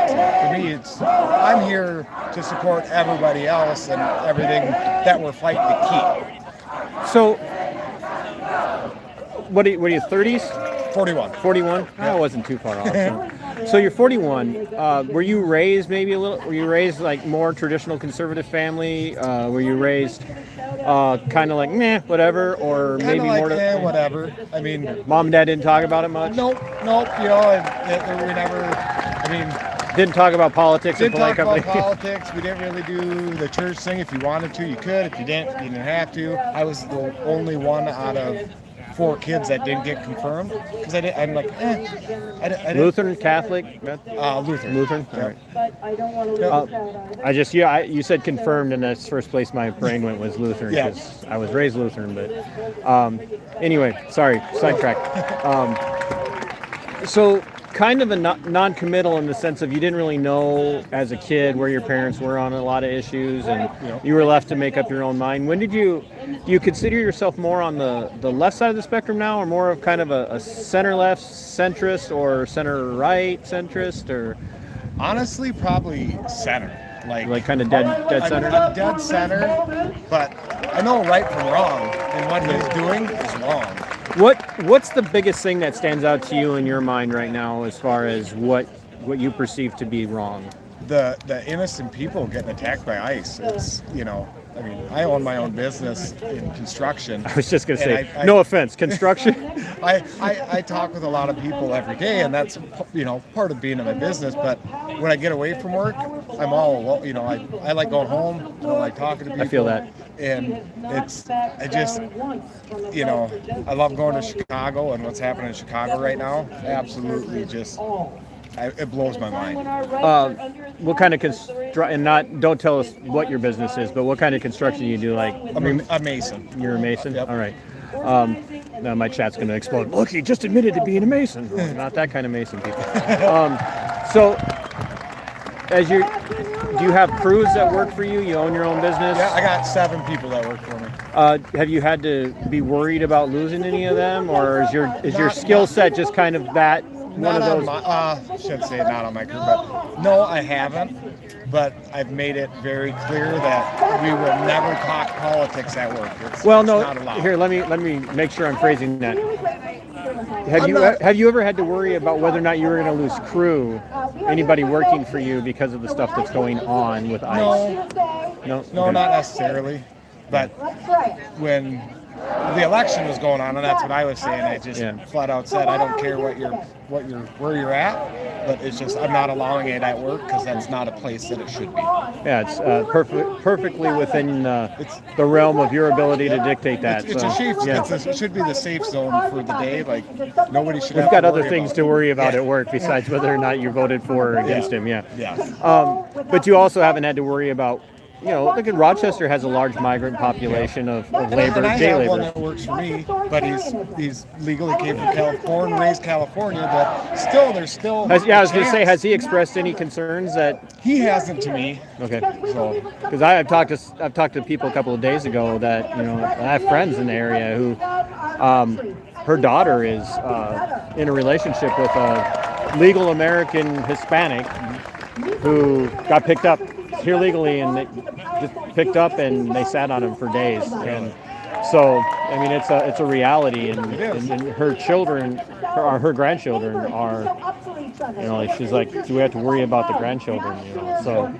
So for me, I'm here to support everybody else and everything that we're fighting to keep. So, what are you, 30s? 41. 41? I wasn't too far off. So. So you're 41. Were you raised maybe a little? Were you raised like more traditional conservative family? Were you raised kind of like meh, whatever, or Kinda maybe like, more? whatever. I mean, mom and dad didn't talk about it much. Nope. You know, we never. I mean, didn't talk about politics. Didn't and talk about company. politics. We didn't really do the church thing. If you wanted to, you could. If you didn't, you didn't have to. I was the only one out of 4 kids that didn't get confirmed because I'm like, I didn't. Lutheran, Catholic, Lutheran. Lutheran. All right. You said confirmed, and that's first place my brain went was Lutheran because I was raised Lutheran. But anyway, sorry, sidetrack. So kind of a non-committal in the sense of you didn't really know as a kid where your parents were on a lot of issues, and you were left to make up your own mind. When did do you consider yourself more on the left side of the spectrum now, or more of kind of a center-left centrist, or center-right centrist, or? Honestly, probably center. Like kind of dead center? I'm dead center, but I know right from wrong, and what he's doing is wrong. What's the biggest thing that stands out to you in your mind right now as far as what you perceive to be wrong? The innocent people getting attacked by ICE. It's, I mean, I own my own business in construction. I was just going to say, no offense, construction? I talk with a lot of people every day, and that's, part of being in my business. But when I get away from work, I'm all, I like going home. I don't like talking to people. I feel that. And I love going to Chicago, and what's happening in Chicago right now, absolutely just... it blows my mind. What kind of don't tell us what your business is, but what kind of construction you do? Like, I'm a mason. You're a mason? Yep. All right. Now my chat's going to explode. Look, he just admitted to being a mason. Oh, not that kind of mason, people. So, do you have crews that work for you? You own your own business? Yeah, I got 7 people that work for me. Have you had to be worried about losing any of them, or is your skill set just kind of that? Not on my, should say not on my crew, but no, I haven't. But I've made it very clear that we will never talk politics at work. It's not allowed. Here, let me make sure I'm phrasing that. Have you ever had to worry about whether or not you were going to lose crew, anybody working for you because of the stuff that's going on with ICE? No, not necessarily. But when the election was going on, and that's what I was saying, I just flat out said I don't care where you're at, but it's just I'm not allowing it at work because that's not a place that it should be. Yeah, it's perfectly within the realm of your ability to dictate that. It's a safe. It should be the safe zone for the day. Like nobody should. We've got other things to worry about at work besides whether or not you voted for or against him. Yeah. But you also haven't had to worry about. Look at Rochester has a large migrant population of labor, day labor. One that works for me, but he's legally came from California, raised California, but still, there's still. I was going to say, has he expressed any concerns that he hasn't to me? Okay, so because I've talked to people a couple of days ago that I have friends in the area who, her daughter is in a relationship with a legal American Hispanic who got picked up here legally and they just picked up and they sat on him for days. And so, I mean, it's a reality, and her children, her grandchildren are, she's like, do we have to worry about the grandchildren? So,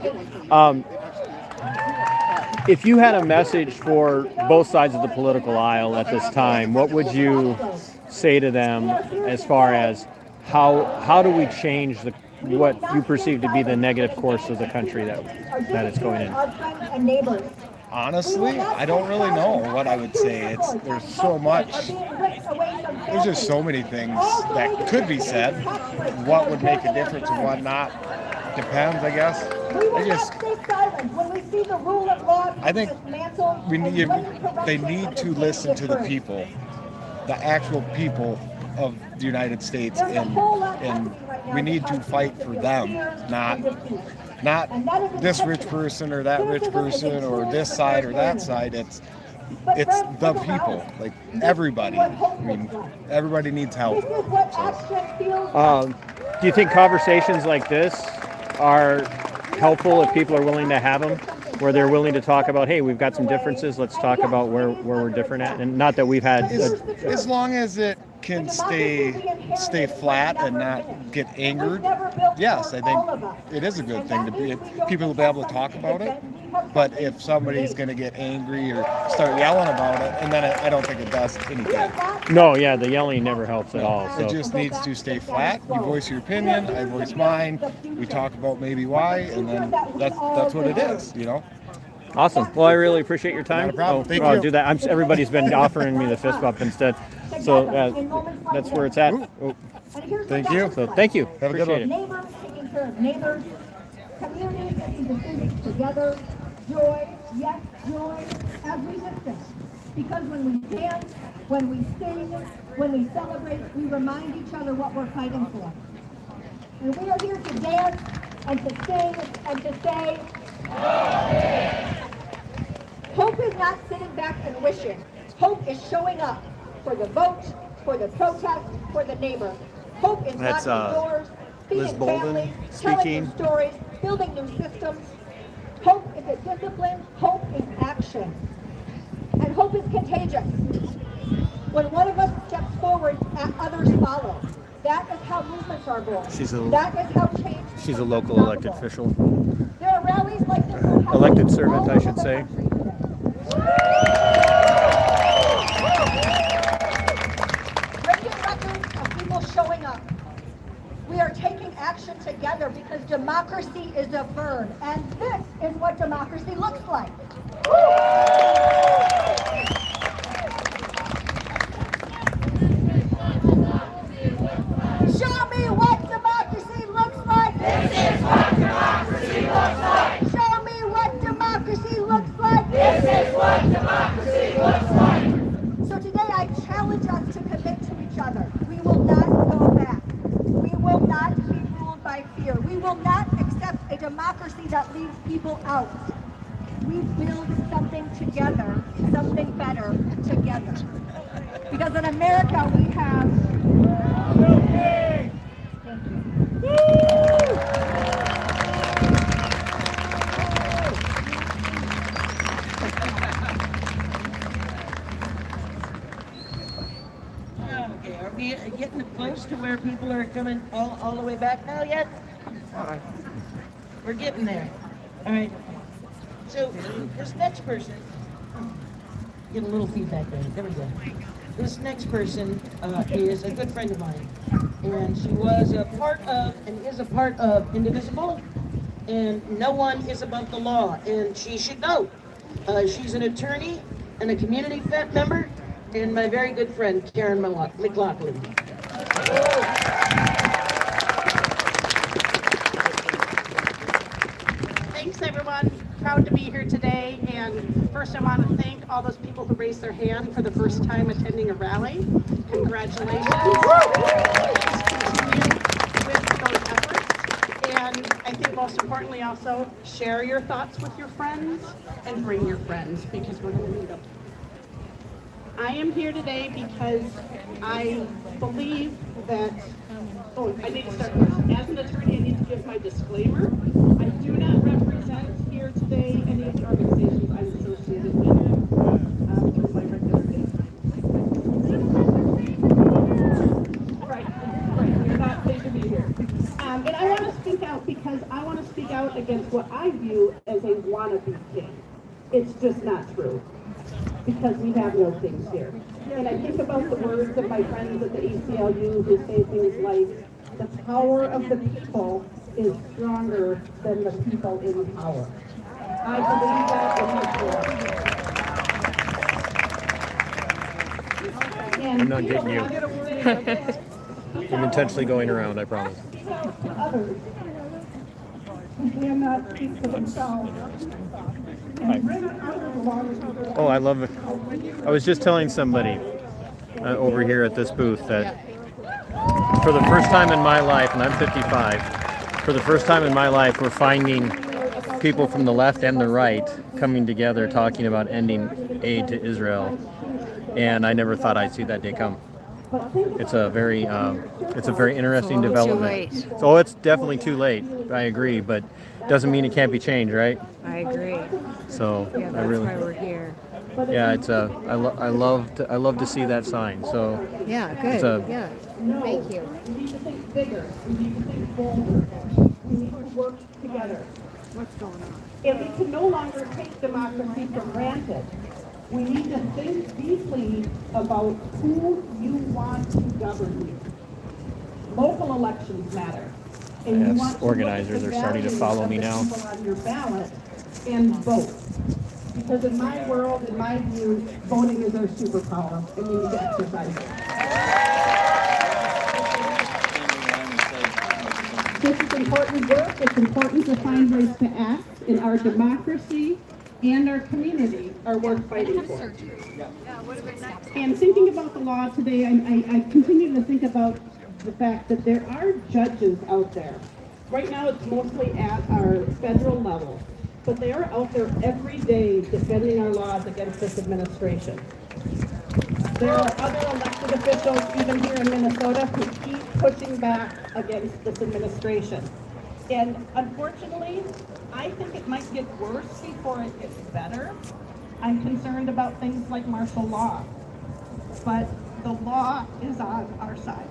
if you had a message for both sides of the political aisle at this time, what would you say to them as far as how do we change what you perceive to be the negative course of the country that it's going in? Honestly, I don't really know what I would say. There's so much. There's just so many things that could be said. What would make a difference and what not depends, I guess. I think they need to listen to the people, the actual people of the United States, and we need to fight for them, not this rich person or that rich person or this side or that side. It's the people, like everybody. I mean, everybody needs help. So. Do you think conversations like this are helpful if people are willing to have them, where they're willing to talk about, hey, we've got some differences, let's talk about where we're different at, and not that we've had... As long as it can stay flat and not get angered, yes, I think it is a good thing to be. People will be able to talk about it. But if somebody's going to get angry or start yelling about it, and then I don't think it does anything. No, yeah, the yelling never helps at all. So It just needs to stay flat. You voice your opinion, I voice mine. We talk about maybe why, and then that's what it is, you know. Awesome. Well, I really appreciate your time. Not a problem. Thank I'll you. do that. Everybody's been offering me the fist bump instead, so that's where it's at. Oh. Thank you. So thank you. Have a good Appreciate one. it. Neighbors taking care of neighbors, communities making decisions together, joy, yes, joy as resistance. Because when we dance, when we sing, when we celebrate, we remind each other what we're fighting for. And we are here to dance and to sing and to say, hope is not sitting back and wishing. Hope is showing up for the vote, for the protest, for the neighbor. Hope is That's, knocking doors, Liz feeding Bolden families, speaking. telling new stories, building new systems. Hope is a discipline. Hope is action. And hope is contagious. When one of us steps forward, others follow. That is how movements are born. That is how change. She's a local elected official. There are rallies like this. Elected servant, I should say. Breaking records of people showing up. We are taking action together because democracy is a verb, and this is what democracy looks like. Show me what democracy looks like. This is what democracy looks like. Show me what democracy looks like. This is what democracy looks like. So today I challenge us to commit to each other. We will not go back. We will not be ruled by fear. We will not accept a democracy that leaves people out. We build something together, something better together. Because in America we have... Thank Okay, are we getting close to where people are coming all the way back now yet? We're getting there. All right. So this next person, get a little feedback there. There we go. This next person is a good friend of mine, and she was a part of and is a part of Indivisible, and no one is above the law, and she should know. She's an attorney and a community member, and my very good friend, Karen McLaughlin. Thanks, everyone. Proud to be here today. And first, I want to thank all those people who raised their hand for the first time attending a rally. Congratulations. Please continue with those efforts. And I think most importantly also, share your thoughts with your friends and bring your friends because we're going to need them. I am here today because I believe that, I need to start first. As an attorney, I need to give my disclaimer. I do not represent here today any of the organizations I'm associated with through my regular business. Right, you're not paid to be here. And I want to speak out because I want to speak out against what I view as a wannabe king. It's just not true. Because we have no kings here. And I think about the words of my friends at the ACLU who say things like, the power of the people is stronger than the people in power. I believe that in this world. I'm not getting you. I'm intentionally going around, I promise. Others who cannot speak for themselves. Oh, I love it. I was just telling somebody over here at this booth that for the first time in my life, and I'm 55, for the first time in my life, we're finding people from the left and the right coming together talking about ending aid to Israel. And I never thought I'd see that day come. It's a very interesting development. So it's definitely too late. I agree, but doesn't mean it can't be changed, right? I agree. So yeah, that's why we're here. Yeah, it's I love to see that sign. So Yeah, it's good. Yeah. Thank you. We need to think bigger. We need to think bolder. We need to work together. What's going on? And we can no longer take democracy for granted. We need to think deeply about who you want to govern you. Local elections matter. And you Yes, want to organizers look are at the starting to values follow of me the now. people on your ballot and vote. Because in my world, in my view, voting is our superpower, and we need to exercise it. This is important work. It's important to find ways to act in our democracy and our community are worth fighting for. And thinking about the law today, I continue to think about the fact that there are judges out there. Right now, it's mostly at our federal level, but they are out there every day defending our laws against this administration. There are other elected officials, even here in Minnesota, who keep pushing back against this administration. And unfortunately, I think it might get worse before it gets better. I'm concerned about things like martial law, but the law is on our side.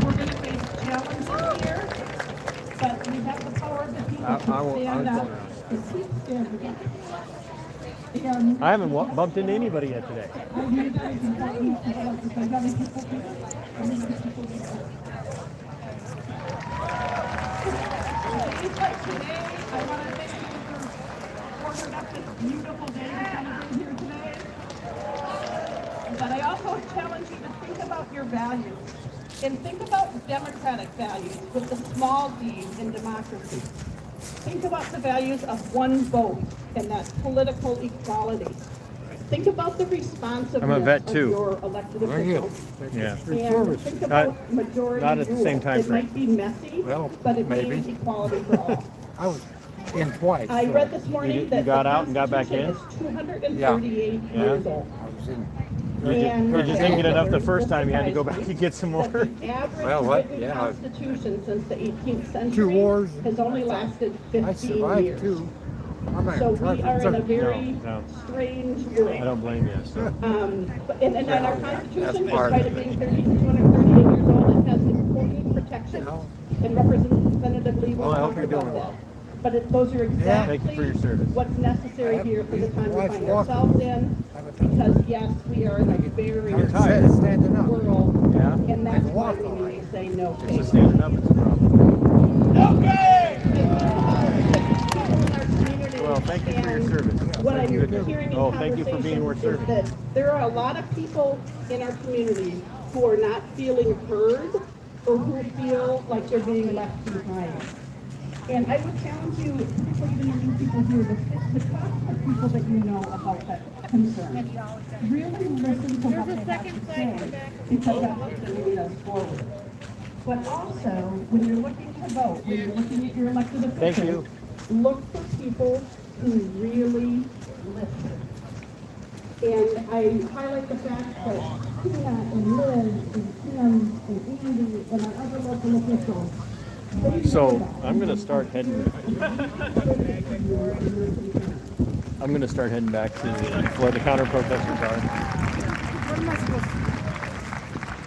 We're going to face challenges here, but we have the power of the people to stand up and keep standing. And I haven't bumped into anybody yet today. Beautiful day to celebrate here today. But I also challenge you to think about your values and think about democratic values with the small d in democracy. Think about the values of one vote and that political equality. Think about the responsiveness I'm a vet too. of your elected officials. Yeah. And think about majority not at the same time It frame. might be messy, but it means equality for all. I was in twice. I read this morning You that got the out and got back in? Constitution is 238 Yeah. years old. I was in. You just didn't get enough the first time. You had to go back and get some more. The average written constitution since the 18th century 2 wars. has only lasted I 15 survived years. 2. I'm So we are in a very No. strange world. I don't blame you. So. And our Constitution, despite it being 238 years old, it has important protections and Representative Lee will Well, I hope talk you're about doing that. well. But those are exactly Thank you for your service. what's necessary here for the time we find ourselves in. Because yes, we are in a very standing up. world, Yeah. and that's why we need to say no. It's just standing up. It's a problem. Well, thank you for your service. What I'm Good. hearing in Oh, thank you for being worth conversations is serving. that there are a lot of people in our community who are not feeling heard or who feel like they're being left behind. And I would challenge you, before even the new people here, to talk to people that you know about that concern. Really listen to what they have to say, because that's what's going to lead us forward. But also, when you're looking to vote, when you're looking at your elected officials, Thank you. look for people who really listen. And I highlight the fact that Tina and Liz and Tim and Andy and our other local officials, So I'm gonna start heading. I'm gonna start heading back to where the counter protesters are.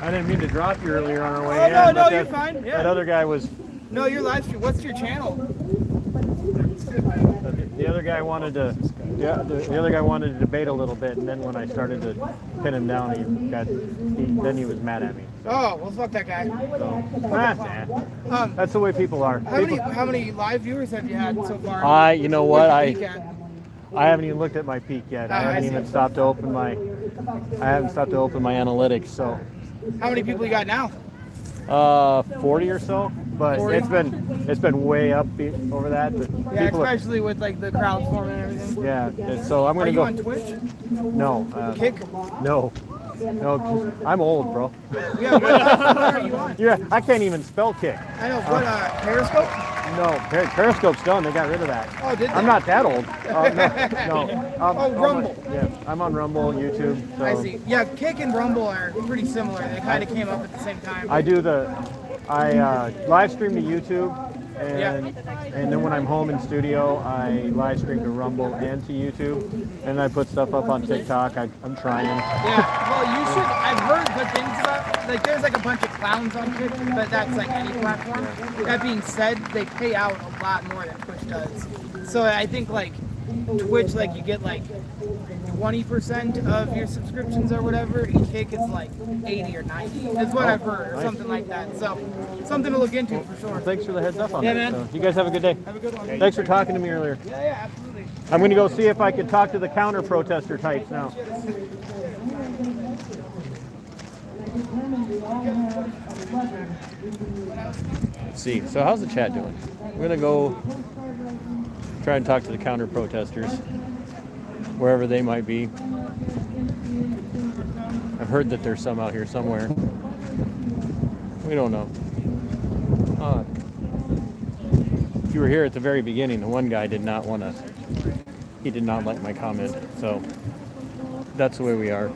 I didn't mean to drop you earlier on our way in. No, but no, that, you're fine. Yeah. That other guy was. No, you're live stream. What's your channel? The other guy wanted to. Yeah, the other guy wanted to debate a little bit, and then when I started to pin him down, then he was mad at me. Oh, well, fuck that guy. That's the way people are. How many live viewers have you had so far? You know what? I Peek at? haven't even looked at my peak yet. I haven't even stopped to open my. I haven't stopped to open my analytics. So. How many people you got now? 40 or so, but 40? it's been way up over that. But Yeah, people especially with like the crowd forming and everything. so I'm gonna Are you go. on Twitch? No. Kick? No. I'm old, bro. Yeah, what are you on? Yeah, I can't even spell kick. I know. What? Periscope? No, Periscope's done. They got rid of that. Oh, did they? I'm not that old. No. Rumble. I'm on Rumble, YouTube. So. I see. Yeah, Kick and Rumble are pretty similar. They kind of came up at the same time. I live stream to YouTube, and then when I'm home in studio, I live stream to Rumble and to YouTube, and I put stuff up on TikTok. I'm trying. Yeah, well, you should. I've heard good things about. Like, there's like a bunch of clowns on Twitch, but that's like any platform. That being said, they pay out a lot more than Twitch does. So I think like Twitch, like you get like 20% of your subscriptions or whatever. Each kick is like 80 or 90. That's what I've heard, or something like that. So something to look into for sure. Well, thanks for the heads up on that. Man. Man. So, you guys have a good day. Have a good one. Thanks for talking to me earlier. Yeah, absolutely. I'm going to go see if I can talk to the counter protester types now. Let's see. So how's the chat doing? We're going to go try and talk to the counter protesters, wherever they might be. I've heard that there's some out here somewhere. We don't know. If you were here at the very beginning, the one guy did not want to, he did not like my comment. So that's the way we are.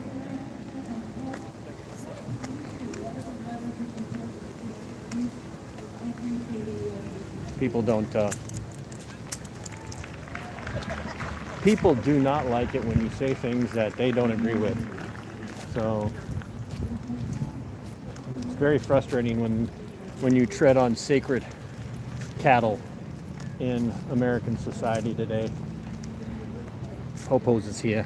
People don't, people do not like it when you say things that they don't agree with. So it's very frustrating when you tread on sacred cattle in American society today. Popos is here.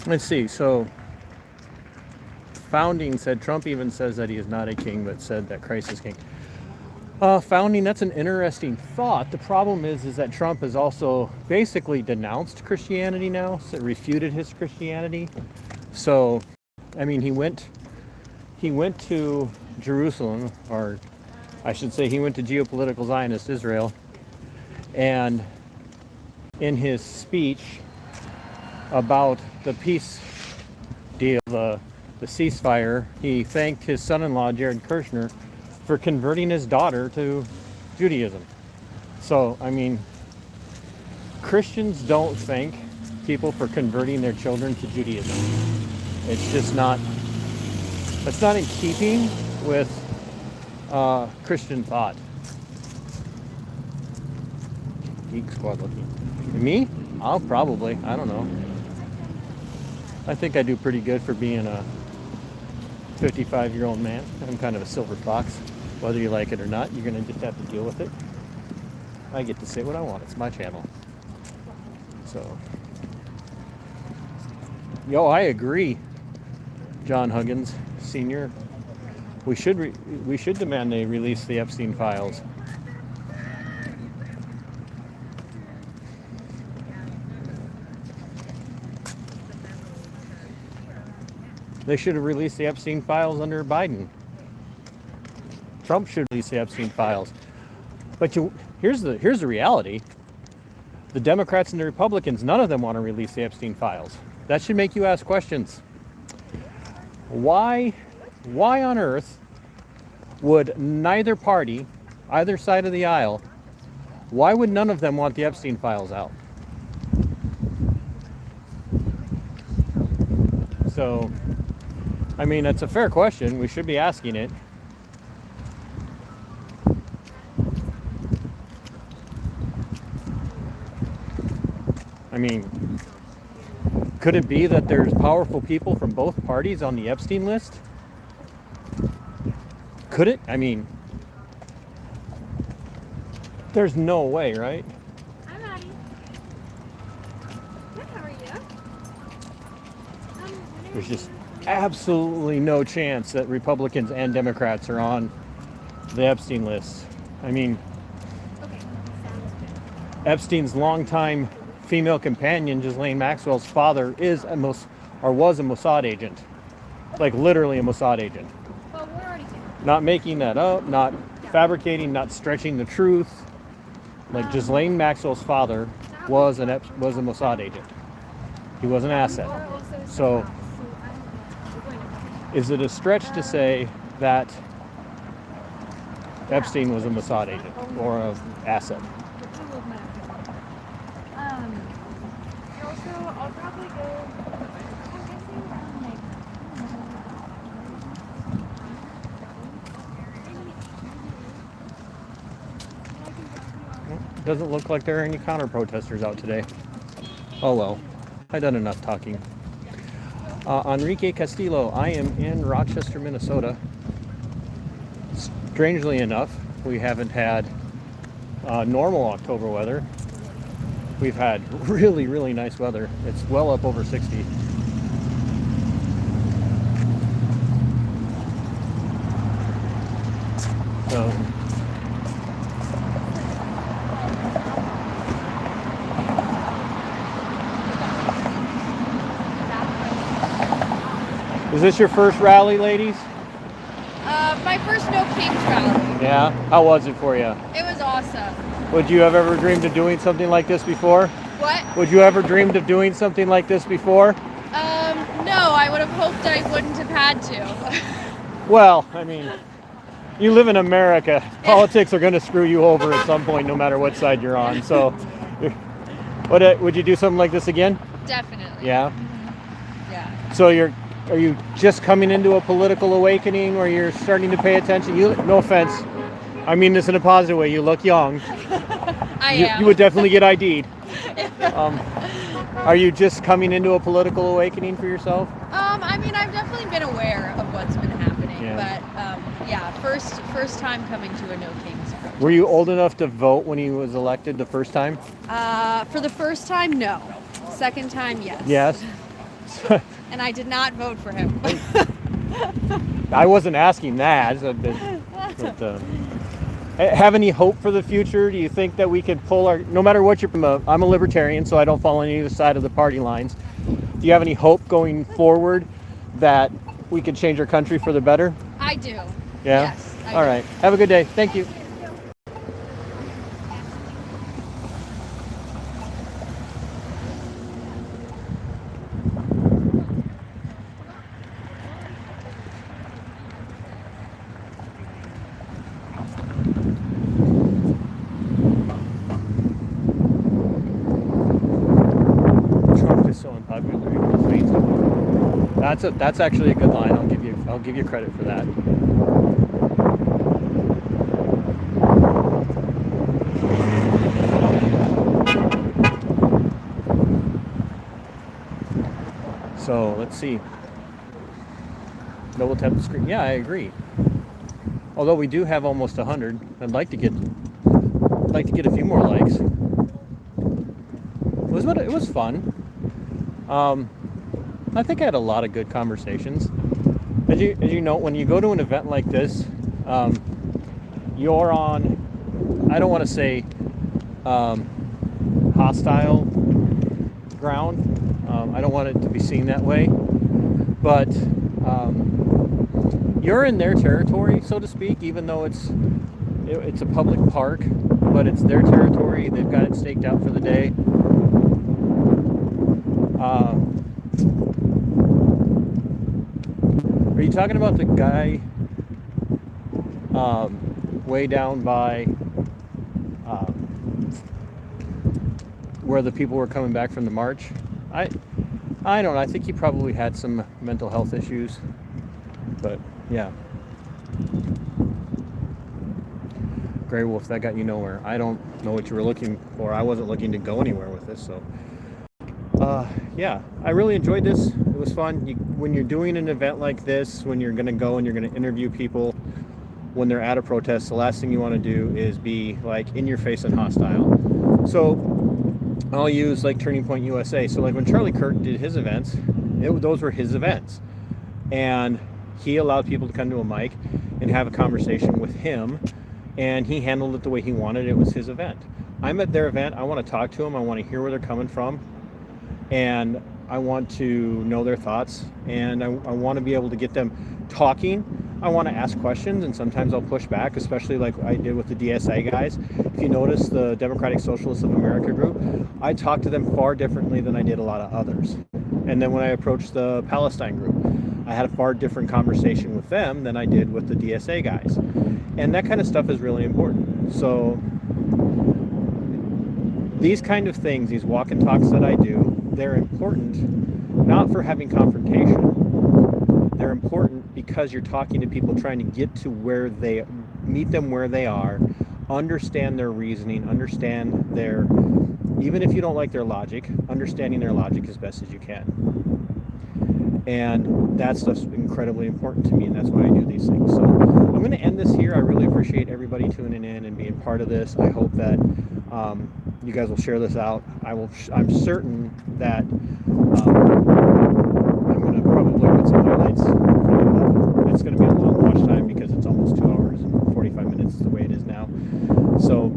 Let's see, so Founding said, Trump even says that he is not a king, but said that Christ is king. Founding, that's an interesting thought. The problem is that Trump has also basically denounced Christianity now, so refuted his Christianity. So, I mean, he went to Jerusalem, or I should say he went to geopolitical Zionist Israel, and in his speech about the peace deal, the ceasefire, he thanked his son-in-law, Jared Kushner, for converting his daughter to Judaism. So, I mean, Christians don't thank people for converting their children to Judaism. It's just not, it's not in keeping with Christian thought. Geek Squad looking. Me? I'll probably, I don't know. I think I do pretty good for being a 55-year-old man. I'm kind of a silver fox. Whether you like it or not, you're going to just have to deal with it. I get to say what I want. It's my channel. So, I agree, John Huggins Sr. We should demand they release the Epstein files. They should have released the Epstein files under Biden. Trump should release the Epstein files. But here's the reality. The Democrats and the Republicans, none of them want to release the Epstein files. That should make you ask questions. Why on earth would neither party, either side of the aisle, why would none of them want the Epstein files out? So, I mean, it's a fair question. We should be asking it. I mean, could it be that there's powerful people from both parties on the Epstein list? Could it? I mean, there's no way, right? Hi, Maddie. Good, how are you? There's just absolutely no chance that Republicans and Democrats are on the Epstein list. I mean, Epstein's longtime female companion, Ghislaine Maxwell's father, was a Mossad agent. Like literally a Mossad agent. Well, we're already here. Not making that up, not fabricating, not stretching the truth. Like Ghislaine Maxwell's father was a Mossad agent. He was an asset. So Is it a stretch to say that Epstein was a Mossad agent or an asset? Also, I'll probably go. Doesn't look like there are any counter protesters out today. Oh well, I've done enough talking. Enrique Castillo, I am in Rochester, Minnesota. Strangely enough, we haven't had normal October weather. We've had really, really nice weather. It's well up over 60. So, is this your first rally, ladies? My first No Kings rally. Yeah? How was it for you? It was awesome. Would you have ever dreamed of doing something like this before? What? Would you ever dreamed of doing something like this before? No, I would have hoped I wouldn't have had to. Well, I mean, you live in America. Politics are going to screw you over at some point, no matter what side you're on. So, would you do something like this again? Definitely. Yeah? Yeah. So are you just coming into a political awakening, or you're starting to pay attention? No offense. I mean this in a positive way. You look young. I am. You would definitely get ID'd. Are you just coming into a political awakening for yourself? I mean, I've definitely been aware of what's been happening, Yeah. but yeah, first time coming to a No Kings protest. Were you old enough to vote when he was elected the first time? For the first time, no. Second time, yes. Yes. And I did not vote for him. I wasn't asking that. Have any hope for the future? Do you think that we could pull no matter what I'm a libertarian, so I don't fall on either side of the party lines. Do you have any hope going forward that we could change our country for the better? I do. Yeah? Yes. All right. Have a good day. Thank you. That's actually a good line. I'll give you credit for that. So let's see. Double tap the screen. Yeah, I agree. Although we do have almost 100, I'd like to get a few more likes. It was fun. I think I had a lot of good conversations. As you know, when you go to an event like this, you're on, I don't want to say hostile ground. I don't want it to be seen that way, but you're in their territory, so to speak, even though it's a public park, but it's their territory. They've got it staked out for the day. Are you talking about the guy way down by where the people were coming back from the march? I don't know. I think he probably had some mental health issues, but yeah. Grey Wolf, that got you nowhere. I don't know what you were looking for. I wasn't looking to go anywhere with this, so. Yeah, I really enjoyed this. It was fun. When you're doing an event like this, when you're going to go and you're going to interview people when they're at a protest, the last thing you want to do is be like in your face and hostile. So I'll use like Turning Point USA. So like when Charlie Kirk did his events, those were his events. And he allowed people to come to a mic and have a conversation with him, and he handled it the way he wanted. It was his event. I'm at their event. I want to talk to them. I want to hear where they're coming from. And I want to know their thoughts, and I want to be able to get them talking. I want to ask questions, and sometimes I'll push back, especially like I did with the DSA guys. If you notice, the Democratic Socialist of America group, I talked to them far differently than I did a lot of others. And then when I approached the Palestine group, I had a far different conversation with them than I did with the DSA guys. And that kind of stuff is really important. So these kind of things, these walk and talks that I do, they're important not for having confrontation. They're important because you're talking to people, trying to get to where they, meet them where they are, understand their reasoning, understand their, even if you don't like their logic, understanding their logic as best as you can. And that stuff's incredibly important to me, and that's why I do these things. So I'm going to end this here. I really appreciate everybody tuning in and being part of this. I hope that you guys will share this out. I'm certain that I'm going to probably put some highlights. It's going to be a long watch time because it's almost 2 hours and 45 minutes the way it is now. So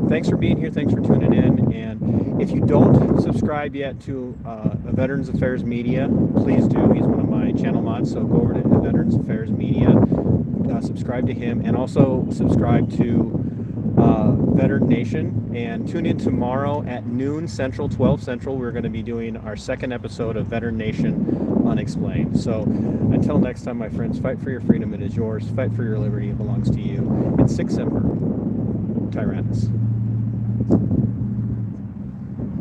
thanks for being here. Thanks for tuning in. And if you don't subscribe yet to Veterans Affairs Media, please do. He's one of my channel mods. So go over to Veterans Affairs Media, subscribe to him, and also subscribe to Veteran Nation, and tune in tomorrow at noon Central, 12 Central. We're going to be doing our second episode of Veteran Nation Unexplained. So until next time, my friends, fight for your freedom. It is yours. Fight for your liberty. It belongs to you. And sic semper tyrannis.